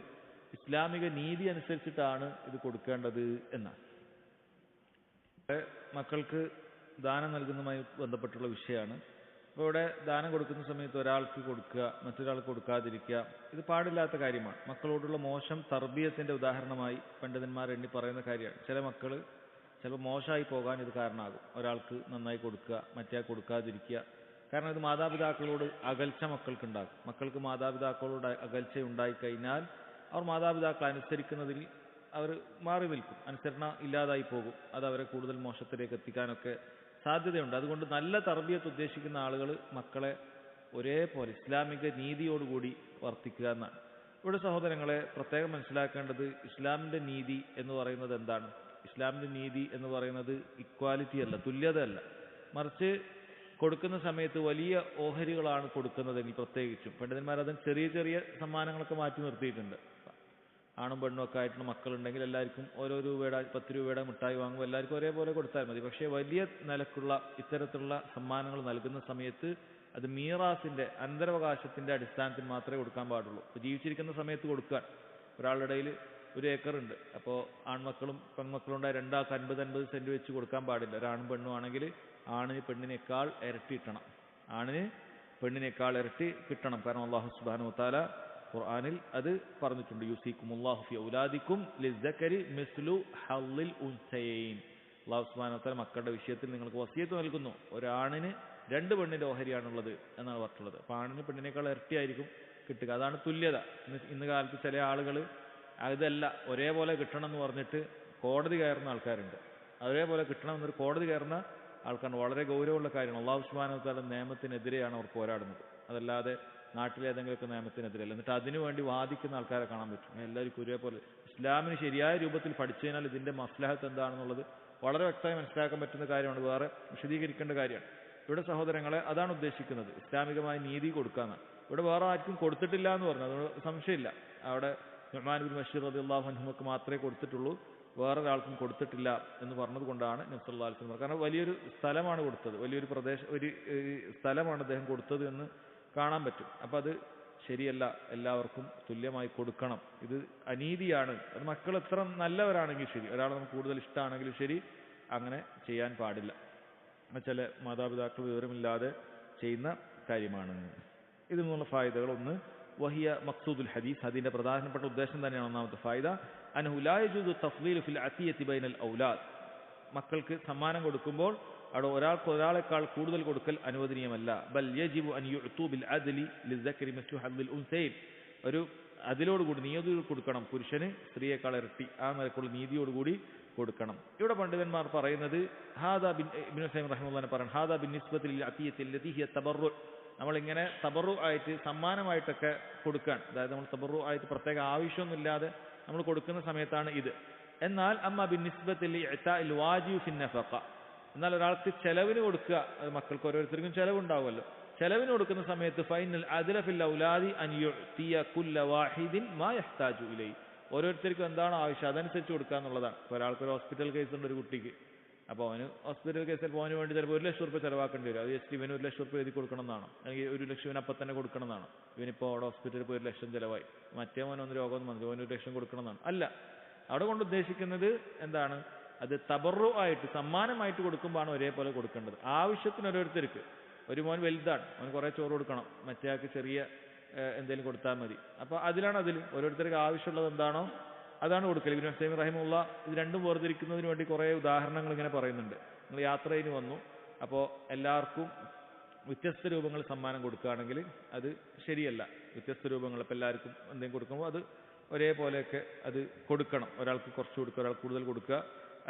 ഇസ്ലാമിക നീതി അനുസരിച്ചിട്ടാണ് ഇത് കൊടുക്കേണ്ടത് എന്നാണ്. മക്കൾക്ക് ദാനം നൽകുന്നതുമായി ബന്ധപ്പെട്ടുള്ള വിഷയമാണ്. അപ്പോൾ ഇവിടെ ദാനം കൊടുക്കുന്ന സമയത്ത് ഒരാൾക്ക് കൊടുക്കുക, മറ്റൊരാൾക്ക് കൊടുക്കാതിരിക്കുക, ഇത് പാടില്ലാത്ത കാര്യമാണ്. മക്കളോടുള്ള മോശം തർബീയത്തിന്റെ ഉദാഹരണമായി പണ്ഡിതന്മാർ എണ്ണി പറയുന്ന കാര്യമാണ്. ചില മക്കൾ ചിലപ്പോൾ മോശമായി പോകാൻ ഇത് കാരണമാകും. ഒരാൾക്ക് നന്നായി കൊടുക്കുക, മറ്റേ കൊടുക്കാതിരിക്കുക. കാരണം ഇത് മാതാപിതാക്കളോട് അകൽച്ച മക്കൾക്കുണ്ടാകും. മക്കൾക്ക് മാതാപിതാക്കളോട് അകൽച്ച ഉണ്ടായിക്കഴിഞ്ഞാൽ അവർ മാതാപിതാക്കൾ അനുസരിക്കുന്നതിൽ അവർ മാറി നിൽക്കും, അനുസരണ ഇല്ലാതായി പോകും. അത് അവരെ കൂടുതൽ മോശത്തിലേക്ക് എത്തിക്കാനൊക്കെ സാധ്യതയുണ്ട്. അതുകൊണ്ട് നല്ല തർബിയത്ത് ഉദ്ദേശിക്കുന്ന ആളുകൾ മക്കളെ ഒരേപോലെ ഇസ്ലാമിക നീതിയോടുകൂടി വർത്തിക്കുക എന്നാണ്. ഇവിടെ സഹോദരങ്ങളെ പ്രത്യേകം മനസ്സിലാക്കേണ്ടത്, ഇസ്ലാമിന്റെ നീതി എന്ന് പറയുന്നത് എന്താണ്? ഇസ്ലാമിന്റെ നീതി എന്ന് പറയുന്നത് ഇക്വാലിറ്റി അല്ല, തുല്യത അല്ല. മറിച്ച് കൊടുക്കുന്ന സമയത്ത് വലിയ ഓഹരികളാണ് കൊടുക്കുന്നതെങ്കിൽ പ്രത്യേകിച്ചും പണ്ഡിതന്മാരതിന് ചെറിയ ചെറിയ സമ്മാനങ്ങളൊക്കെ മാറ്റി നിർത്തിയിട്ടുണ്ട്. ആണും പെണ്ണും ഒക്കെ ആയിട്ടുള്ള മക്കളുണ്ടെങ്കിൽ എല്ലാവർക്കും ഓരോ രൂപയുടെ 10 രൂപയുടെ മിഠായി വാങ്ങുമ്പോൾ എല്ലാവർക്കും ഒരേപോലെ കൊടുത്താൽ മതി. പക്ഷേ വലിയ നിലക്കുള്ള ഇത്തരത്തിലുള്ള സമ്മാനങ്ങൾ നൽകുന്ന സമയത്ത് അത് മീറാസിന്റെ അനന്തരാവകാശത്തിന്റെ അടിസ്ഥാനത്തിൽ മാത്രമേ കൊടുക്കാൻ പാടുള്ളൂ. ഇപ്പോൾ ജീവിച്ചിരിക്കുന്ന സമയത്ത് കൊടുക്കാൻ, ഒരാളുടെ ഇടയിൽ 1 ഏക്കറുണ്ട്, അപ്പോൾ ആൺമക്കളും പെൺമക്കളും ഉണ്ടായ രണ്ടാൾക്ക് 50-50 സെന്റ് വെച്ച് കൊടുക്കാൻ പാടില്ല. ഒരാണും പെണ്ണും ആണെങ്കിൽ ആണിന് പെണ്ണിനേക്കാൾ ഇരട്ടി കിട്ടണം, ആണിന് പെണ്ണിനേക്കാൾ ഇരട്ടി കിട്ടണം. കാരണം അല്ലാഹു സുബ്ഹാനഹു വ തആല ഖുർആനിൽ അത് പറഞ്ഞിട്ടുണ്ട്. യുസീകുമുല്ലാഹു ഫി ഔലാദിക്കും ലിസ്സകരി മിസ്ലു ഹള്ളിൽ ഉൻസയൈൻ. അല്ലാഹു സുബ്ഹാനഹു വ തആല മക്കളുടെ വിഷയത്തിൽ നിങ്ങൾക്ക് വസിയത്ത് നൽകുന്നു, ഒരാണിന് 2 പെണ്ണിന്റെ ഓഹരിയാണുള്ളത് എന്നാണ് പറഞ്ഞിട്ടുള്ളത്. അപ്പോൾ ആണിന് പെണ്ണിനേക്കാൾ ഇരട്ടിയായിരിക്കും കിട്ടുക. അതാണ് തുല്യത. ഇന്ന് കാലത്ത് ചില ആളുകൾ ഇതല്ല ഒരേപോലെ കിട്ടണം എന്ന് പറഞ്ഞിട്ട് കോടതി കയറുന്ന ആൾക്കാരുണ്ട്. ഒരേപോലെ കിട്ടണം എന്നൊരു കോടതി കയറുന്ന ആൾക്കാരുണ്ട്. വളരെ ഗൗരവമുള്ള കാര്യമാണ്. അല്ലാഹു സുബ്ഹാനഹു വ തആല നിയമത്തിനെതിരെയാണ് അവർ പോരാടുന്നത്, അതല്ലാതെ നാട്ടിലേതെങ്കിലുമൊക്കെ നിയമത്തിനെതിരല്ല. എന്നിട്ട് അതിനുവേണ്ടി വാദിക്കുന്ന ആൾക്കാരെ കാണാൻ പറ്റും. എല്ലാവർക്കും ഒരേപോലെ ഇസ്ലാമിന് ശരിയായ രൂപത്തിൽ പഠിച്ചു കഴിഞ്ഞാൽ ഇതിന്റെ മസ്ലഹത്ത് എന്താണെന്നുള്ളത് വളരെ വ്യക്തമായി മനസ്സിലാക്കാൻ പറ്റുന്ന കാര്യമാണ്, വേറെ വിശദീകരിക്കേണ്ട കാര്യമാണ്. ഇവിടെ സഹോദരങ്ങളെ അതാണ് ഉദ്ദേശിക്കുന്നത്, ഇസ്ലാമികമായ നീതി കൊടുക്കാന്ന്. ഇവിടെ വേറെ ആർക്കും കൊടുത്തിട്ടില്ല എന്ന് പറഞ്ഞു, അതുകൊണ്ട് സംശയമില്ല. അവിടെ നുഅ്മാൻ ബിൻ ബഷീർ റളിയല്ലാഹു അൻഹുക്ക് മാത്രമേ കൊടുത്തിട്ടുള്ളൂ, വേറൊരാൾക്കും കൊടുത്തിട്ടില്ല എന്ന് പറഞ്ഞതുകൊണ്ടാണ് നബി സല്ലല്ലാഹു അലൈഹി വസല്ലം, കാരണം വലിയൊരു സ്ഥലമാണ് കൊടുത്തത്, വലിയൊരു ഒരു സ്ഥലമാണ് അദ്ദേഹം കൊടുത്തത് എന്ന് കാണാൻ പറ്റും. അപ്പം അത് ശരിയല്ല, എല്ലാവർക്കും തുല്യമായി കൊടുക്കണം. ഇത് അനീതിയാണ്. അത് മക്കൾ എത്ര നല്ലവരാണെങ്കിൽ ശരി, ഒരാളെ നമുക്ക് കൂടുതൽ ഇഷ്ടമാണെങ്കിലും ശരി, അങ്ങനെ ചെയ്യാൻ പാടില്ല. ചില മാതാപിതാക്കൾ വിവരമില്ലാതെ ചെയ്യുന്ന കാര്യമാണ്. ഇതിൽ നിന്നുള്ള ഫായിദകൾ ഒന്ന്, വഹിയ മഖ്സൂദുൽ ഹദീസ്, അതിന്റെ പ്രധാനപ്പെട്ട ഉദ്ദേശം തന്നെയാണ് ഒന്നാമത്തെ ഫായിദ. അൻഹു ലാ യജൂസു തഫ്ളീലു ഫിൽ അത്തിയത്തി ബൈനൽ ഔലാദ്. മക്കൾക്ക് സമ്മാനം കൊടുക്കുമ്പോൾ അവിടെ ഒരാൾക്ക് ഒരാളെക്കാൾ കൂടുതൽ കൊടുക്കൽ അനുവദനീയമല്ല. ബൽ യജിബു അൻ യുഅ്തു ബിൽ അദ്ലി ലിസ്സകരി മിസ്ലു ഹദ്ദിൽ ഉൻസൈൻ. ഒരു അതിലോടുകൂടി നീതിയോട് കൊടുക്കണം, പുരുഷന് സ്ത്രീയേക്കാൾ ഇരട്ടി, ആ നിലക്കുള്ള നീതിയോടുകൂടി കൊടുക്കണം. ഇവിടെ പണ്ഡിതന്മാർ പറയുന്നത് ഹാദാ ബിൻ ഇബ്നു സൈം റഹിമഹുല്ലാഹി പറയാണ്, ഹാദാ ബിൻ നിസ്ബത്തി ലിൽ അത്തിയത്തി അല്ലതി ഹിയ തബറു. നമ്മളിങ്ങനെ തബറു ആയിട്ട് സമ്മാനമായിട്ടൊക്കെ കൊടുക്കാൻ, അതായത് നമ്മൾ തബറു ആയിട്ട് പ്രത്യേക ആവശ്യമൊന്നുമില്ലാതെ നമ്മൾ കൊടുക്കുന്ന സമയത്താണ് ഇത്. എന്നാൽ അമ്മ ബിൻ നിസ്ബത്തി ലി ഇഅ്താഇൽ വാജിബ് ഫിൻ നഫഖ, എന്നാൽ ഒരാൾക്ക് ചെലവിന് കൊടുക്കുക, അത് മക്കൾക്ക് ഓരോരുത്തർക്കും ചെലവുണ്ടാവുമല്ലോ, ചെലവിന് കൊടുക്കുന്ന സമയത്ത് ഫൈനൽ അദ്ല ഫിൽ ഔലാദി അൻ യുഅ്തിയ കുല്ല വാഹിദിൻ മാ യഹ്താജു ഇലൈഹി. ഓരോരുത്തർക്കും എന്താണോ ആവശ്യം അതനുസരിച്ച് കൊടുക്കുക എന്നുള്ളതാണ്. ഇപ്പോൾ ഒരാൾക്ക് ഒരു ഹോസ്പിറ്റൽ കേസ് ഉണ്ട്, ഒരു കുട്ടിക്ക് അപ്പോൾ അവന് ഹോസ്പിറ്റൽ കേസിൽ പോകാൻ വേണ്ടി ചിലപ്പോൾ 1 ലക്ഷം രൂപ ചിലവാക്കേണ്ടി വരും. അത് ജസ്റ്റ് ഇവന് 1 ലക്ഷം രൂപ എഴുതി കൊടുക്കണം എന്നാണ്, അല്ലെങ്കിൽ 1 ലക്ഷം ഇവന് അപ്പം തന്നെ കൊടുക്കണം എന്നാണ്. ഇവനിപ്പോൾ അവിടെ ഹോസ്പിറ്റലിൽ പോയി 1 ലക്ഷം ചിലവായി, മറ്റേ മോനൊന്ന് രോഗമൊന്നും വന്നു, അവന് 1 ലക്ഷം കൊടുക്കണം എന്നാണ്. അല്ല, അവിടെ കൊണ്ട് ഉദ്ദേശിക്കുന്നത് എന്താണ്? അത് തബറു ആയിട്ട് സമ്മാനമായിട്ട് കൊടുക്കുമ്പോഴാണ് ഒരേപോലെ കൊടുക്കേണ്ടത്. ആവശ്യത്തിന് ഓരോരുത്തർക്ക്, ഒരു മോൻ വലുതാണ്, അവന് കുറേ ചോറ് കൊടുക്കണം, മറ്റേ ആൾക്ക് ചെറിയ എന്തെങ്കിലും കൊടുത്താൽ മതി. അപ്പോൾ അതിൽ ഓരോരുത്തർക്ക് ആവശ്യമുള്ളത് എന്താണോ അതാണ് കൊടുക്കൽ. ഇബ്നു ഉസൈമീൻ റഹിമഹുല്ലാ ഇത് രണ്ടും വേർതിരിക്കുന്നതിന് വേണ്ടി കുറേ ഉദാഹരണങ്ങൾ ഇങ്ങനെ പറയുന്നുണ്ട്. നിങ്ങൾ യാത്രയിൽ വന്നു, അപ്പോൾ എല്ലാവർക്കും വ്യത്യസ്ത രൂപങ്ങൾ സമ്മാനം കൊടുക്കുകയാണെങ്കിൽ അത് ശരിയല്ല. വ്യത്യസ്ത രൂപങ്ങൾ ഇപ്പോൾ എല്ലാവർക്കും എന്തെങ്കിലും കൊടുക്കുമ്പോൾ അത് ഒരേപോലെയൊക്കെ അത് കൊടുക്കണം. ഒരാൾക്ക് കുറച്ച് കൊടുക്കുക, ഒരാൾക്ക് കൂടുതൽ കൊടുക്കുക,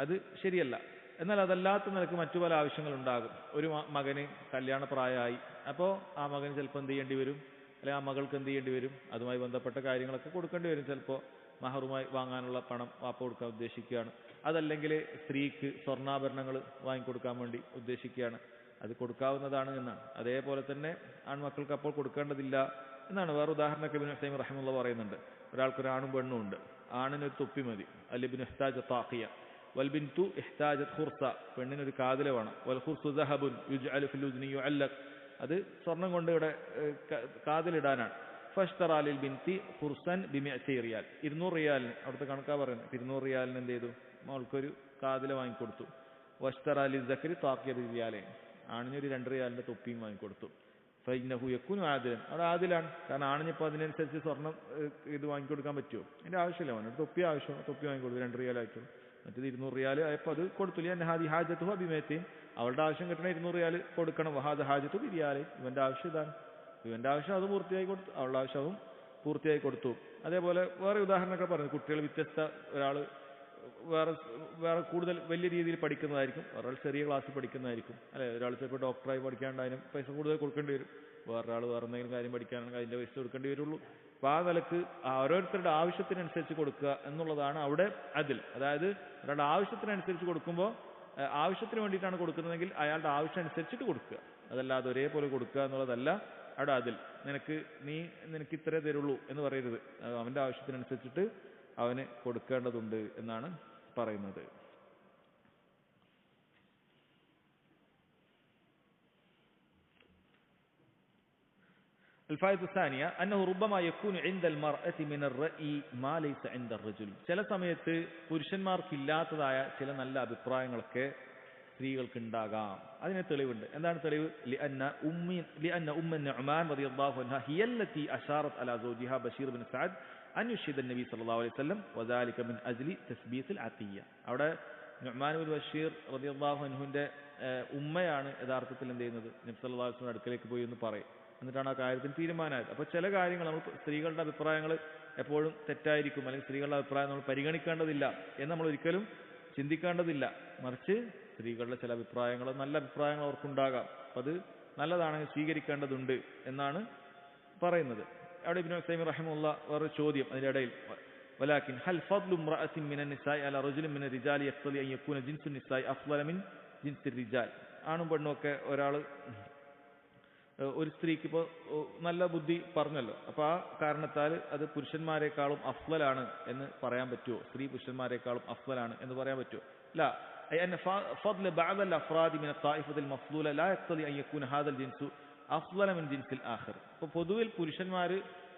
അത് ശരിയല്ല. എന്നാൽ അതല്ലാത്ത നിലക്ക് മറ്റു പല ആവശ്യങ്ങളുണ്ടാകും. ഒരു മകന് കല്യാണപ്രായമായി, അപ്പോൾ ആ മകന് ചിലപ്പോൾ എന്ത് ചെയ്യേണ്ടി വരും, അല്ലെങ്കിൽ ആ മകൾക്ക് എന്ത് ചെയ്യേണ്ടി വരും, അതുമായി ബന്ധപ്പെട്ട കാര്യങ്ങളൊക്കെ കൊടുക്കേണ്ടി വരും. ചിലപ്പോൾ മഹറുമായി വാങ്ങാനുള്ള പണം വാപ്പ കൊടുക്കാൻ ഉദ്ദേശിക്കുകയാണ്, അതല്ലെങ്കിൽ സ്ത്രീക്ക് സ്വർണ്ണാഭരണങ്ങൾ വാങ്ങിക്കൊടുക്കാൻ വേണ്ടി ഉദ്ദേശിക്കുകയാണ്, അത് കൊടുക്കാവുന്നതാണ് എന്നാണ്. അതേപോലെ തന്നെ ആൺമക്കൾക്ക് അപ്പോൾ കൊടുക്കേണ്ടതില്ല എന്നാണ്. വേറെ ഉദാഹരണമൊക്കെ ഇബ്നു ഉസൈമീൻ റഹിമഹുല്ലാ പറയുന്നുണ്ട്. ഒരാൾക്കൊരു ആണും പെണ്ണും ഉണ്ട്. ആണിനൊരു തൊപ്പി മതി, അല്ലിബ്നു ഇഹ്താജ താഖിയ, വൽബിൻതു ഇഹ്താജത് ഖുർസ, പെണ്ണിനൊരു കാതില വേണം, വൽ ഖുർസു ദഹബുൻ യുജ്അലു ഫിൽ ഉദ്നി യുഅല്ലഖ്, അത് സ്വർണം കൊണ്ട് ഇവിടെ കാതിലിടാനാണ്. ഫഷ്തറാലിൽ ബിൻതി ഖുർസൻ ബിമിഅത്തി റിയാൽ, 200 റിയാലിന്, അവിടുത്തെ കണക്കാ പറയുന്നത്, 200 റിയാലിന് എന്ത് ചെയ്തു, മോൾക്കൊരു കാതില വാങ്ങിക്കൊടുത്തു. വഷ്തറാലി സക്കരി താഖിയ റിയാലെ, ആണിനൊരു 2 റിയാലിന്റെ തൊപ്പിയും വാങ്ങിക്കൊടുത്തു. ഫൈനഹു യക്കുനു ആദിലൻ, അവിടെ ആദിലാണ്. കാരണം ആണിനിപ്പോൾ അതിനനുസരിച്ച് സ്വർണം ഇത് വാങ്ങിക്കൊടുക്കാൻ പറ്റുമോ? അതിൻ്റെ ആവശ്യമില്ല, അവനൊരു തൊപ്പി ആവശ്യം, തൊപ്പി വാങ്ങിക്കൊടുത്തു, 2 റിയാലായിട്ടുള്ളൂ. മറ്റേത് 200 റിയാൽ ആയപ്പോൾ അത് കൊടുത്തു. ഹാദി ഹാജത്തുഹു അബിമേത്തീൻ, അവളുടെ ആവശ്യം കിട്ടണ 200 റിയാൽ കൊടുക്കണം. വഹാദ ഹാജത്തു ബിരിയാലെ, ഇവന്റെ ആവശ്യം ഇതാണ്, ഇവന്റെ ആവശ്യം അത് പൂർത്തിയായി കൊടുത്തു, അവളുടെ ആവശ്യവും പൂർത്തിയായി കൊടുത്തു. അതേപോലെ വേറെ ഉദാഹരണമൊക്കെ പറഞ്ഞു. കുട്ടികൾ വ്യത്യസ്ത, ഒരാൾ വേറെ കൂടുതൽ വലിയ രീതിയിൽ പഠിക്കുന്നതായിരിക്കും, ഒരാൾ ചെറിയ ക്ലാസ്സിൽ പഠിക്കുന്നതായിരിക്കും, അല്ലെ? ഒരാൾ ചിലപ്പോൾ ഡോക്ടറായി പഠിക്കാണ്ട് അതിന് പൈസ കൂടുതൽ കൊടുക്കേണ്ടി വരും, വേറൊരാൾ വേറെ എന്തെങ്കിലും കാര്യം പഠിക്കാനാണെങ്കിൽ അതിൻ്റെ പൈസ കൊടുക്കേണ്ടി വരുള്ളൂ. അപ്പോൾ ആ നിലക്ക് ഓരോരുത്തരുടെ ആവശ്യത്തിനനുസരിച്ച് കൊടുക്കുക എന്നുള്ളതാണ് അവിടെ അതിൽ. അതായത് ഒരാളുടെ ആവശ്യത്തിനനുസരിച്ച് കൊടുക്കുമ്പോൾ, ആവശ്യത്തിന് വേണ്ടിയിട്ടാണ് കൊടുക്കുന്നതെങ്കിൽ അയാളുടെ ആവശ്യം അനുസരിച്ചിട്ട് കൊടുക്കുക, അതല്ലാതെ ഒരേപോലെ കൊടുക്കുക എന്നുള്ളതല്ല അവിടെ അതിൽ. നിനക്ക് ഇത്രേ തരുള്ളൂ എന്ന് പറയരുത്, അവൻ്റെ ആവശ്യത്തിനനുസരിച്ചിട്ട് അവന് കൊടുക്കേണ്ടതുണ്ട് എന്നാണ് പറയുന്നത്. الفائدة الثانية أنه ربما يكون عند المرأة من الرأي ما ليس عند الرجل. ചില സമയത്ത് പുരുഷന്മാർക്കില്ലാത്തതായ ചില നല്ല അഭിപ്രായങ്ങളൊക്കെ സ്ത്രീകൾക്ക് ഉണ്ടാകാം. അതിന് തെളിവുണ്ട്. എന്താണ് തെളിവ്? لأن أم النعمان رضي الله عنها هي التي أشارت على زوجها بشير بن سعد أن يشهد النبي صلى الله عليه وسلم وذلك من أجل تثبيت العطية. അവിടെ നുഅ്മാൻ ബിൻ ബഷീർ റളിയല്ലാഹു അൻഹുവിന്റെ ഉമ്മയാണ് യഥാർത്ഥത്തിൽ എന്ത് ചെയ്യുന്നത്, നബി സല്ലല്ലാഹു അലൈഹി വസല്ലം അടുക്കലേക്ക് പോയി എന്ന് പറയും. എന്നിട്ടാണ് ആ കാര്യത്തിന് തീരുമാനമായത്. അപ്പോൾ ചില കാര്യങ്ങൾ നമ്മൾ, സ്ത്രീകളുടെ അഭിപ്രായങ്ങൾ എപ്പോഴും തെറ്റായിരിക്കും, അല്ലെങ്കിൽ സ്ത്രീകളുടെ അഭിപ്രായം നമ്മൾ പരിഗണിക്കേണ്ടതില്ല എന്ന് നമ്മൾ ഒരിക്കലും ചിന്തിക്കേണ്ടതില്ല. മറിച്ച് സ്ത്രീകളുടെ ചില അഭിപ്രായങ്ങൾ, നല്ല അഭിപ്രായങ്ങൾ അവർക്കുണ്ടാകാം, അപ്പം അത് നല്ലതാണെങ്കിൽ സ്വീകരിക്കേണ്ടതുണ്ട് എന്നാണ് പറയുന്നത്. അവിടെ ഇബ്നു ഉസൈമീൻ റഹിമഹുല്ലാ വേറൊരു ചോദ്യം അതിൻ്റെ ഇടയിൽ, വലാകിൻ ഹൽ ഫദ്ലു ഇംറഅത്തിൻ മിനൻ നിസാഇ അലാ റജുലിൻ മിനർ റിജാലി യഖ്തലി അൻ യകൂന ജിൻസുൻ നിസാഇ അഫ്ളല മിൻ ജിൻസിർ റിജാൽ. ആണും പെണ്ണും ഒക്കെ ഒരു സ്ത്രീക്ക് ഇപ്പോൾ നല്ല ബുദ്ധി പറഞ്ഞല്ലോ, അപ്പോൾ ആ കാരണത്താൽ അത് പുരുഷന്മാരെക്കാളും അഫ്ളലാണ് എന്ന് പറയാൻ പറ്റുമോ? സ്ത്രീ പുരുഷന്മാരെക്കാളും അഫ്ളലാണ് എന്ന് പറയാൻ പറ്റുമോ? ഇല്ല. أن فضل بعض الأفراد من الطائفة المفضولة لا يقتضي أن يكون هذا الجنس أفضل من جنس الآخر. അപ്പോൾ പൊതുവിൽ പുരുഷന്മാർ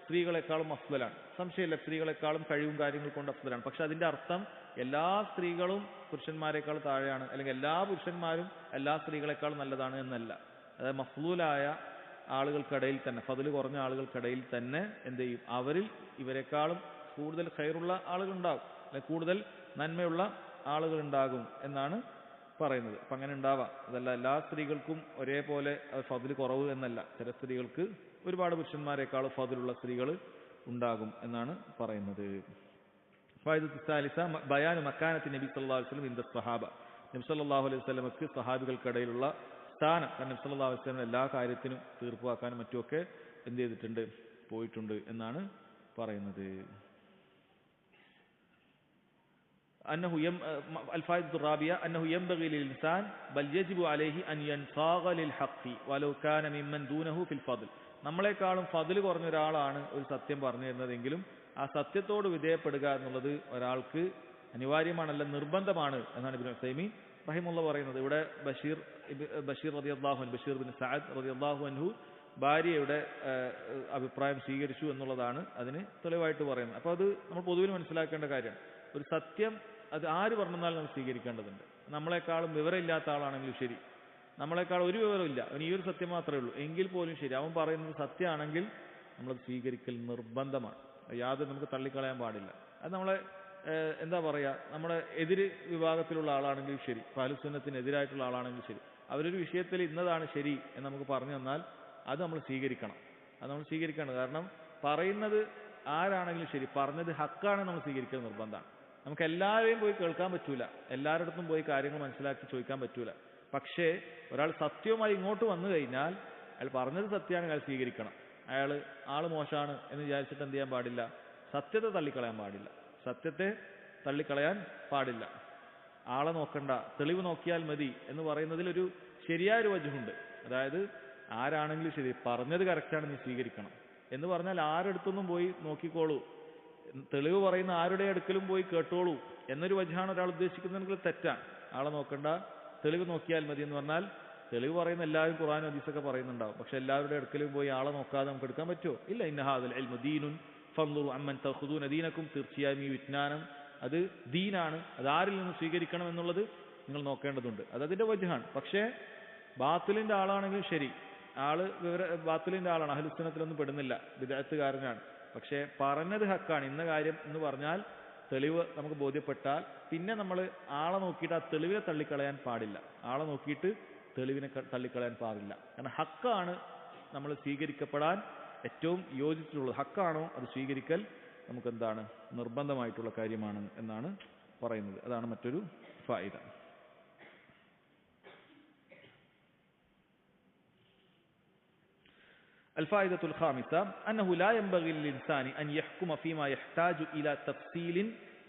സ്ത്രീകളെക്കാളും അഫ്ളലാണ്, സംശയമില്ല, സ്ത്രീകളെക്കാളും കഴിവും കാര്യങ്ങൾ കൊണ്ട് അഫ്ളലാണ്. പക്ഷെ അതിൻ്റെ അർത്ഥം എല്ലാ സ്ത്രീകളും പുരുഷന്മാരെക്കാൾ താഴെയാണ്, അല്ലെങ്കിൽ എല്ലാ പുരുഷന്മാരും എല്ലാ സ്ത്രീകളെക്കാളും നല്ലതാണ് എന്നല്ല. അതായത് മഫ്ളൂലായ ആളുകൾക്കിടയിൽ തന്നെ, ഫദ്ല് കുറഞ്ഞ ആളുകൾക്കിടയിൽ തന്നെ എന്ത് ചെയ്യും, അവരിൽ ഇവരെക്കാളും കൂടുതൽ ഖൈറുള്ള ആളുകളുണ്ടാകും, അല്ലെങ്കിൽ കൂടുതൽ നന്മയുള്ള ആളുകളുണ്ടാകും എന്നാണ് പറയുന്നത്. അപ്പം അങ്ങനെ ഉണ്ടാവാം. അതല്ല എല്ലാ സ്ത്രീകൾക്കും ഒരേപോലെ ഫദ്ല് കുറവ് എന്നല്ല, ചില സ്ത്രീകൾക്ക് ഒരുപാട് പുരുഷന്മാരെക്കാളും ഫദ്ലുള്ള സ്ത്രീകൾ ഉണ്ടാകും എന്നാണ് പറയുന്നത്. ഫായിദത്തുൽ സാലിസ ബയാനു മക്കാനത്തി നബി സല്ലല്ലാഹു അലൈഹി വസല്ലം ഇൻദ സ്വഹാബ. നബി സല്ലല്ലാഹു അലൈഹി വസല്ലമക്ക് സഹാബികൾക്കിടയിലുള്ള സ്ഥാനം, കാരണം നബി സല്ലല്ലാഹു അലൈഹി വസല്ലം എല്ലാ കാര്യത്തിനും തീർപ്പാക്കാനും മറ്റുമൊക്കെ എന്ത് ചെയ്തിട്ടുണ്ട്, പോയിട്ടുണ്ട് എന്നാണ് പറയുന്നത്. الفائدة الرابعة أنه ينبغي للإنسان بل يجب عليه أن ينصاغ للحق ولو كان ممن دونه في الفضل. നമ്മളെക്കാളും ഫദ്ല് കുറഞ്ഞ ഒരാളാണ് ഒരു സത്യം പറഞ്ഞു തരുന്നതെങ്കിലും ആ സത്യത്തോട് വിധേയപ്പെടുക എന്നുള്ളത് ഒരാൾക്ക് അനിവാര്യമാണല്ല, നിർബന്ധമാണ് എന്നാണ് ഇബ്നു ഉസൈമീൻ റഹിമുള്ള പറയുന്നത് ഇവിടെ ബഷീർ റളിയല്ലാഹു അൻഹു, ബഷീർ ബിൻ സഅദ് റളിയല്ലാഹു അൻഹു ഭാര്യയുടെ അഭിപ്രായം സ്വീകരിച്ചു എന്നുള്ളതാണ് അതിന് തെളിവായിട്ട് പറയുന്നത്. അപ്പോൾ അത് നമ്മൾ പൊതുവിൽ മനസ്സിലാക്കേണ്ട കാര്യമാണ്. ഒരു സത്യം അത് ആര് പറഞ്ഞാലും നമ്മൾ സ്വീകരിക്കേണ്ടതുണ്ട്. നമ്മളെക്കാളും വിവരമില്ലാത്ത ആളാണെങ്കിലും ശരി, നമ്മളെക്കാൾ ഒരു വിവരമില്ല, അവന് ഈ ഒരു സത്യം മാത്രമേ ഉള്ളൂ എങ്കിൽ പോലും ശരി, അവൻ പറയുന്നത് സത്യമാണെങ്കിൽ നമ്മളത് സ്വീകരിക്കൽ നിർബന്ധമാണ്. യാതൊരു നമുക്ക് തള്ളിക്കളയാൻ പാടില്ല. അത് നമ്മളെ എന്താ പറയുക, നമ്മുടെ എതിര് വിഭാഗത്തിലുള്ള ആളാണെങ്കിലും ശരി, അഹ്ലുസുന്നത്തിനെതിരായിട്ടുള്ള ആളാണെങ്കിലും ശരി, അവരൊരു വിഷയത്തിൽ ഇന്നതാണ് ശരി എന്ന് നമുക്ക് പറഞ്ഞു തന്നാൽ അത് നമ്മൾ സ്വീകരിക്കണം. അത് നമ്മൾ സ്വീകരിക്കണം. കാരണം പറയുന്നത് ആരാണെങ്കിലും ശരി, പറഞ്ഞത് ഹക്കാണ് നമ്മൾ സ്വീകരിക്കുന്നത് നിർബന്ധമാണ്. നമുക്ക് എല്ലാവരെയും പോയി കേൾക്കാൻ പറ്റൂല, എല്ലാവരുടെ അടുത്തും പോയി കാര്യങ്ങൾ മനസ്സിലാക്കി ചോദിക്കാൻ പറ്റൂല. പക്ഷേ ഒരാൾ സത്യവുമായി ഇങ്ങോട്ട് വന്നു കഴിഞ്ഞാൽ അയാൾ പറഞ്ഞത് സത്യമാണെങ്കിൽ അയാൾ സ്വീകരിക്കണം. ആള് മോശമാണ് എന്ന് വിചാരിച്ചിട്ട് എന്ത് ചെയ്യാൻ പാടില്ല, സത്യത്തെ തള്ളിക്കളയാൻ പാടില്ല. സത്യത്തെ തള്ളിക്കളയാൻ പാടില്ല. ആളെ നോക്കണ്ട, തെളിവ് നോക്കിയാൽ മതി എന്ന് പറയുന്നതിൽ ഒരു ശരിയായൊരു വജുഹുണ്ട്. അതായത് ആരാണെങ്കിലും ശരി, പറഞ്ഞത് കറക്റ്റാണ്, നീ സ്വീകരിക്കണം എന്ന് പറഞ്ഞാൽ ആരെടുത്തൊന്നും പോയി നോക്കിക്കോളൂ, തെളിവ് പറയുന്ന ആരുടെ അടുക്കലും പോയി കേട്ടോളൂ എന്നൊരു വജഹാണ് ഒരാൾ ഉദ്ദേശിക്കുന്നതെങ്കിൽ തെറ്റാണ്. ആളെ നോക്കണ്ട, തെളിവ് നോക്കിയാൽ മതി എന്ന് പറഞ്ഞാൽ തെളിവ് പറയുന്ന എല്ലാവരും ഖുർആൻ ഹദീസൊക്കെ പറയുന്നുണ്ടാവും. പക്ഷെ എല്ലാവരുടെ അടുക്കലും പോയി ആളെ നോക്കാതെ നമുക്ക് എടുക്കാൻ പറ്റുമോ? ഇല്ല. ഇന്ന ഹാദൽ ഇൽമു ദീനുൻ ഫൻദുറു അമ്മൻ തഖുദൂന ദീനക്കും. തീർച്ചയായും ഈ വിജ്ഞാനം അത് ദീനാണ്, അത് ആരിൽ നിന്ന് സ്വീകരിക്കണം എന്നുള്ളത് നിങ്ങൾ നോക്കേണ്ടതുണ്ട്. അതതിന്റെ വജഹാണ്. പക്ഷേ ബാത്തിലിന്റെ ആളാണെങ്കിലും ശരി, ബാത്തിലിന്റെ ആളാണ്, അഹ്ലുസുന്നത്തിലൊന്നും പെടുന്നില്ല, ബിദ്അത്തുകാരനാണ്, പക്ഷേ പറഞ്ഞത് ഹക്കാണ്, ഇന്ന കാര്യം എന്ന് പറഞ്ഞാൽ തെളിവ് നമുക്ക് ബോധ്യപ്പെട്ടാൽ പിന്നെ നമ്മൾ ആളെ നോക്കിയിട്ട് ആ തെളിവിനെ തള്ളിക്കളയാൻ പാടില്ല. ആളെ നോക്കിയിട്ട് തെളിവിനെ തള്ളിക്കളയാൻ പാടില്ല. കാരണം ഹക്കാണ് നമ്മൾ സ്വീകരിക്കപ്പെടാൻ ഏറ്റവും യോജിച്ചിട്ടുള്ളത്. ഹക്കാണോ അത് സ്വീകരിക്കൽ നമുക്ക് എന്താണ് നിർബന്ധമായിട്ടുള്ള കാര്യമാണ് എന്നാണ് പറയുന്നത്. അതാണ് മറ്റൊരു ഫായിദ. الفائدة الخامسة أنه لا ينبغي للإنسان أن يحكم فيما يحتاج إلى تفصيل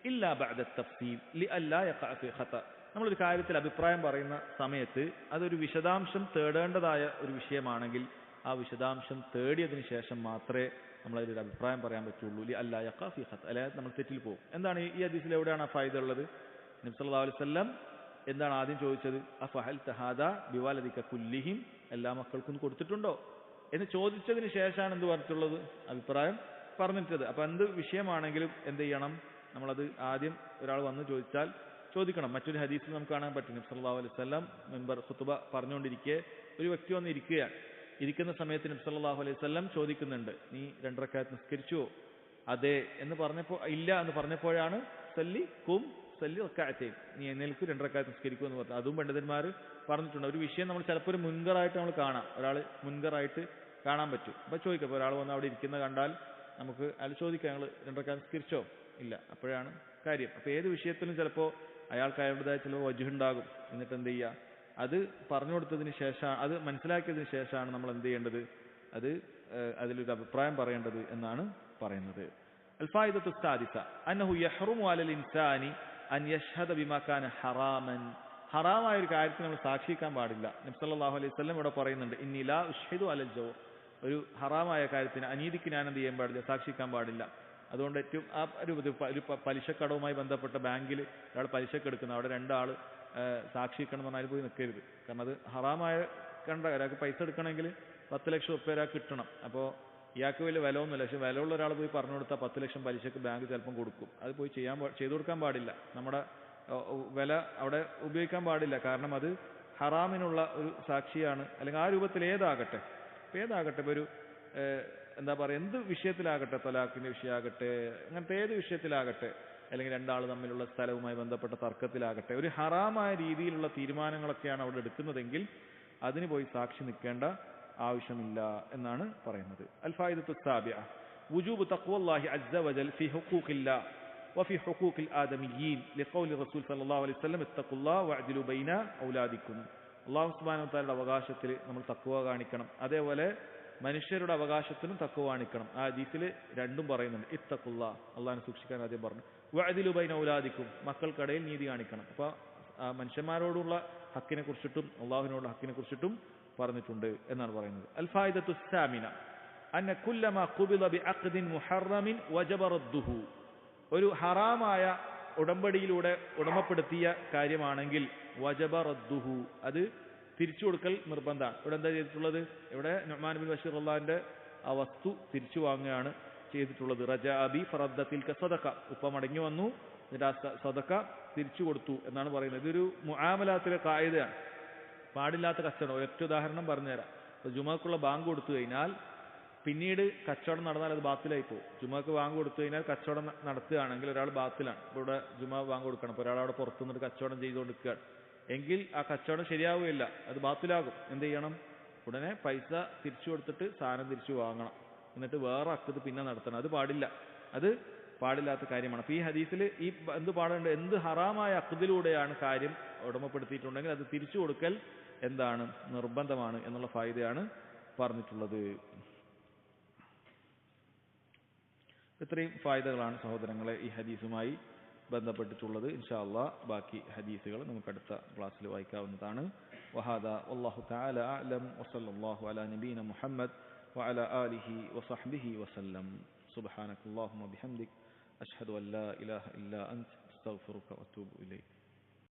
إلا بعد التفصيل لئلا يقع في خطأ. നമ്മളൊരു കാര്യത്തിൽ അഭിപ്രായം പറയുന്ന സമയത്ത് അതൊരു വിശദാംശം തേടേണ്ടതായ ഒരു വിഷയമാണെങ്കിൽ ആ വിശദാംശം തേടിയതിനു ശേഷം മാത്രമേ നമ്മളതിലൊരു അഭിപ്രായം പറയാൻ പറ്റുള്ളൂ. ലഇല്ലാ യഖഅ ഫീ ഖത, അല്ലാതെ നമ്മൾ തെറ്റിൽ പോകും. എന്താണ് ഈ ഹദീസിൽ എവിടെയാണ് ആ ഫായിദ ഉള്ളത്? നബി സല്ലല്ലാഹു അലൈഹി വസല്ലം എന്താണ് ആദ്യം ചോദിച്ചത്? അഫഹൽത ഹാദാ ബിവലദിക കുല്ലിഹിം, എല്ലാ മക്കൾക്കും കൊടുത്തിട്ടുണ്ടോ എന്ന് ചോദിച്ചതിന് ശേഷമാണ് എന്ത് പറഞ്ഞിട്ടുള്ളത്? അഭിപ്രായം പറഞ്ഞിട്ടത്. അപ്പൊ എന്ത് വിഷയമാണെങ്കിലും എന്ത് ചെയ്യണം? നമ്മളത് ആദ്യം ഒരാൾ വന്ന് ചോദിച്ചാൽ ചോദിക്കണം. മറ്റൊരു ഹദീസിൽ നമുക്ക് കാണാൻ പറ്റും, നബി സല്ലല്ലാഹു അലൈഹി വസല്ലം മിമ്പർ ഖുതുബ പറഞ്ഞുകൊണ്ടിരിക്കെ ഒരു വ്യക്തി വന്ന് ഇരിക്കുകയാണ്. ഇരിക്കുന്ന സമയത്ത് നബി സല്ലല്ലാഹു അലൈഹി വസല്ലം ചോദിക്കുന്നുണ്ട്, നീ 2 റക്അത്ത് നിസ്കരിച്ചുവോ? അതെ എന്ന് പറഞ്ഞപ്പോൾ, ഇല്ല എന്ന് പറഞ്ഞപ്പോഴാണ് സല്ലി റക്അത്തൈൻ, നീ എന്നേൽക്ക് 2 റക്അത്ത് നിസ്കരിക്കൂ എന്ന് പറഞ്ഞു. അതും പണ്ഡിതന്മാർ പറഞ്ഞിട്ടുണ്ട്. ഒരു വിഷയം നമ്മൾ ചിലപ്പോൾ ഒരു മുൻകറായിട്ട് നമ്മൾ കാണാം, ഒരാൾ മുൻകറായിട്ട് കാണാൻ പറ്റും. അപ്പൊ ചോദിക്കാം, ഇപ്പോൾ ഒരാൾ വന്ന് അവിടെ ഇരിക്കുന്ന കണ്ടാൽ നമുക്ക് അയാൾ ചോദിക്കാം, ഞങ്ങൾ 2 റക്അത്ത് നിസ്കരിച്ചോ? ഇല്ല. അപ്പോഴാണ് കാര്യം. അപ്പൊ ഏത് വിഷയത്തിലും ചിലപ്പോൾ അയാൾക്ക് അയാളുടേതായ ചില വജുഹുണ്ടാകും. എന്നിട്ട് എന്ത് ചെയ്യുക? അത് പറഞ്ഞു കൊടുത്തതിന് ശേഷം, അത് മനസ്സിലാക്കിയതിന് ശേഷമാണ് നമ്മൾ എന്ത് ചെയ്യേണ്ടത്? അതിലൊരു അഭിപ്രായം പറയേണ്ടത് എന്നാണ് പറയുന്നത്. അൽഫായിദത്തു സാദിസ അന്നഹു യഹ്റുമു അലൽ ഇൻസാനി അൻ യശ്ഹദ ബിമാ കാന ഹറാമൻ. ഹറാമായ ഒരു കാര്യത്തിന് നമ്മൾ സാക്ഷിക്കാൻ പാടില്ല. നബി സല്ലല്ലാഹു അലൈഹി വസല്ലം ഇവിടെ പറയുന്നുണ്ട്, ഇന്നി ലാ ഉഷ്ഹിദു അലൽ ജൗർ. ഒരു ഹറാമായ കാര്യത്തിന്, അനീതിക്ക് ഞാൻ എന്ത് ചെയ്യാൻ പാടില്ല? സാക്ഷിക്കാൻ പാടില്ല. അതുകൊണ്ട് ഏറ്റവും ആ ഒരു പലിശക്കടവുമായി ബന്ധപ്പെട്ട ബാങ്കിൽ ഒരാൾ പലിശക്ക് എടുക്കുന്ന അവിടെ 2 ആൾ സാക്ഷിക്കണം എന്ന് പറഞ്ഞാൽ പോയി നിൽക്കരുത്. കാരണം അത് ഹറാമായ ഒരാൾക്ക് പൈസ എടുക്കണമെങ്കിൽ 10 ലക്ഷം ഉറുപ്പിക ഒരാൾക്ക് കിട്ടണം. അപ്പോൾ ഇയാൾക്ക് വലിയ വില ഒന്നുമില്ല. പക്ഷെ വിലയുള്ള ഒരാൾ പോയി പറഞ്ഞു കൊടുത്താൽ 10 ലക്ഷം പലിശക്ക് ബാങ്ക് ചിലപ്പം കൊടുക്കും. അത് പോയി ചെയ്തു കൊടുക്കാൻ പാടില്ല. നമ്മുടെ വില അവിടെ ഉപയോഗിക്കാൻ പാടില്ല. കാരണം അത് ഹറാമിനുള്ള ഒരു സാക്ഷിയാണ്. അല്ലെങ്കിൽ ആ രൂപത്തിൽ ഏതാകട്ടെ, ഇപ്പോൾ ഒരു എന്താ പറയുക, എന്ത് വിഷയത്തിലാകട്ടെ, തലാഖിന്റെ വിഷയമാകട്ടെ, അങ്ങനത്തെ ഏത് വിഷയത്തിലാകട്ടെ, അല്ലെങ്കിൽ 2 ആൾ തമ്മിലുള്ള സ്ഥലവുമായി ബന്ധപ്പെട്ട തർക്കത്തിലാകട്ടെ, ഒരു ഹറാമായ രീതിയിലുള്ള തീരുമാനങ്ങളൊക്കെയാണ് അവിടെ എടുക്കുന്നതെങ്കിൽ അതിന് പോയി സാക്ഷി നിൽക്കേണ്ട ആവശ്യമില്ല എന്നാണ് പറയുന്നത്. അൽഫായിദത്തു സാബിഅ വുജൂബു തഖ്വല്ലാഹി അസ്സ വജൽ ഫി ഹുഖൂഖില്ലാഹ് വഫി ഹുഖൂഖിൽ ആദമിയ്യീൻ ലിഖൗലി റസൂൽ സല്ലല്ലാഹു അലൈഹി വസല്ലം ഇത്തഖുല്ലാഹ വഅദിലു ബൈന ഔലാദിക്കും. അല്ലാഹു സുബ്ഹാനഹു വ തആലയുടെ അവകാശത്തിൽ നമ്മൾ തഖ്വ കാണിക്കണം, അതേപോലെ മനുഷ്യരുടെ അവകാശത്തിനും തഖ്വ കാണിക്കണം. ആ ഹദീസിൽ രണ്ടും പറയുന്നുണ്ട്. ഇത്തഖുല്ലാഹ്, അല്ലാഹുവിനെ സൂക്ഷിക്കാൻ ആദ്യം പറഞ്ഞു. വഅദിലു ബൈന ഔലാദിക്കും, മക്കൾക്കിടയിൽ നീതി കാണിക്കണം. അപ്പോൾ മനുഷ്യന്മാരോടുള്ള ഹക്കിനെ കുറിച്ചിട്ടും അള്ളാഹുവിനോടുള്ള ഹക്കിനെ കുറിച്ചിട്ടും പറഞ്ഞിട്ടുണ്ട് എന്നാണ് പറയുന്നത്. അൽഫായിദത്തു സാമിന അന്ന കുല്ലമാ ഖുബിള ബിഅഖ്ദിൻ മുഹറമിൻ വജബ റദ്ദുഹു. ഒരു ഹറാമായ ഉടമ്പടിയിലൂടെ ഉടമപ്പെടുത്തിയ കാര്യമാണെങ്കിൽ വജബ റദ്ദുഹു, അത് തിരിച്ചു കൊടുക്കൽ നിർബന്ധമാണ്. ഇവിടെ എന്താ ചെയ്തിട്ടുള്ളത്? ഇവിടെ നുഅ്മാൻ ബിൻ ബഷീർ റളിയല്ലാഹുവിന്റെ ആ വസ്തു തിരിച്ചു വാങ്ങുകയാണ് ചെയ്തിട്ടുള്ളത്. റജഅ ബി ഫറദ്ദ തിൽക സദഖ, ഉപ്പ മടങ്ങി വന്നു എന്നിട്ട് ആ സദഖ തിരിച്ചു കൊടുത്തു എന്നാണ് പറയുന്നത്. ഇതൊരു മുആമലാത്തിലെ ഖായിദയാണ്. പാടില്ലാത്ത കച്ചവടം. ഒരൊറ്റ ഉദാഹരണം പറഞ്ഞുതരാം. ഇപ്പോൾ ജുമാക്കുള്ള ബാങ്ക് കൊടുത്തു കഴിഞ്ഞാൽ പിന്നീട് കച്ചവടം നടന്നാൽ അത് ബാത്തിലായി പോകും. ജുമാക്ക് ബാങ്ക് കൊടുത്തു കഴിഞ്ഞാൽ കച്ചവടം നടത്തുകയാണെങ്കിൽ ഒരാൾ ബാത്തിലാണ്. ഇപ്പോൾ ഇവിടെ ജുമാ ബാങ്ക് കൊടുക്കണം, ഇപ്പോൾ ഒരാളവിടെ പുറത്തു നിന്നിട്ട് കച്ചവടം ചെയ്തുകൊണ്ടിരിക്കുകയാണ് എങ്കിൽ ആ കച്ചവടം ശരിയാവുകയില്ല, അത് ബാത്തിലാകും. എന്ത് ചെയ്യണം? ഉടനെ പൈസ തിരിച്ചു കൊടുത്തിട്ട് സാധനം തിരിച്ചു വാങ്ങണം, എന്നിട്ട് വേറെ അക്കത് പിന്നെ നടത്തണം. അത് പാടില്ല, അത് പാടില്ലാത്ത കാര്യമാണ്. അപ്പോൾ ഈ ഹദീസിൽ ഈ എന്ത് പാടുണ്ട്? എന്ത് ഹറാമായ അക്കതിലൂടെയാണ് കാര്യം ഉടമപ്പെടുത്തിയിട്ടുണ്ടെങ്കിൽ അത് തിരിച്ചു കൊടുക്കൽ എന്താണ്? നിർബന്ധമാണ് എന്നുള്ള ഫായിദയാണ് പറഞ്ഞിട്ടുള്ളത്. ഇത്രയും ഫായിദകളാണ് സഹോദരങ്ങളെ ഈ ഹദീസുമായി ബന്ധപ്പെട്ടിട്ടുള്ളത്. ഇൻഷാ അല്ലാഹ് ബാക്കി ഹദീസുകൾ നമുക്ക് അടുത്ത ക്ലാസ്സിൽ വായിക്കാവുന്നതാണ്. വഹാദാ വല്ലാഹു തആല അഅലം വസല്ലല്ലാഹു അലാ നബീന മുഹമ്മദ് വഅലാ ആലിഹി വസഹ്ബിഹി വസല്ലം. സുബ്ഹാനകല്ലാഹുമ്മ ബിഹംദിക അഷ്ഹദു അൻ ലാ ഇലാഹ ഇല്ലാ അൻത അസ്തഗ്ഫിറുക വഅതൂബു ഇലൈക്.